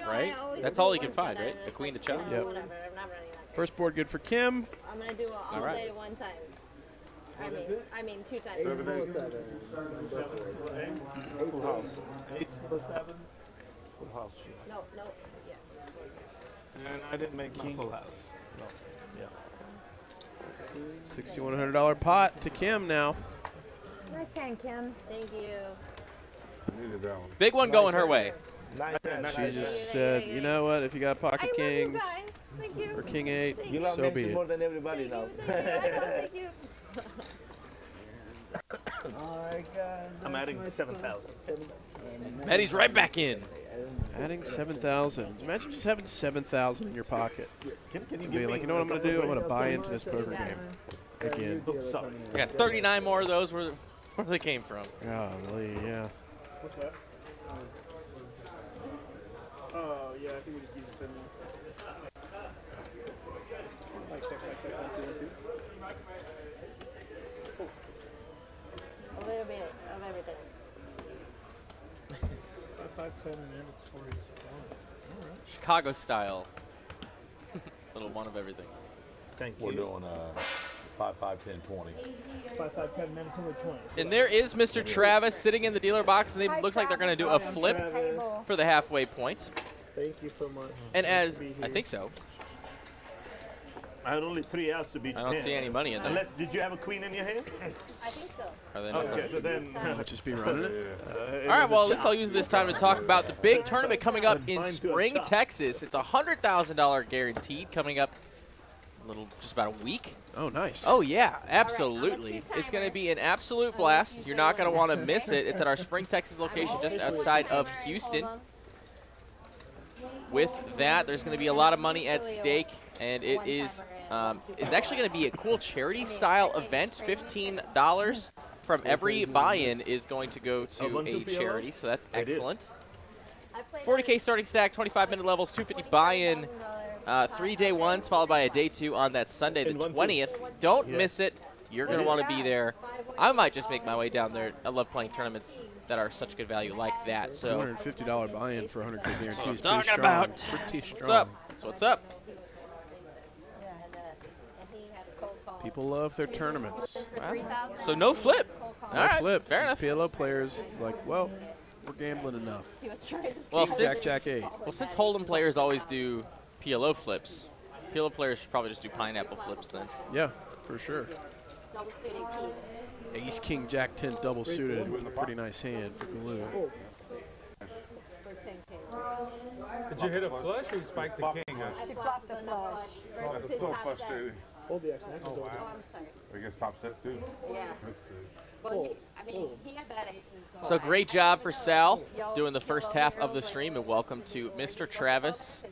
Right? I always That's do all he one can find, time right? and The it's queen to like, chop? Yep. Whatever. I'm not running that. First board good for Kim. I'm gonna do it all right. day one time. I mean 2 times. Full house. 8 plus 7. Full house. No. Yeah. And I didn't make king. Full house. No. Yeah. $6,100 pot to Kim now. Nice hand, Kim. Thank you. Needed that one. Big one going her way. Nice. She just said, you know what, if you got pocket I kings love you guys. Thank you. or king 8, You love so be Nancy more it. than everybody now. Thank you. I'm adding 7,000. Eddie's right back in. Adding 7,000. Imagine just having 7,000 in your pocket. Can you Be like, you know what I'm going to do? I'm going to buy into this poker game again. Sorry. I got 39 more of those where they came from. Golly, yeah. What's that? Oh, yeah, I think we just need to send them. Check, 1, 2, 1, 2. A little bit of everything. 5, 10 mandatory. Chicago style. Little one of everything. Thank you. We're doing 5, 5, 10, 20. 5, 5, 10 mandatory 20. And there is Mr. Travis sitting in the dealer box, and they looks like they're going to do a flip for the halfway point. Thank you so much. And as I think so, I had only 3 outs to beat I don't Japan. see any money in there. Unless, did you have a queen in your hand? I think so. Are they not? Okay, so then. Might just be running it. All right, well, at least I'll use this time to talk about the big tournament coming up in Spring, Texas. It's a $100,000 guaranteed coming up just about a week. Oh, nice. Oh, yeah, absolutely. It's going to be an absolute blast. You're not going to want to miss it. It's at our Spring, Texas location just outside of Houston. With that, there's going to be a lot of money at stake, and it is it's actually going to be a cool charity-style event. $15 from every buy-in is going to go to a charity, so that's excellent. 40K starting stack, 25-minute levels, 250 buy-in, 3 day ones, followed by a day 2 on that Sunday, the 20th. Don't miss it. You're going to want to be there. I might just make my way down there. I love playing tournaments that are such good value like that. So $250 buy-in for 100K guarantee is pretty talking strong. about. Pretty strong. What's up? That's what's up. People love their tournaments. Wow. So no flip. No All right, flip. fair These enough. PLO players, it's like, well, we're gambling enough. Well, Jack 8. Well, since Hold'em players always do PLO flips, PLO players should probably just do pineapple flips then. Yeah, for sure. Ace, King, Jack 10 double suited. Pretty nice hand for Galoo. Did you hit a flush or you spiked the king? She flopped a flush. That's so frustrating. Hold the action. Oh, wow. I guess top set, too. Yeah. Let's see. Well, he got bad aces. So great job for Sal doing the first half of the stream, and welcome to Mr. Travis.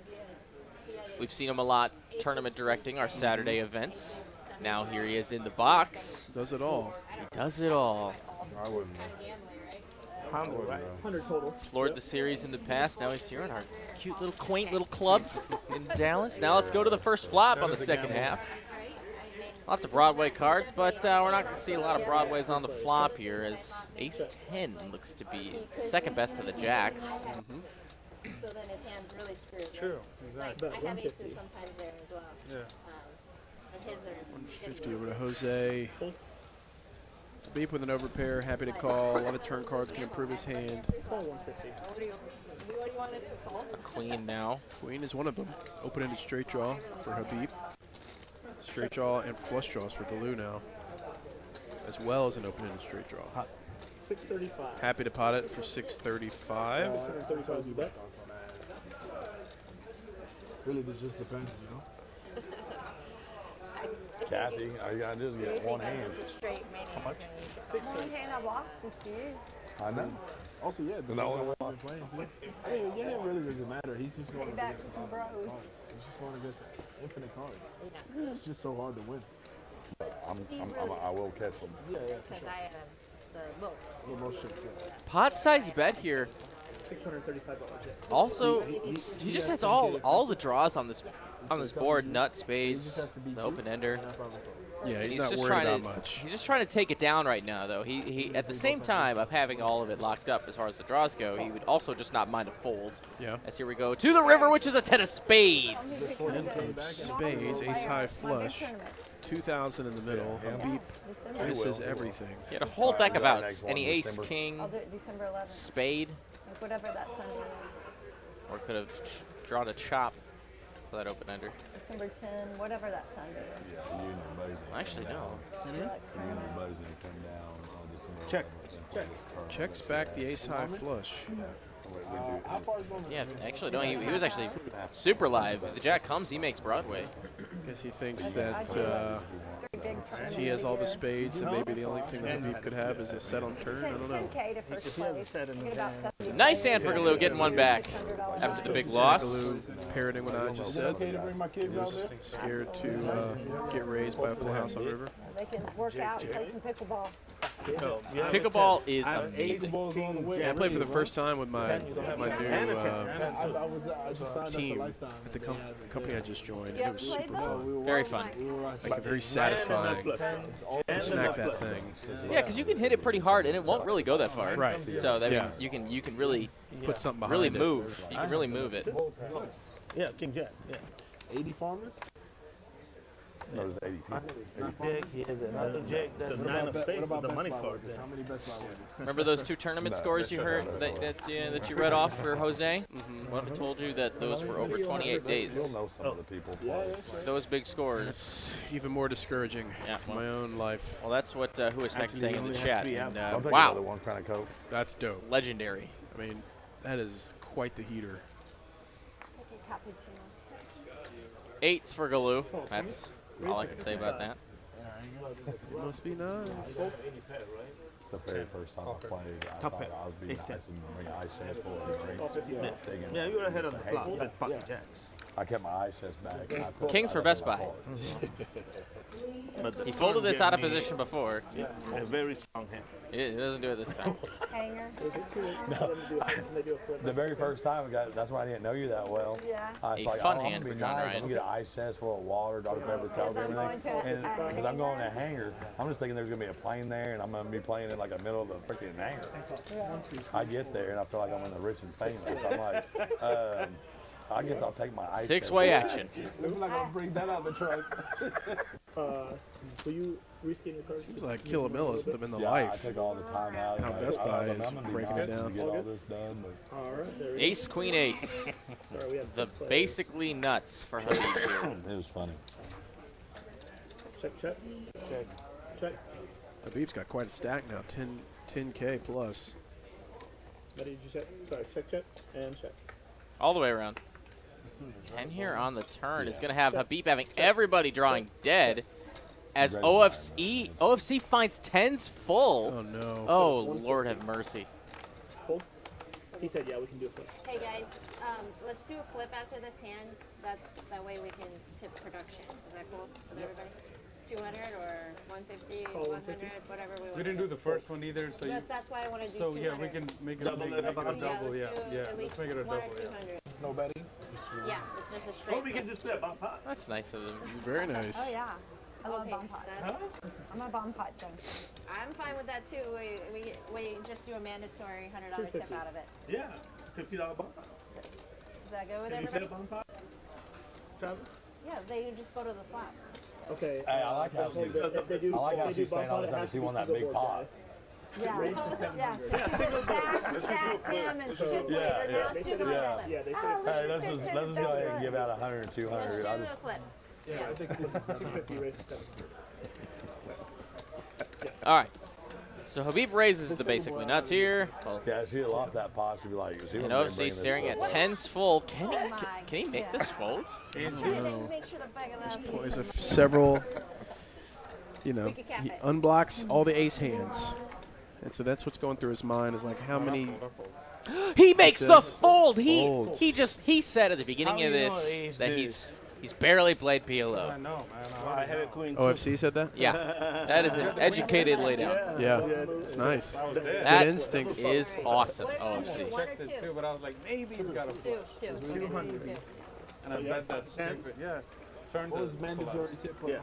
We've seen him a lot tournament directing our Saturday events. Now here he is in the box. Does it all. He does it all. I wouldn't. 100 total. Floored the series in the past. Now he's here in our cute little quaint little club in Dallas. Now let's go to the first flop on the second half. Lots of Broadway cards, but we're not going to see a lot of Broadways on the flop here as Ace-10 looks to be second best of the jacks. So then his hand's really screwed. True, exactly. Like, I have aces sometimes there as well. Yeah. But his are 150 over to Jose. Beep with an overpair, happy to call. A lot of turn cards can improve his hand. What do you want to do, Cole? Queen now. Queen is one of them. Open-ended straight draw for Habib. Straight draw and flush draws for Galoo now, as well as an open-ended straight draw. 635. Happy to pot it for 635. 635 bet. Really, this just depends, you know? Kathy, all you gotta do is get one hand. How much? One hand of boxes, dude. I know. Also, yeah, the No, only one playing too. I mean, yeah, it really doesn't matter. He's just going Back against to a lot bros. of cards. He's just going against infinite cards. It's just so hard to win. I will catch them. Yeah, yeah, for Because sure. I have the most. So most shit, yeah. Pot size bet here. $635. Also, he just has all the draws on this board. Nut, spades, the open ender. Yeah, he's He's not just worried trying about to much. he's just trying to take it down right now, though. He at the same time of having all of it locked up as far as the draws go, he would also just not mind a fold. Yeah. As here we go to the river, which is a 10 of spades. 10 of spades, ace high flush, 2,000 in the middle. Habib misses everything. He had a whole deck of outs. Any ace, king, I'll do it December 11th. spade, Like whatever that Sunday is. or could have drawn a chop for that open ender. December 10, whatever that Sunday is. Yeah, you and your buddies. Actually, no. He likes You and your tournaments. buddies need to come down on December Check. 11th. Checks back the ace high flush. How far is going? Yeah, actually, no. He was actually super live. If the jack comes, he makes Broadway. Guess he thinks that since he has all the spades, that maybe the only thing that Habib could have is a set on turn. I don't know. 10K to first place. Get about 70. Nice hand for Galoo, getting one back after the big loss. Galoo parroting what I just said. Okay to bring my kids He out was there? scared to get raised by a full house on river. They can work out and play some pickleball. Pickleball is amazing. Ball's on the way. Yeah, I played for the first time with my new I just signed up for team lifetime. at the company I just joined, and it was super fun. Very fun. Like very satisfying to smack that thing. Yeah, because you can hit it pretty hard and it won't really go that far. Right. So that Yeah. means you can really Put something behind really it. move. You can really move it. Yeah, King Jack. Yeah. 80 farmers? No, there's 80 people. Jake, he has another Jake. That's The the 9 nine of of spades with the best money buy card. winners? How many best buy winners? Remember those two tournament scores you heard that you read off for Jose? What if I told you that those were over 28 days? You'll know some of the people. Those big scores. That's even more discouraging for my own life. Well, that's what who is next saying in the chat. And, I'll take wow, another one kind of Coke. That's dope. legendary. I mean, that is quite the heater. Eights for Galoo. That's all I can say about that. It must be nice. The very first time I played, I thought I was being nice and bring an ice chest full of drinks. Yeah, you were ahead of the flop with pocket jacks. I kept my ice chest back. and I put- Kings for Best Buy. But the He folded turn this out of gave me position before. A very strong hand. He doesn't do it this time. Hanger. The very first time, that's why I didn't know you that well. Yeah. I was A like, fun I'm hand gonna be for John nice. Ryan. I'm gonna get an ice chest full of water, Dr. Pepper, Coke, everything. And because I'm going to hanger, I'm just thinking there's gonna be a plane there, and I'm gonna be playing in like the middle of the freaking hangar. I get there, and I feel like I'm in the rich and famous. I'm like, I guess I'll take my ice. Six-way action. Looks like I'll bring that out the truck. Will you reskin your cards? Seems like Killamilla is them in the Yeah, life. I take all the time out. How Like, Best Buy I'm is gonna be breaking nice it to down. Get all this done, but All right, there we go. Ace, queen, ace. Sorry, we have The 6 players. basically nuts for Habib here. it was funny. Check, check. Check. Check. Habib's got quite a stack now, 10K plus. Ready to check? Sorry, check, check, and check. All the way around. 10 here on the turn is going to have Habib having everybody drawing dead as OFC finds 10s full. Oh, no. Oh, Lord have mercy. Hold. He said, yeah, we can do a flip. Hey guys, let's do a flip after this hand. That way we can tip production. Is that cool with everybody? 200 or 150, Call 100, whatever we want. We didn't do the first one either, so But that's why I want to do so 200. yeah, we can make it Double make it it about a double. Yeah, Yeah, let's do yeah. at Let's least make it a 1 or double. 200. It's no betting. Yeah, it's just a straight. Oh, we can just do a bump pot. That's nice of them. Very nice. Oh yeah. I love Okay, bomb pot. that's- I'm a bomb pot junkie. I'm fine with that too. We just do a mandatory $100 tip out of it. Yeah, $50 bump pot. Does that go with Can you fit everybody? a bump pot? Travis? Yeah, they just go to the flap. Okay. Hey, I like how she's, I like how she's saying all this time. She won that big pot. Yeah. Raise to Yeah. 700. So people stack them and strip Yeah, later. Now yeah, she's on yeah. the flip. Yeah, they Oh, said Hey, let's let's just just go go ahead and give out 100 or Let's 200. I do just a flip. Yeah, I think 250 raise to 700. All right. So Habib raises the basically nuts here. Well, yeah, if she had lost that pot, she'd be like, she and wouldn't OFC bring staring this at up. 10s full. Can Oh he, my. can he make this fold? Make sure the bag of that. There's several, you know, We could cap he it. unblocks all the ace hands. And so that's what's going through his mind is like how many. He makes the says fold. folds. He said at the beginning How of do you know this ace that deuce? he's barely played I PLO. know, man. I have a queen. OFC said that? Yeah, that is an educated laydown. Yeah, it's nice. I was there. That Good instincts. is awesome. What did you do? OFC. One or Checked it two? too, but I was like, maybe he's got a Two. flush. Two. We're gonna do 200. And I bet that's stupid. Yeah. Turn What was the mandatory tip for Yeah.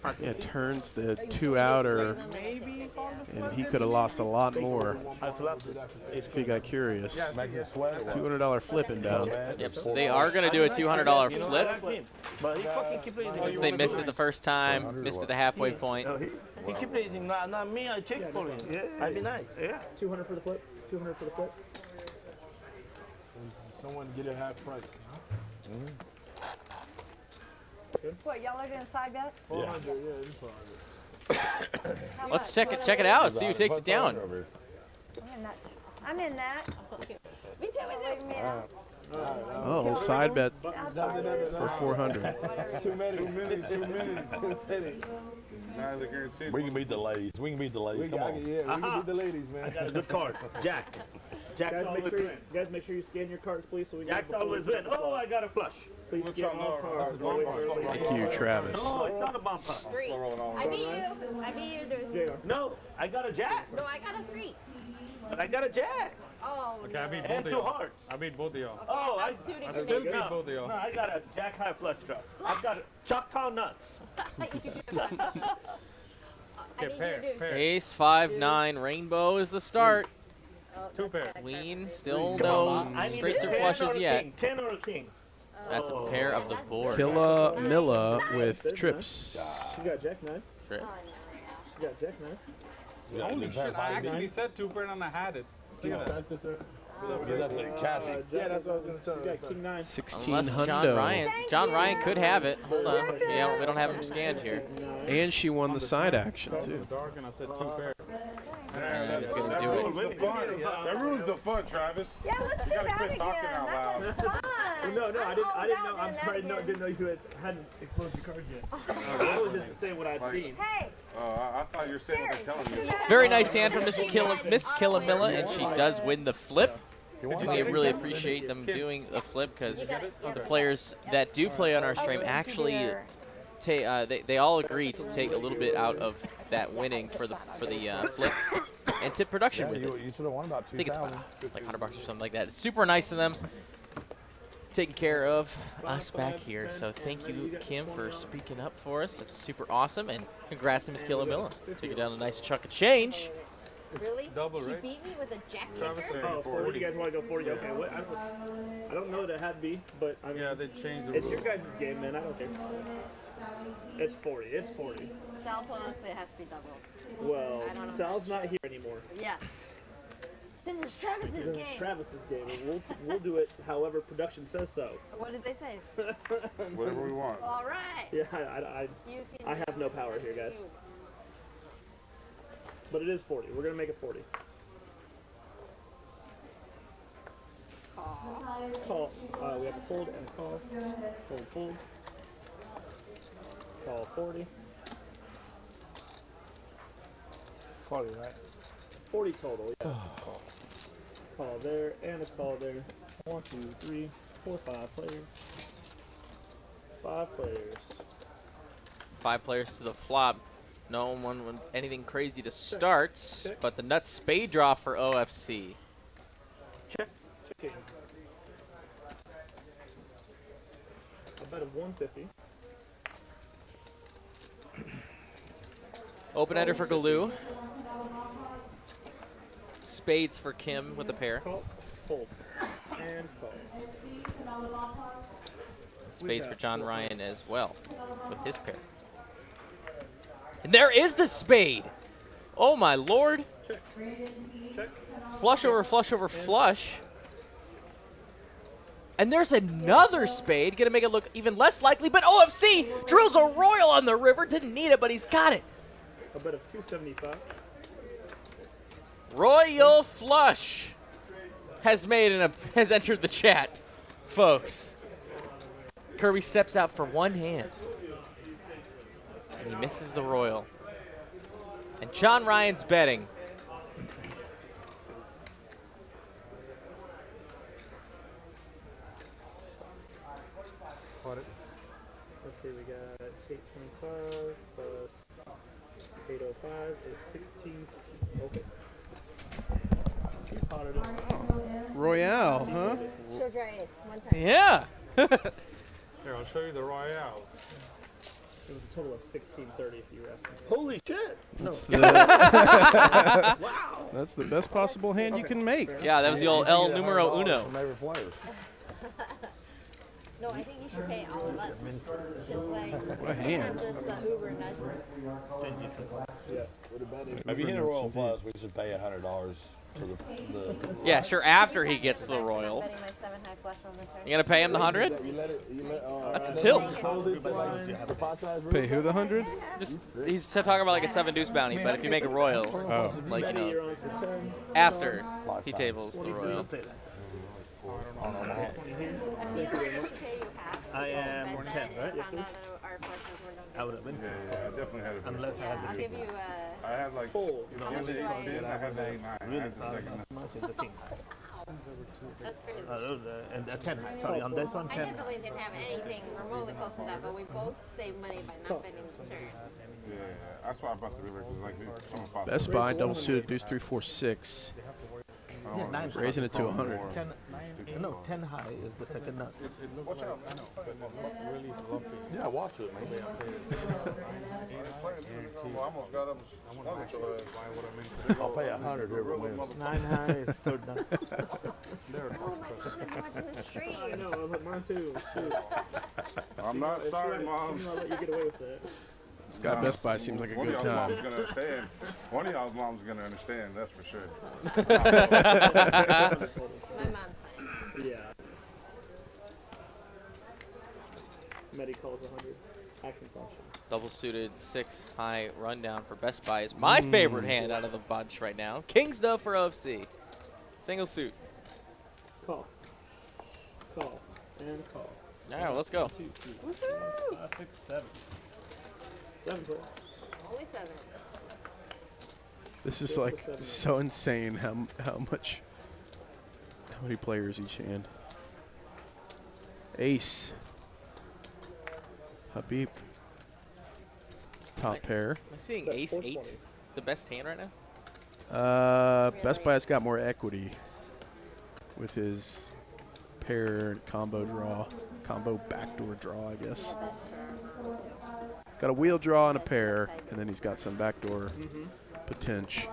100? Yeah, turns the 2 out, or maybe. and he could have lost a lot more I flapped it. if he got curious. Makes it sweat. $200 flip inbound. Yep. So they are going to do a $200 You know flip what I mean? But he fucking keep raising. since they missed it the first time, missed it the halfway point. No, he keep raising. Not me. I check for him. I'd be nice. Yeah. 200 for the flip. 200 for the flip. Someone get it half price. What, y'all are gonna side bet? 400, yeah, it's 400. How Let's much? check it out. See who takes it down. I'm in that. I'm in that. Me too. Leave me out. Oh, side bet I'll side bet. for 400. Too many. Now they're guaranteed. We can beat the ladies. We can beat the ladies. Come on. We can beat the ladies, man. I got a good card. Jack. Jack's Guys, always win. guys, make sure you scan your cards, please, so we can. Jack's always win. Oh, I got a flush. Please Look scan how all low. cards. Thank you, Travis. No, it's not a bump pot. 3. I beat you. I beat you. There's. No, I got a jack. No, I got a 3. But I got a jack. Oh. Okay, I beat both And of 2 y'all. hearts. I beat both of y'all. Okay, Oh, I'm I suited I for still me. beat no, both of y'all. No, I got a jack high flush draw. I've got Choctaw nuts. I Okay, need you pair, to do. pair. Ace 5-9 rainbow is the start. Oh, Two pair. Queen still Come no on, I need straights a or 10 flushes or a yet. king, 10 or a king. That's a pair of the board. Killa Milla with trips. She got jack 9. Trip. She got jack 9. Holy shit, I actually said 2 pair and I had it. Can you Look at that. pass this, sir? Give that to Kathy. Yeah, that's what I was going to say. You got king 9. 16 Unless John hundo. Ryan. John Ryan could have it. Hold on. Yeah, we don't have him scanned here. And she won the side action, too. Dark and I said 2 pair. And he's going to That do it. ruins the fun. That ruins the fun, Travis. Yeah, let's do You gotta that quit again. talking out That loud. was fun. No, I didn't know. That I'm was sorry, that no, I again. didn't know you hadn't exposed your cards yet. I was just saying what I'd seen. Hey, I thought you were saying what they're telling you. Very nice hand from Miss Killamilla, and she does win the flip. We really appreciate them doing the flip because the players that do play on our stream actually they all agree to take a little bit out of that winning for the flip and tip production with it. You should have won about I think it's 2,000. like $100 or something like that. It's super nice of them taking care of us back here. So thank you, Kim, for speaking up for us. That's super awesome, and congrats to Miss Killamilla. Taking down a nice chunk of change. Really? Double, She right? beat me with a jack Travis kicker? said Oh, 40. You guys want to go 40? Okay. What? I don't know that it had to be, but I mean, Yeah, they changed the it's rules. your guys' game, man. I don't care. It's 40. It's 40. Sal told us it has to be double. Well, I don't know. Sal's not here anymore. Yeah. This is Travis's This is game. Travis's game, and we'll do it however production says so. What did they say? Whatever we want. All right. Yeah, You can I have no power here, guys. But it is 40. We're gonna make it 40. Call. We have a fold and a call. Fold, fold. Call 40. 40, right? 40 total. Yeah. Call there and a call there. 1, 2, 3, 4, 5 players. 5 players. 5 players to the flop. No one with anything crazy to start, but the nuts spade draw for OFC. Check. Checking. I bet a 150. Open ender for Galoo. Spades for Kim with a pair. Call, fold, and call. Spades for John Ryan as well with his pair. And there is the spade. Oh my lord. Check. Check. Flush over flush over flush. And there's another spade. Gonna make it look even less likely, but OFC drills a royal on the river. Didn't need it, but he's got it. A bet of 275. Royal flush has entered the chat, folks. Kirby steps out for one hand. And he misses the royal. And John Ryan's betting. Let's see, we got 825 plus 805 is 16. Okay. Royale, huh? Show dry ace one time. Yeah. Here, I'll show you the Royale. It was a total of 1630 if you were asking. Holy shit! That's No. wow. That's the best possible hand you can make. Yeah, that was the old El Numero Uno. No, I think you should pay all of us. Because, like, What a hand. just the Uber nuts. If you hit a royal flush, we should pay $100 to the Yeah, sure, after he gets the royal. Betting my 7-high flush on the turn. You gonna pay him the 100? That's a tilt. Pay who the 100? Just he's talking about like a 7 deuce bounty, but if you make a royal, like you know, after he tables the royal. I am 10, right? Yes, sir. I would have been. Yeah, I definitely had it. Unless I had I'll give you I had like, Fold. you know, I had the 8-10, I had the 8-9. I had the second. Much is the king. That's crazy. And a 10 high. Sorry, on this one, I 10 definitely didn't have anything remotely close to that, but we both saved money by not betting the turn. Yeah, that's why I brought the river, because like, someone popped Best up. buy, double suited, deuce 3, 4, 6. Yeah, 9 Raising it to 100. 10 high is the second nut. Watch out. Yeah, watch it, man. I almost got him. I'll pay 100 whoever wins. 9 high is third nut. Oh my God, I'm watching the stream. I know, I was like, mine too. Shoot. I'm not sorry, Mom. I'm gonna let you get away with that. Scott Best Buy seems like a One good of y'all's time. mom's gonna understand. One of y'all's mom's gonna understand, that's for sure. My mom's fine. Yeah. Medi calls 100. Action function. Double suited 6 high rundown for Best Buy is my favorite hand out of the bunch right now. Kings though for OFC. Single suit. Call. Call. And call. All right, well, let's go. 2, 3, 4, 5, 6, 7. 7 players. Only 7. This is like so insane how many players each hand. Ace. Habib. Top pair. Am I seeing ace 8, the best hand right now? Best Buy's got more equity with his pair and combo draw, combo backdoor draw, I guess. He's got a wheel draw and a pair, and then he's got some backdoor potential.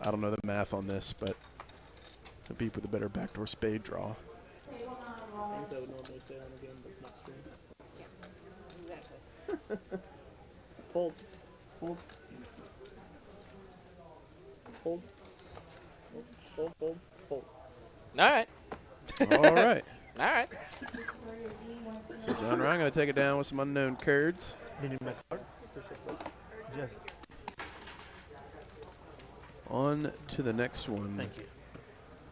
I don't know the math on this, but Habib with a better backdoor spade draw. Things I would normally say on a game, but it's not streamed. Exactly. Fold. Fold. Fold. Fold. Fold. Fold. All right. All right. All right. So John Ryan going to take it down with some unknown cards. On to the next one. Thank you.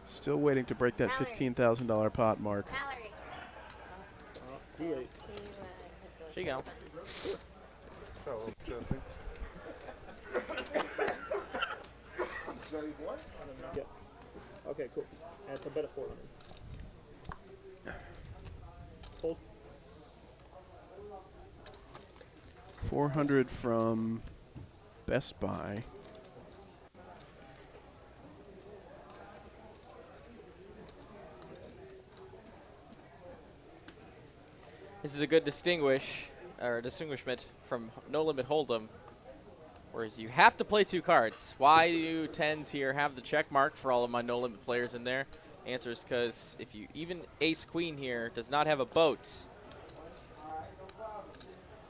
Still waiting to break that $15,000 pot mark. Valerie. Too late. Here you go. Yeah. Okay, cool. And it's a bet of 400. Fold. 400 from Best Buy. This is a good distinguishment from No Limit Hold'em, whereas you have to play 2 cards. Why do 10s here have the check mark for all of my No Limit players in there? Answer is because if you even Ace Queen here does not have a boat,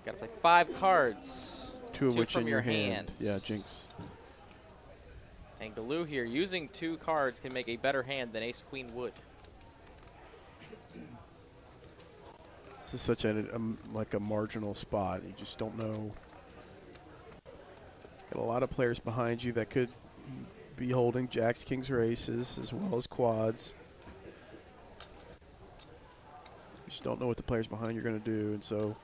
got to play 5 cards. 2 of which from in your hand. Yeah, Jinx. And Galoo here, using 2 cards can make a better hand than Ace Queen would. This is such like a marginal spot. You just don't know. Got a lot of players behind you that could be holding jacks, kings, or aces, as well as quads. You just don't know what the players behind you are going to do, and so.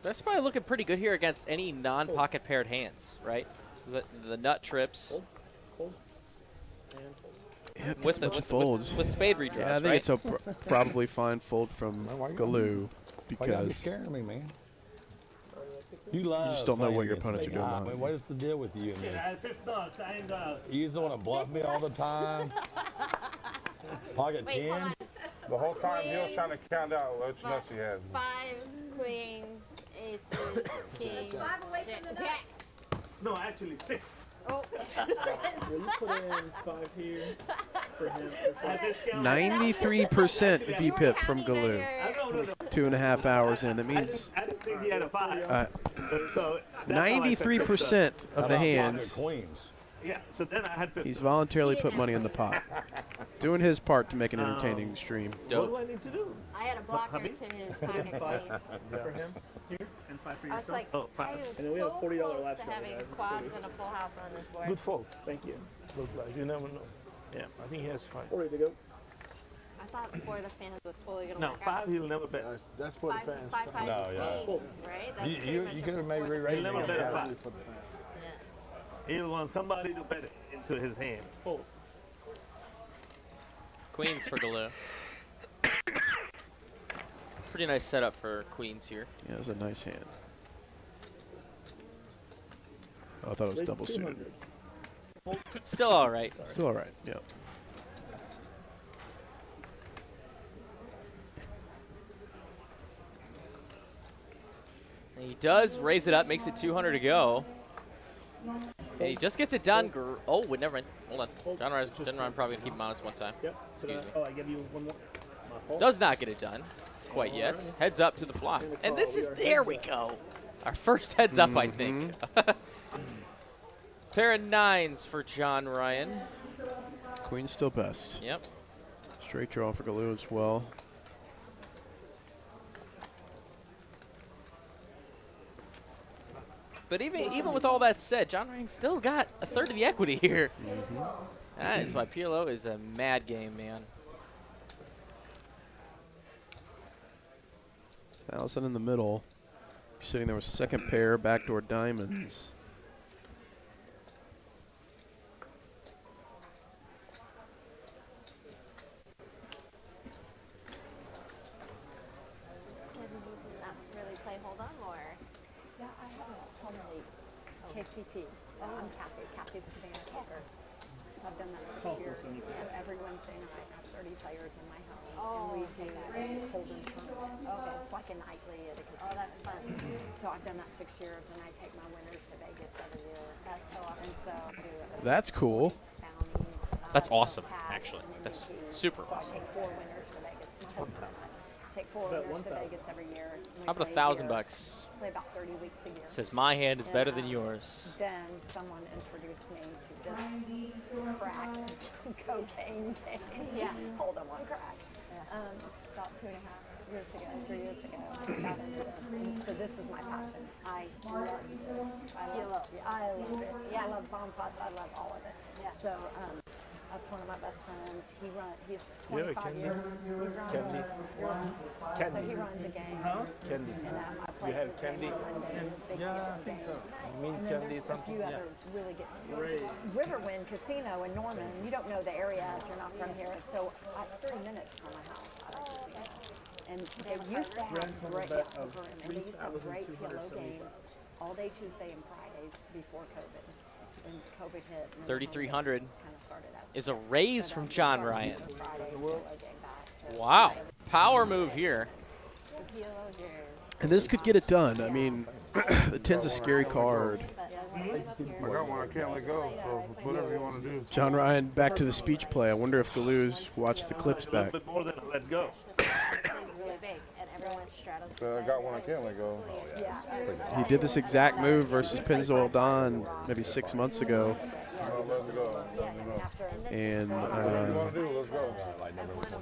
That's probably looking pretty good here against any non-pocket paired hands, right? The nut trips. Yeah, with spade redraws, yeah, I think right? it's a probably fine fold from Galoo because Why you scaring me, man? You just don't know what your opponents are doing behind you. What is the deal with you and me? $50. I ain't got. You just want to bluff me all the time. Pocket 10. The whole time he was trying to count out which nuts he had. 5s, queens, aces, kings, jacks. No, actually 6. Oh. Will you put in 5 here for him? 93% VPIP from Galoo. 2.5 hours in. That means I didn't think he had a 5. So 93% of the hands. Yeah, so then I had 50. He's voluntarily put money in the pot. Doing his part to make an entertaining stream. What do I need to do? I had a blocker to his pocket queens. For him here and 5 for I was yourself. like, Oh, 5. I was And then we so have $40 close live to show, having guys. quads and a full house on this board. Good fold. Thank you. Look like you never know. Yeah, I think he has 5. 40 to go. I thought before the fans was totally going to No, work 5 he'll never bet. That's for the fans. 5, 5, No, yeah. queen, right? That's pretty You much could have maybe before the re-rated He'll never bet a 5. For the fans. He'll want somebody to bet it into his hand. Fold. Queens for Galoo. Pretty nice setup for queens here. Yeah, it was a nice hand. Oh, I thought it was Raise double suited. 200. Still all right. Still all right, yeah. And he does raise it up, makes it 200 to go. And he just gets it done. Oh, wait, never mind. Hold on. John Ryan's probably going to keep him honest one time. Yep. Excuse me. Oh, I give you one more. My fault. Does not get it done quite yet. Heads up to the flop. And this is, there we go. Our first heads up, I think. Pair of 9s for John Ryan. Queen's still best. Yep. Straight draw for Galoo as well. But even with all that said, John Ryan still got a third of the equity here. That is why PLO is a mad game, man. 1,000 in the middle. Sitting there with second pair, backdoor diamonds. Not really play hold on more. Yeah, I have a homemade KCP. So I'm Kathy. Kathy's a banner keeper. So I've done that 6 years. So every Wednesday night, I have 30 players in my home. And we do hold'em tournaments. Okay. It's like a nightly at a casino. Oh, that's fun. So I've done that 6 years, and I take my winners to Vegas every year. That's so awesome. And so I do That's cool. bounties. That's awesome, actually. That's super awesome. Take 4 winners to Vegas. My husband and I take 4 winners to Vegas every year. We How about play $1,000 here. bucks? Play about 30 weeks a year. Says my hand is better than And, yours. Then someone introduced me to this crack cocaine game. Yeah. Hold on, one crack. About 2.5 years ago, 3 years ago, I got into this. And so this is my passion. I love this. I love it. Yeah. I love bomb pots. I love all of it. Yeah. So that's one of my best friends. He's 25 years. He runs. Candy. So he runs a game. Candy. And I play You have his candy? game on Mondays. Big Yeah, deal I think game. so. Mint And then candy, there's a something. few Yeah. other really good. Great. Riverwind Casino in Norman. You don't know the area if you're not from here. So 30 minutes from my house out of casino. And they used to have great, and they used to have great PLO games all day Tuesday and Fridays before COVID. Then COVID hit. 3,300 kind of started out. is a raise from John Ryan. Friday, PLO game back, so Wow. Power move here. the PLO here. And this could get it done. I mean, the 10's a scary card. I got one. I can't let go. So whatever you want to do. John Ryan back to the speech play. I wonder if Galoo's watched the clips back. A little bit more than a let go. really big, and everyone straddles. I got one. I can't let go. He did this exact move versus Pennzoil Don maybe 6 months ago. Let's go. And Whatever you want to do, let's go.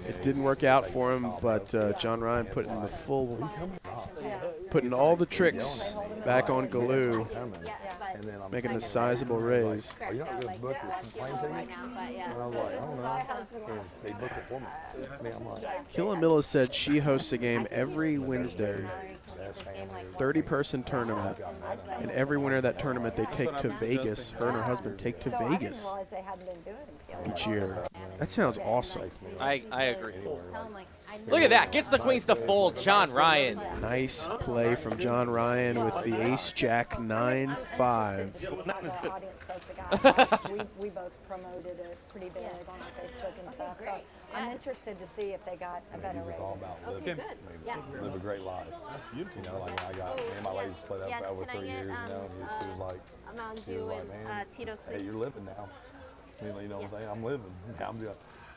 it didn't work out for him, but John Ryan putting all the tricks back on Galoo, making a sizable raise. Are you not just booked your plane ticket? And I was like, I don't know. And they booked it for me. I mean, I'm like, Killamilla said she hosts a game every Wednesday, 30-person tournament, and every winner of that tournament they take to Vegas. Her and her husband take to Vegas each year. That sounds awesome. I agree. Look at that. Gets the queens to fold. John Ryan. Nice play from John Ryan with the ace-jack 9-5. We both promoted it pretty big on our Facebook and stuff. So I'm interested to see if they got a better rate. It's all about living, live a great life. That's beautiful. You know, like when I got, me and my lady split up for over 3 years, you know, she was like, man, hey, you're living now. You know what I'm saying? I'm living.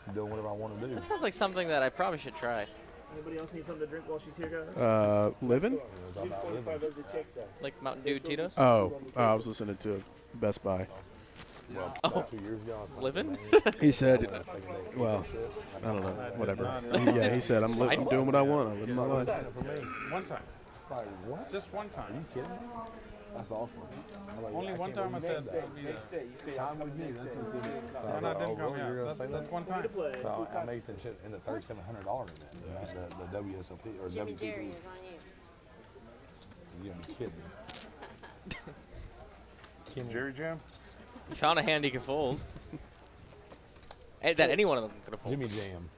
I'm doing whatever I want to do. That sounds like something that I probably should try. Anybody else need something to drink while she's here, guys? Living? Like Mountain Dew Tito's? Oh, I was listening to Best Buy. Oh, living? He said, well, I don't know, whatever. Yeah, he said, I'm doing what I want. I'm living my life. One time. What? Just one time. Are you kidding me? That's awful. Only one time I said time with me. That's what's in it. And I didn't come here. That's one time. So I made the shit into $3,700 in that. The WSOP or Jimmy Jerry WPP. is on you. You're gonna be kidding me. Jerry Jam? You found a hand he can fold. And that any one of them could have folded. Jimmy Jam.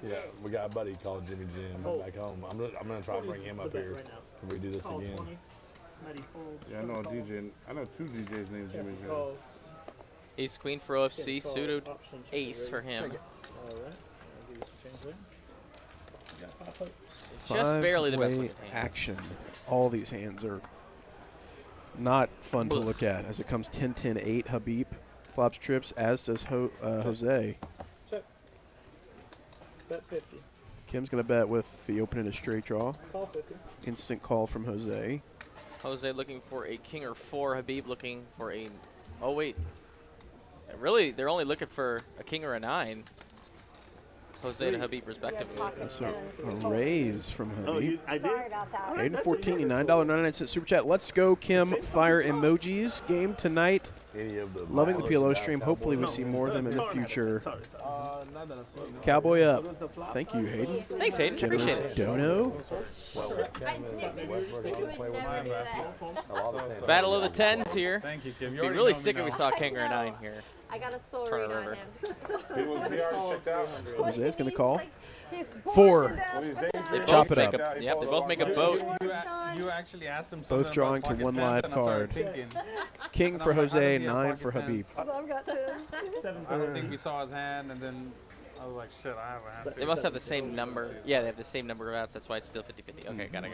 Yeah, we got a buddy called Jimmy Jam back home. I'm gonna try to bring him up here if we do this again. Yeah, I know a DJ. I know 2 DJs named Jimmy Jam. Ace Queen for OFC, suited ace for him. Just barely the best looking hand. Action. All these hands are not fun to look at as it comes 10-10-8. Habib flops trips, as does Jose. Check. Bet 50. Kim's going to bet with the open and a straight draw. Call 50. Instant call from Jose. Jose looking for a king or 4. Habib looking for a. Oh wait. Really, they're only looking for a king or a 9. Jose to Habib respectively. That's a raise from Habib. I did. Sorry about that. Aiden 14, $9.99 super chat. Let's go, Kim. Fire emojis. Game tonight. Loving the PLO stream. Hopefully we see more of them in the future. Cowboy up. Thank you, Hayden. Thanks, Hayden. Generous Appreciate it. dono. Battle of the 10s here. Thank you, Kim. Be really sick if we saw a king or a 9 here. I got a soul Turn read it on over. him. We already checked out. Jose's going to call. 4. They Chop both it make up. Yep, they both make a boat. You actually asked him Both something drawing about to pocket one tens, live and I started card. thinking, King and for I'm like, I Jose, don't need a 9 pocket for tens. Habib. I've got to. I don't think we saw his hand, and then I was like, shit, I have a hand. They must have the same number. Yeah, they have the same number of outs. That's why it's still 50-50. Okay, got it.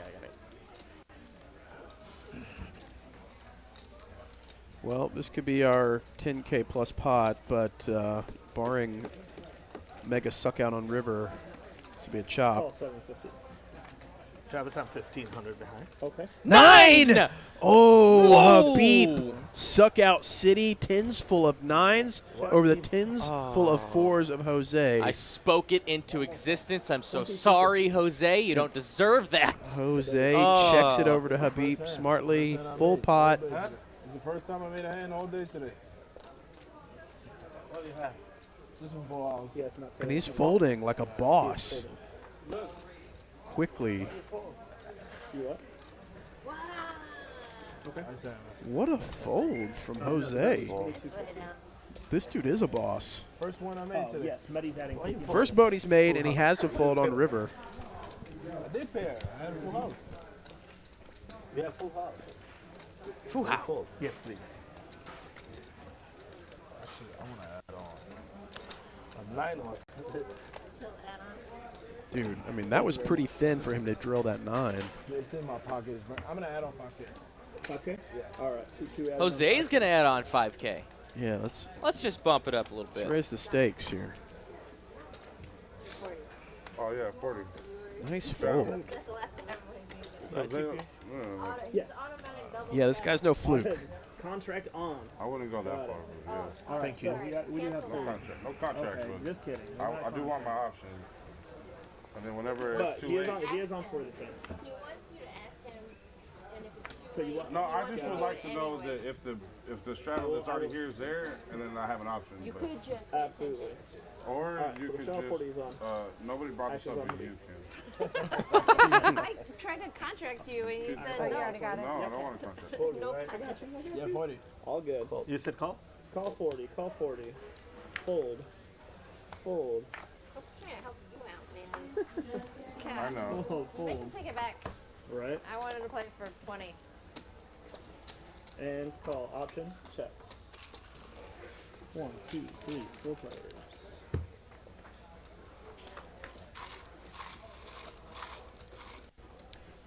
Well, this could be our 10K plus pot, but barring mega suck out on river, this would be a chop. 750. Travis, I'm 1,500 behind. Okay. 9! Oh, Whoa! Habib. Suck out city. 10s full of 9s over the 10s full of 4s of Jose. I spoke it into existence. I'm so sorry, Jose. You don't deserve that. Jose checks it over to Habib smartly. Full pot. It's the first time I made a hand all day today. What do you have? Just some balls. Yeah, it's not And he's folding like a boss. Quickly. You up? Okay. What a fold from Jose. This dude is a boss. First one I made today. Yes, Meddy's adding 50. First boat he's made, and he has to fold on river. did pair. I had a full house. Yeah, full house. Full house. Yes, please. Actually, I want to add on. A 9 on. Dude, I mean, that was pretty thin for him to drill that 9. It's in my pocket. I'm going to add on 5K. 5K? Yeah. All right. So 2 add Jose's going to add on 5K. Yeah, Let's just bump it up a little bit. let's raise the stakes here. Oh, yeah, 40. Nice fold. Yes. Yeah, this guy's no fluke. Contract on. I wouldn't go that far. But yeah. All right. Thank you. So we do have No contract. No contract. Okay, but just kidding. I do want my option. And then whenever But it's too he is late. on. He is on for this game. So you want? No, I just would like to know that if the straddle that's already here is there, and then I have an option. You but- could just Absolutely. Or Alright, you so the could straddle 40 is just. on. Nobody brought this Action's up, on but me. you can. I tried to contract you and you said you already got it. No, I don't want a contract. 40, no. right? Yeah, 40. All good. You said call? Call 40. Call 40. Fold. Fold. I'm trying to help you out, man. I know. Oh, They can fold. take it back. Right. I wanted to play for 20. And call. Option. Checks. 1, 2, 3, 4 players.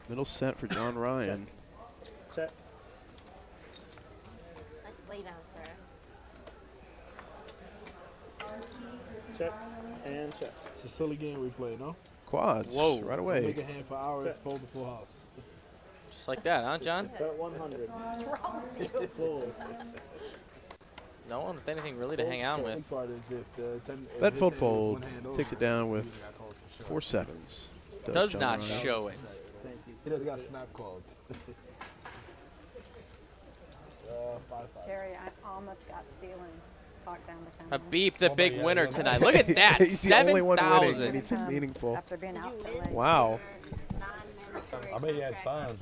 Middle set for John Ryan. Check. Let's lay down, sir. Check. And check. It's a silly game we play, no? Quads. Whoa. Right Make away. a hand for hours, Check. fold the full house. Just like that, huh, John? Bet 100. What's wrong with you? Fold. No one with anything really to hang out The with. big part is if if Bet his fold hand was fold. one hand over, Takes it down he with got called for sure. 4 sevens. Does John not Ryan. show it. Thank you. He doesn't got snap called. 5-5. Jerry, I almost got stealing. Talk down to A town. beep, the big winner tonight. Look at that, He's the only one winning 7,000. anything meaningful. After being out so late. Wow. I bet he had fun.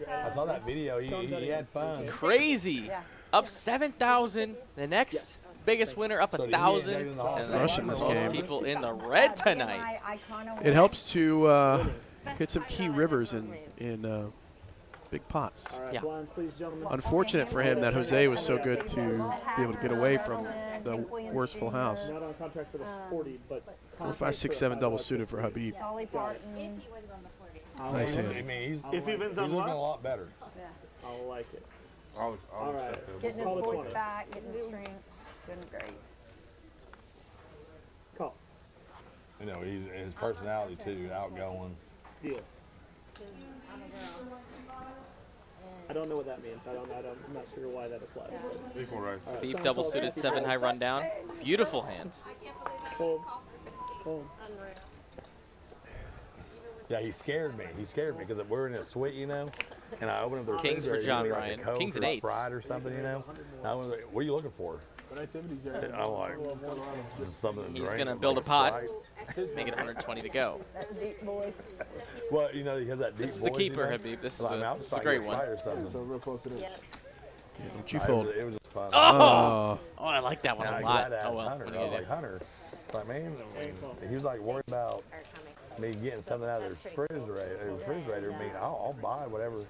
I saw that video. He had fun. Crazy. Yeah. Up 7,000. The next biggest winner up 1,000. And Crushing this most game. people in the red tonight. It helps to hit some key rivers in big pots. All right, Yeah. blinds, please, gentlemen. Unfortunate for him that Jose was so good to be able to get away from the worst full house. Not on contract for the 40, but 4, 5, 6, 7 double suited for Habib. Dolly Parton. Nice I hand. mean, he's If he wins looking on a what? lot better. I'll like it. I'll All right. accept it. Getting his Call the voice 20. back, getting his strength. Doing great. Call. You know, his personality too, outgoing. Deal. I don't know what that means. I'm not sure why that applies. Equal rights. All right, Beef sign double call, suited keep 7 going. high rundown. Beautiful hand. Fold. Fold. Yeah, he scared me. He scared me because we're in a suite, you know, and I opened up the Kings for refrigerator, John you know, like Ryan. a Coke Kings and or a eights. Sprite or something, you know. And I was like, "What are you looking for?" What activities you And I'm like, "Just something to He's drink." going to I'm build a like, pot. Sprite. Make it 120 to go. That deep voice. Well, you know, he has that deep This is the voice, keeper, you know? Habib. This is Like, a, I'm this is a outside great get one. Sprite or something. So real close to this. Yeah, don't you Nah, fold. It was just fun. Oh, I like that one And a I lot. gotta ask Oh, well. Hunter. What I are you was gonna like, Hunter, like, man, he was like worried about me getting something out of the refrigerator. I mean, I'll buy whatever. do?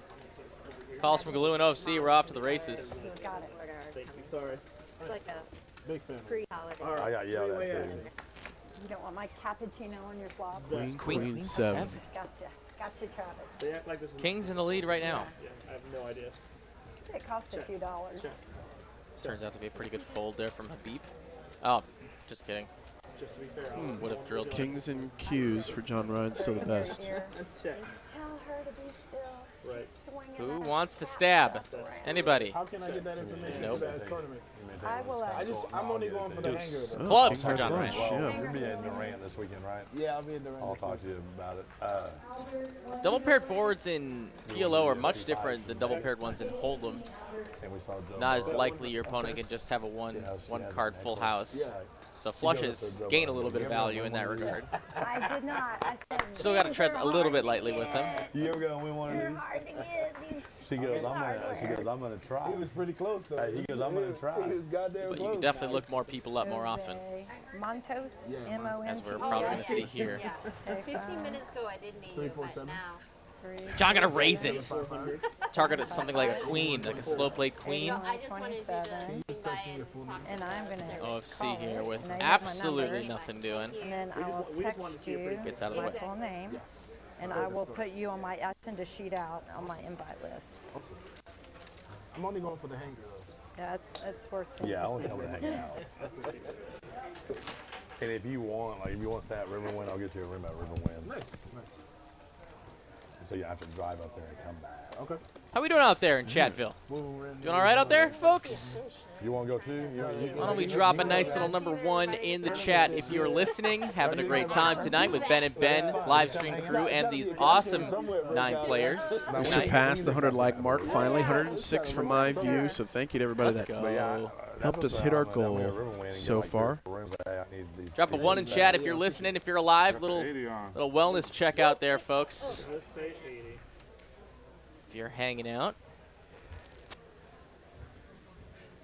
Calls from Galoo and OFC. We're off to the races. Got it. Thank you. Sorry. It's like a Big fan. pre-holiday. All right. I got yelled at Three-way too. action. You don't want my cappuccino on your flop. Queen, Queen, queen, queen, 7. Gotcha. Gotcha, Travis. They act like this is. King's in the lead right now. Yeah, I have no idea. It cost a few dollars. Check. Turns out to be a pretty good fold there from Habib. Oh, just kidding. Just to be fair. Would have drilled. Kings and Qs for John Ryan, still the best. Check. Tell her to be still. Right. She's swinging Who that wants to stab? Anybody? How can I get that information Nope. for that tournament? I will. I'm only going for the hanger. though. Clubs for King John flush, Ryan. yeah. You'll be in Durant this weekend, right? Yeah, I'll be in the round. I'll talk to you about it. Double paired boards in PLO are much different than double paired ones in Hold'em. And we saw Joe Not as Burrow. likely your opponent can just have a one card full house. Yeah. So flushes gain a little bit of value in that regard. I did not. I said. Still got to tread a little bit lightly with them. You ever gonna win one of They're these? hard to get. These She goes, I'm gonna try. He was pretty close though. Hey, he goes, I'm gonna try. He was goddamn But close. you can definitely look more people up more often, Montos, as we're M-O-N-T. probably going to see here. Yeah. 15 minutes ago, I didn't need you, but now. John gonna raise it. Target at something like a queen, like a slow play queen. I just wanted you to swing by And I'm going to OFC here with and now you have my absolutely number. nothing doing. And then I will text you Gets out of the my way. full name. And I will put you on I send a sheet out on my invite list. Awesome. I'm only going for the hanger though. Yeah, it's worth it. Yeah, I want to come and hang out. And if you want, if you want to stay at Riverwind, I'll get you a room at Riverwind. Nice. So you have to drive up there and come back. Okay. How we doing out there in Chatville? Doing all right out there, folks? You want to go too? Why don't we drop a nice little #1 in the chat if you're listening, having a great time tonight with Ben and Ben, live stream crew, and these awesome 9 players. We surpassed the 100 like mark finally, 106 from my view. So thank you to everybody that helped us hit our goal so far. Drop a 1 in chat if you're listening. If you're alive, little wellness check out there, folks. If you're hanging out.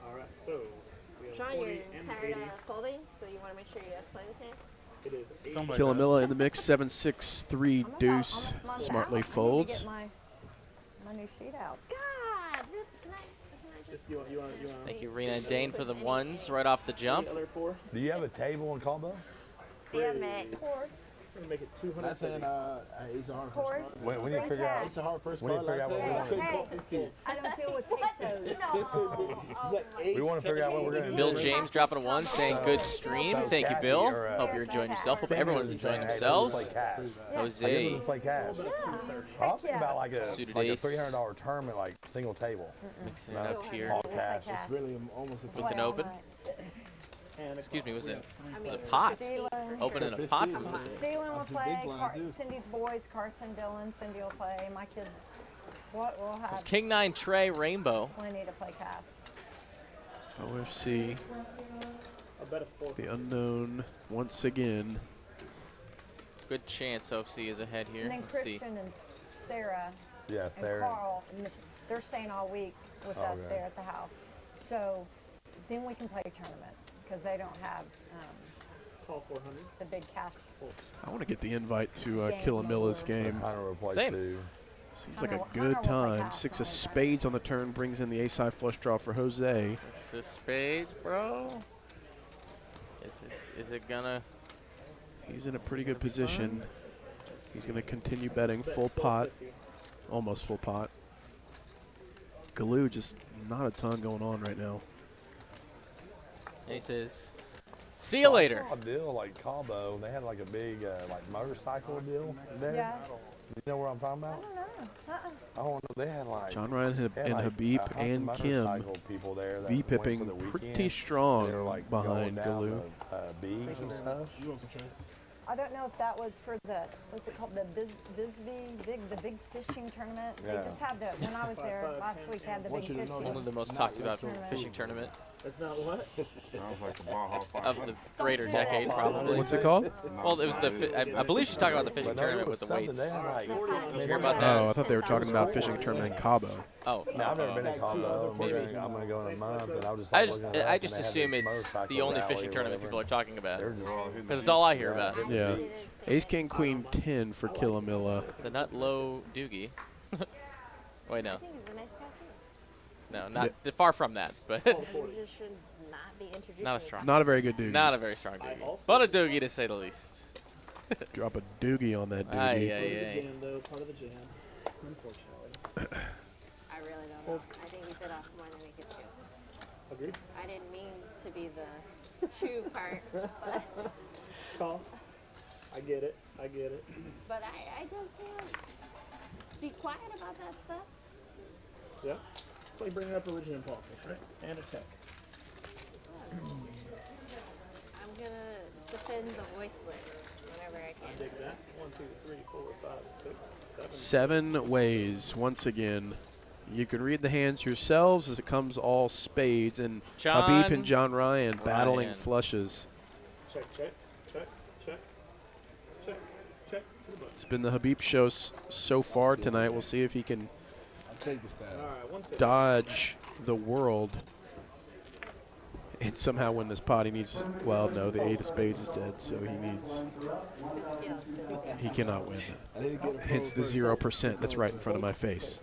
All right, so we have Sean, 40 you're and tired 80. of folding, so you want to make sure you play this hand? It is 80. Killamilla in the mix, 7-6-3 deuce. Smartly folds. My new sheet out. God, can I Just you want Thank you, Rena and Dane, for the 1s right off the jump. Do you have a table in Caldwell? Damn it. We're gonna make it 200. That's an Ace of Hearts. When you figure out, Ace of Hearts first when you card figure out last what we hand. want to I don't deal with pesos. we want to figure out what we're going to do. Bill James dropping a 1, saying good stream. Thank you, Bill. Hope you're enjoying yourself. Hope everyone's enjoying themselves. Jose. Play cash. I'll think about like a Suited ace. $300 tournament, like single table. Mixing it up here. All cash. It's really almost a With an open. Excuse me, was it pot? Opening a pot? Or was it? Steelan will That's a play. big blind, too. Cindy's boys, Carson, Dylan, Cindy will play. My kids, we'll It was have King 9 Trey Rainbow. plenty to play cash. OFC, I bet a 4. the unknown once again. Good chance OFC is ahead here. And then Let's see. Christian and Sarah Yeah, and Sarah. Carl, they're staying all week with us Okay. there at the house. So then we can play tournaments because they don't have Call 400. the big cash. I want to get the invite to Killamilla's game. Hunter will play Same. too. Seems like a Hunter good will play time. half 6 of on spades on the turn brings in the ace-high flush draw for Jose. Is this spades, bro? Is it gonna? He's in a pretty good position. He's going to continue betting full pot, almost full pot. Galoo, just not a ton going on right now. And he says, "See you later." I saw a deal like Cabo. They had like a big like motorcycle deal there. Yeah. You know what I'm talking I about? don't know. I don't know. They had like John Ryan they had, and like, Habib 100 and Kim motorcycle people there that V-pipping went for the pretty weekend. strong They were like behind going down Galoo. the beach and stuff. You want Patrice? I don't know if that was for the, what's it called, the the big fishing tournament. Yeah. They just had the, when I was there last week, had the big Want you to fishing. know One of the most talked about fishing tournament That's not what? Sounds like the Baja of the greater decade, probably. What's it called? Well, it was I believe she's talking about the fishing But no, tournament it with the was something. weights. They had like, Did you hear about that? Oh, I thought they were talking about fishing tournament in Cabo. Oh, no, I've never been to Cabo. Maybe. I'm gonna go in a month, and I'll just. I like just looking it up, I and just they had assume this it's motorcycle the only rally fishing or tournament people are whatever. talking about. They're just- Because it's all I hear about. Yeah. Ace, King, Queen, 10 for Killamilla. The nut low doogie. Wait, no. I think he's a nice guy, too. No, not far from that, but You just should not be introducing not a strong. Not a very good doogie. Not a very strong doogie. But a doogie to say the least. Drop a doogie on that Aye, doogie. aye, Part of the aye. jam, though. Part of the jam. Unfortunately. I really don't know. I think you bit off more than we could chew. Agreed. I didn't mean to be the chew part, but Call. I get it. I get it. but I just can't be quiet about that stuff. Yeah. It's like bringing up religion in politics, right? And a check. I'm gonna defend the voiceless whenever I I can. dig that. 1, 2, 3, 4, 5, 6, 7 ways, once again. You can read the hands yourselves as it comes all spades. And Habib and John Ryan battling flushes. Check, check, check, check, check, check. To the button. It's been the Habib show so far tonight. We'll see if he can take the stab. dodge the world and somehow win this pot. He needs, well, no, the 8 of spades is dead, so he cannot win. Hence the 0% that's right in front of my face.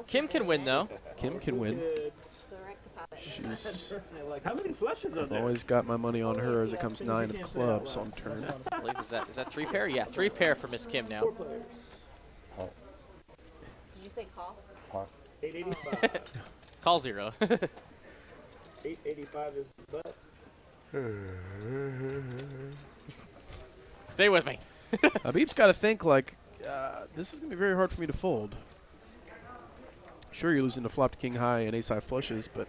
Kim can win, though. Kim can win. She's. How many flushes are I've there? always got my money on her as it comes 9 of clubs on turn. I believe, is that 3 pair? Yeah, 3 pair for Miss Kim now. Did you say call? 885. Call 0. 885 is the bet. Stay with me. Habib's got to think like, this is going to be very hard for me to fold. Sure, you're losing to flop to king high and ace high flushes, but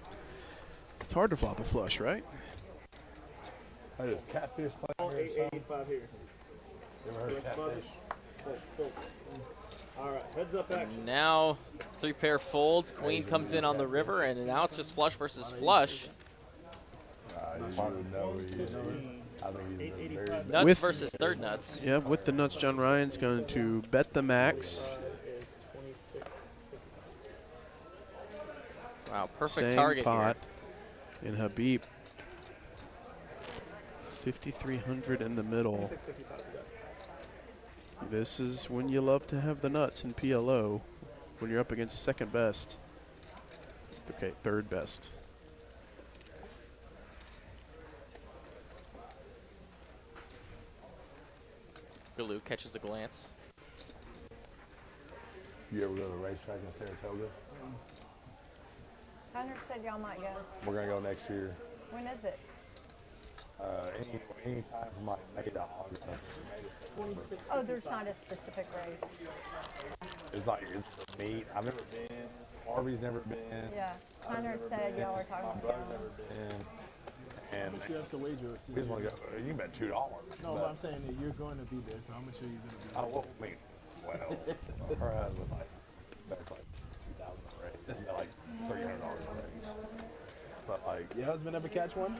it's hard to flop a flush, right? I just catfish All playing here or 885 here. something. You ever heard of catfish? All right, heads up action. Now 3 pair folds. Queen comes in on the river, and now it's just flush versus flush. You would know he is. I think he's very Nuts versus third nuts. Yeah, with the nuts, John Ryan's going to bet the max. Wow, perfect Same target pot. And Habib, 5,300 in the middle. This is when you love to have the nuts in PLO, when you're up against second best. Okay, third best. Galoo catches a glance. You ever go to the racetrack in Saratoga? Hunter said y'all might go. We're gonna go next year. When is it? Any time from like May to August. Oh, there's not a specific race. It's like it's a meet. I've never been. Harvey's never been. Yeah, Hunter said y'all were talking My about brother's going. never been. And But you have to wager. we just want to go. You bet $2. No, but I'm saying that you're going to be there, so how much are you going to be there? Oh, well, I mean, well, her husband that's like 2,000 a race. They got like $300 a race. But like, Your husband ever catch one?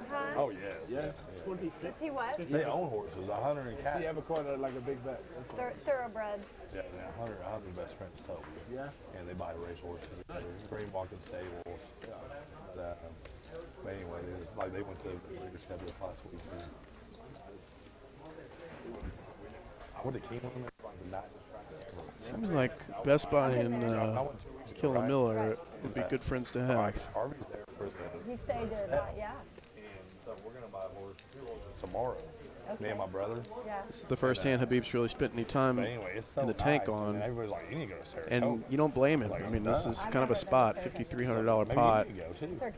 Huh? oh yeah, Yeah. 26. Is he what? They own horses. 100 and cat. He ever caught like a big bet? That's all. Thoroughbreds. Yeah, 100 best friends told me. Yeah. And they buy race horses. Green walking stables. But anyway, it's like they went to the Breeders' Cup this last week. And I went to Keeneland like the night. Seems like Best Buy and Killer Miller would be good friends to have. Harvey's there for the. He stayed at, yeah. And so we're gonna buy a horse tomorrow. Me and my brother. Yeah. This is the first hand Habib's really spent any time But anyway, it's so in the tank nice. on. And everybody's like, you need to go to Saratoga. And you don't blame him. I mean, this is kind of a spot, $5,300 pot.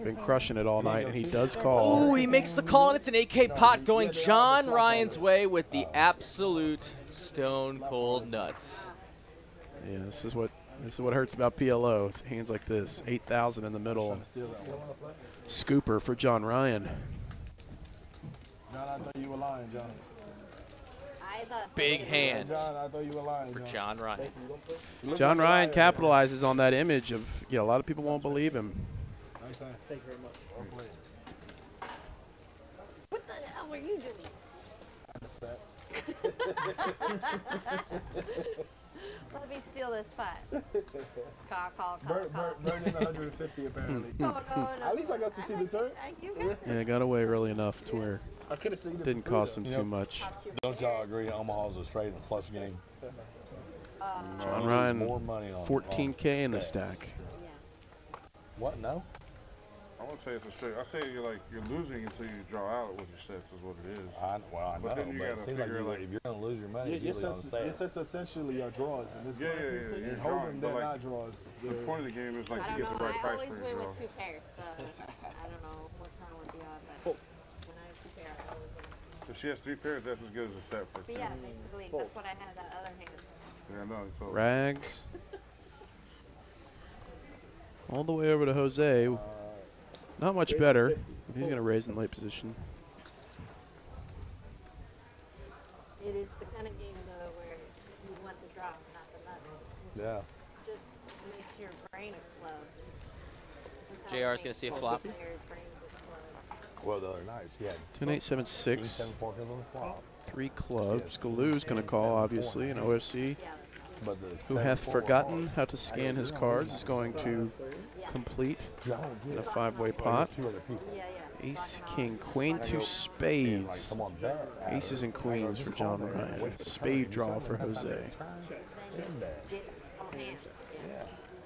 Been crushing it all night, and he does call. Oh, he makes the call, and it's an 8K pot going John Ryan's way with the absolute stone cold nuts. Yeah, this is what hurts about PLO. It's hands like this, 8,000 in the middle. Scooper for John Ryan. John, I thought you were lying, John. Big hand John, I thought you were lying, for John Ryan. John Ryan capitalizes on that image of, a lot of people won't believe him. Nice hand. Thank you very much. Well played. What the hell were you doing? Let me steal this spot. Call. Bird in 150 apparently. No. At least I got to see the turn. You got Yeah, got away early enough to where I could have seen it. didn't cost him too much. Don't y'all agree Omaha's a straight and flush game? John Ryan, more money on 14K in the stack. What? No? I won't say it's a straight. I say you're losing until you draw out what your sets is what it is. I know, But but then you gotta it seems like, figure, if you're going to lose your money, Your usually on sets, sale. your sets essentially are draws in this Yeah. game. You're In drawing, Hold'em, but they're like, not draws. the point of the game is like I to don't get know. the right I price always for win your draw. with 2 pairs, so I don't know what turn would be on, but when I have 2 pairs, I always win. If she has 3 pairs, that's as good as a set for. But yeah, basically, that's what I had that other hand. Yeah, no. So Rags. All the way over to Jose. Not much better. He's going to raise in late position. It is the kind of game, though, where you want the draw, not the nuts. Yeah. Just makes your brain explode. JR's going to see a flop. Well, the other night, she had 10, 8, 7, 6. 7, 4 on the flop. 3 clubs. Galoo's going to call, obviously, an OFC. But who hath forgotten how to scan his cards, is going to complete in a 5-way pot. Ace, king, queen, 2 spades. Aces and queens for John Ryan. Spade draw for Jose.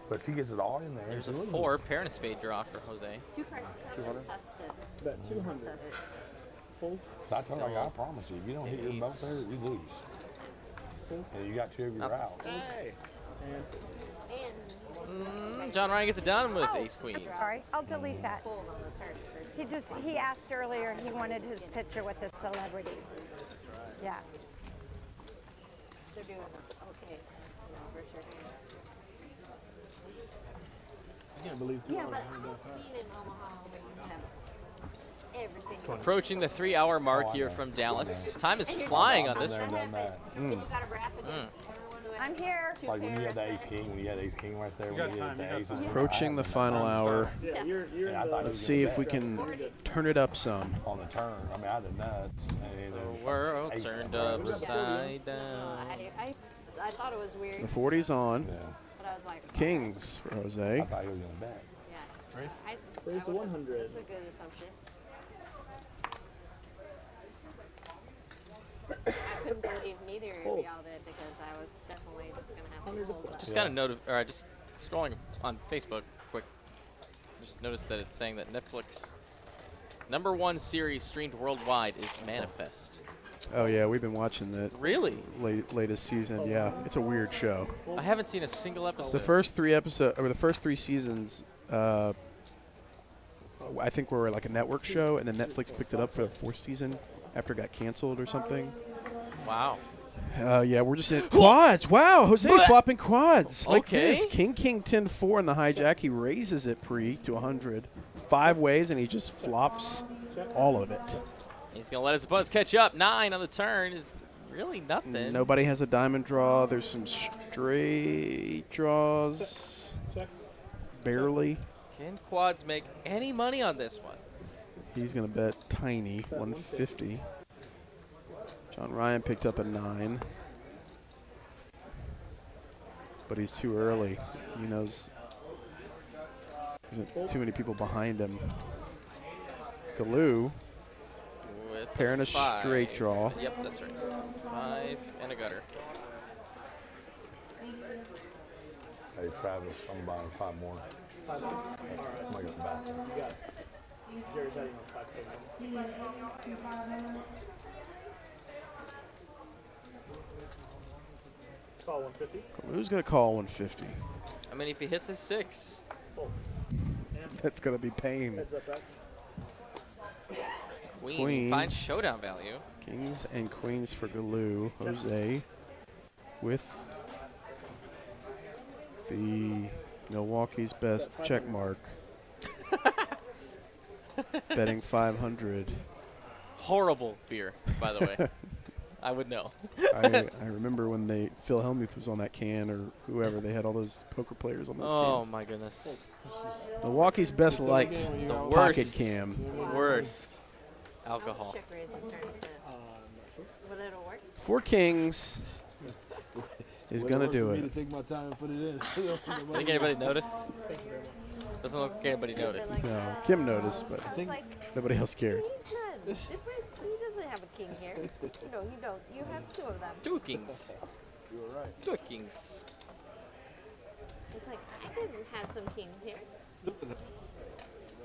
But if he gets it all in there, There's a 4 pair and a spade draw for Jose. 200. Bet 200. So I told him, I promise you, if you don't hit your both there, you lose. And you got 2 of your out. Hey. John Ryan gets it done with ace queen. Sorry, I'll delete that. He asked earlier, he wanted his picture with his celebrity. Yeah. They're doing okay. For sure. I can't believe 2 Yeah, hours. but I've seen in Omaha where you have everything. Approaching the 3-hour mark here from Dallas. Time is flying on this one. You gotta wrap it in. I'm here. Like when you had the ace king, right there, when you had the ace. Approaching the final hour. Yeah, you're Let's see if we can turn it up some. On the turn, I mean, I had the nuts. And The world turned upside down. I thought it was weird. The 40's on. But I was like, Kings for Jose. I thought he was going to bet. yeah. Raise? Raise to 100. That's a good assumption. I couldn't believe neither of y'all did because I was definitely just gonna have to hold that. Just got a note, or just scrolling on Facebook quick. Just noticed that it's saying that Netflix #1 series streamed worldwide is Manifest. Oh yeah, we've been watching that. Really? Latest season, yeah. It's a weird show. I haven't seen a single episode. The first 3 seasons, I think were like a network show, and then Netflix picked it up for the 4th season after it got canceled or something. Wow. Yeah, we're just in quads. Wow, Jose flopping quads like Okay. this. King, 10-4 in the hijack. He raises it pre to 100, 5 ways, and he just flops all of it. He's going to let his opponents catch up. 9 on the turn is really nothing. Nobody has a diamond draw. There's some straight draws. Barely. Can quads make any money on this one? He's going to bet tiny, 150. John Ryan picked up a 9. But he's too early. He knows there's too many people behind him. Galoo. With Pair and a 5. straight draw. Yep, that's right. 5 and a gutter. Hey, Travis, I'm buying 5 more. I'm going to go back. Jerry's betting on 5. Call 150. Galoo's going to call 150. I mean, if he hits a 6. That's going to be pain. Heads up, back. Queen finds showdown value. Kings and queens for Galoo. Jose with the Milwaukee's best check mark. Betting 500. Horrible beer, by the way. I would know. I remember when Phil Hellmuth was on that can, or whoever, they had all those poker players on those cans. Oh my goodness. Milwaukee's best light The pocket worst. cam. Worst. Alcohol. But it'll work. 4 kings is going to do For me it. to take my time and put it in. Think anybody noticed? Doesn't look like anybody noticed. No, Kim noticed, but nobody else cared. He doesn't have a king here. No, you don't. You have 2 of them. 2 kings. You were right. 2 kings. It's like, I didn't have some kings here.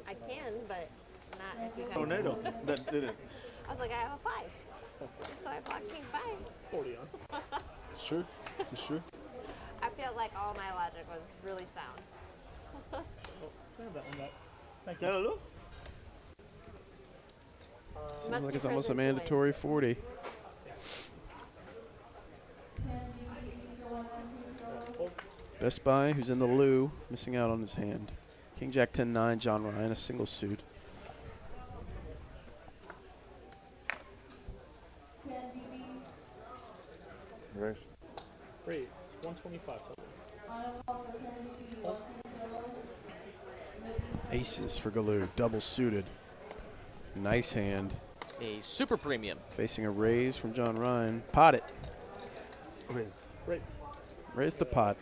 I can, but not if you have. Tornado. That did it. I was like, I have a 5. So I blocked king 5. 40 on. It's true. This is true. I feel like all my logic was really sound. I have that one back. Thank you. Seems like it's almost a mandatory 40. Best Buy, who's in the loo, missing out on his hand. King Jack 10-9, John Ryan, a single suit. Raise. Raise. 125. Aces for Galoo, double suited. Nice hand. A super premium. Facing a raise from John Ryan. Pot it. Raise. Raise. Raise the pot.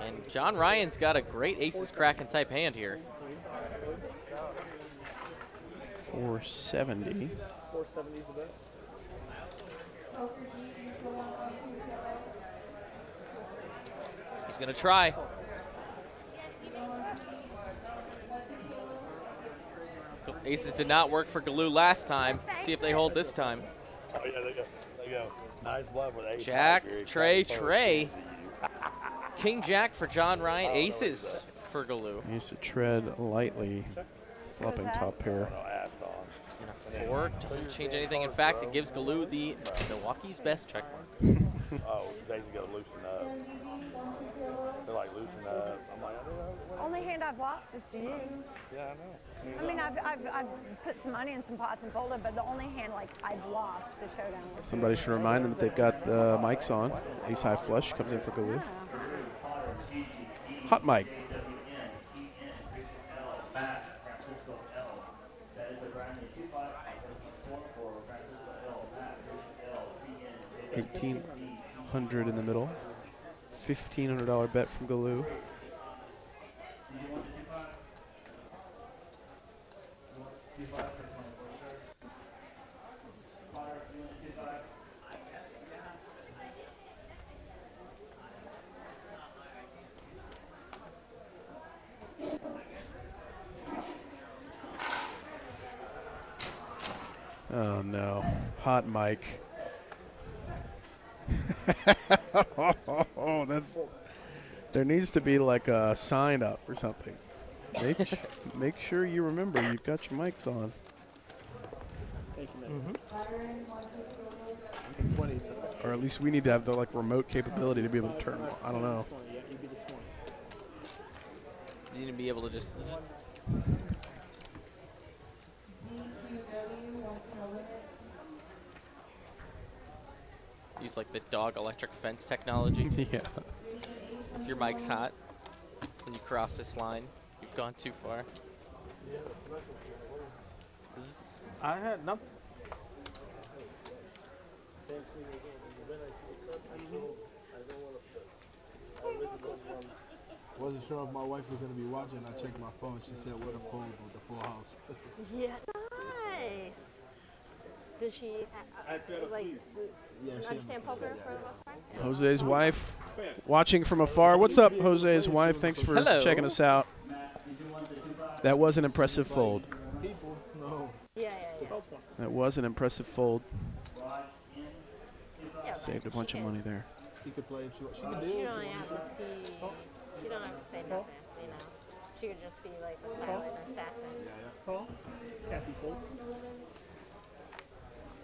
And John Ryan's got a great aces cracking type hand here. 470. 470 is the bet. He's going to try. Aces did not work for Galoo last time. See if they hold this time. Oh, yeah, they go. They go. Nice bluff with ace. Jack, Trey. King Jack for John Ryan. Aces for Galoo. He needs to tread lightly. Flopping top pair. And a 4 doesn't change anything. In fact, it gives Galoo the Milwaukee's best check mark. Oh, they got to loosen up. They're like loosen up. I'm like, I don't know. Only hand I've lost is to you. Yeah, I know. I mean, I've put some money in some pots and folded, but the only hand like I've lost to showdown was. Somebody should remind them that they've got the mics on. Ace high flush comes in for Galoo. Hot mic. $1,800 in the middle. $1,500 bet from Galoo. Oh no, hot mic. Oh, that's. There needs to be like a sign up or something. Make sure you remember you've got your mics on. Thank you, man. Mm-hmm. 20. Or at least we need to have the like remote capability to be able to turn them on. I don't know. Yeah, you be the 20. You need to be able to just. Use like the dog electric fence technology. Yeah. If your mic's hot and you cross this line, you've gone too far. I had nothing. Wasn't sure if my wife was going to be watching. I checked my phone. She said, what a fold with the full house. Yeah, nice. Does she like understand poker for the most part? Jose's wife watching from afar. What's up, Jose's wife? Thanks for checking us out. That was an impressive fold. People, no. Yeah. That was an impressive fold. Yeah, Saved a bunch of money there. She could play if she wants. She could do You it. don't have to see. She don't have to say nothing. You know, she could just be like the silent assassin. Call. Kathy fold.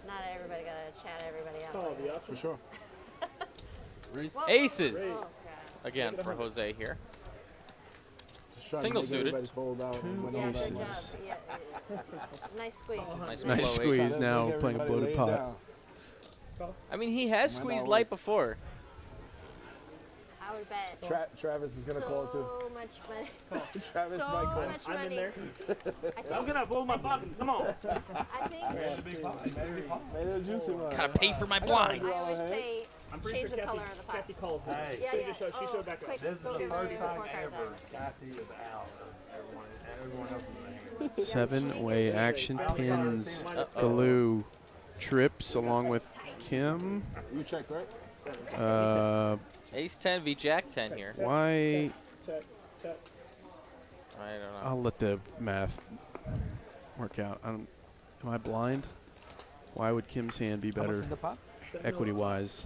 Not everybody gotta chat everybody out. Call the option. For sure. Aces. Again for Jose here. Single suited. Two aces. Yeah. Nice squeeze. Nice squeeze now playing a bloated pot. I mean, he has squeezed light before. I would bet. Travis is gonna call too. So much money. Travis so might call. much I'm money. in there. I'm gonna fold my pocket. Come on. I think. Made it a juicy one. Gotta pay for my blinds. I would say I'm pretty change sure the Kathy, color of the pot. Kathy calls it. Yeah, yeah. She showed back up. Quick, This is go the do first the time four cards ever out. Kathy is out of everyone else in the hand. 7-way action tens. Galoo trips along with Kim. You checked, right? Ace 10 v Jack 10 here. Why? Check. I don't know. I'll let the math work out. Am I blind? Why would Kim's hand be better equity-wise?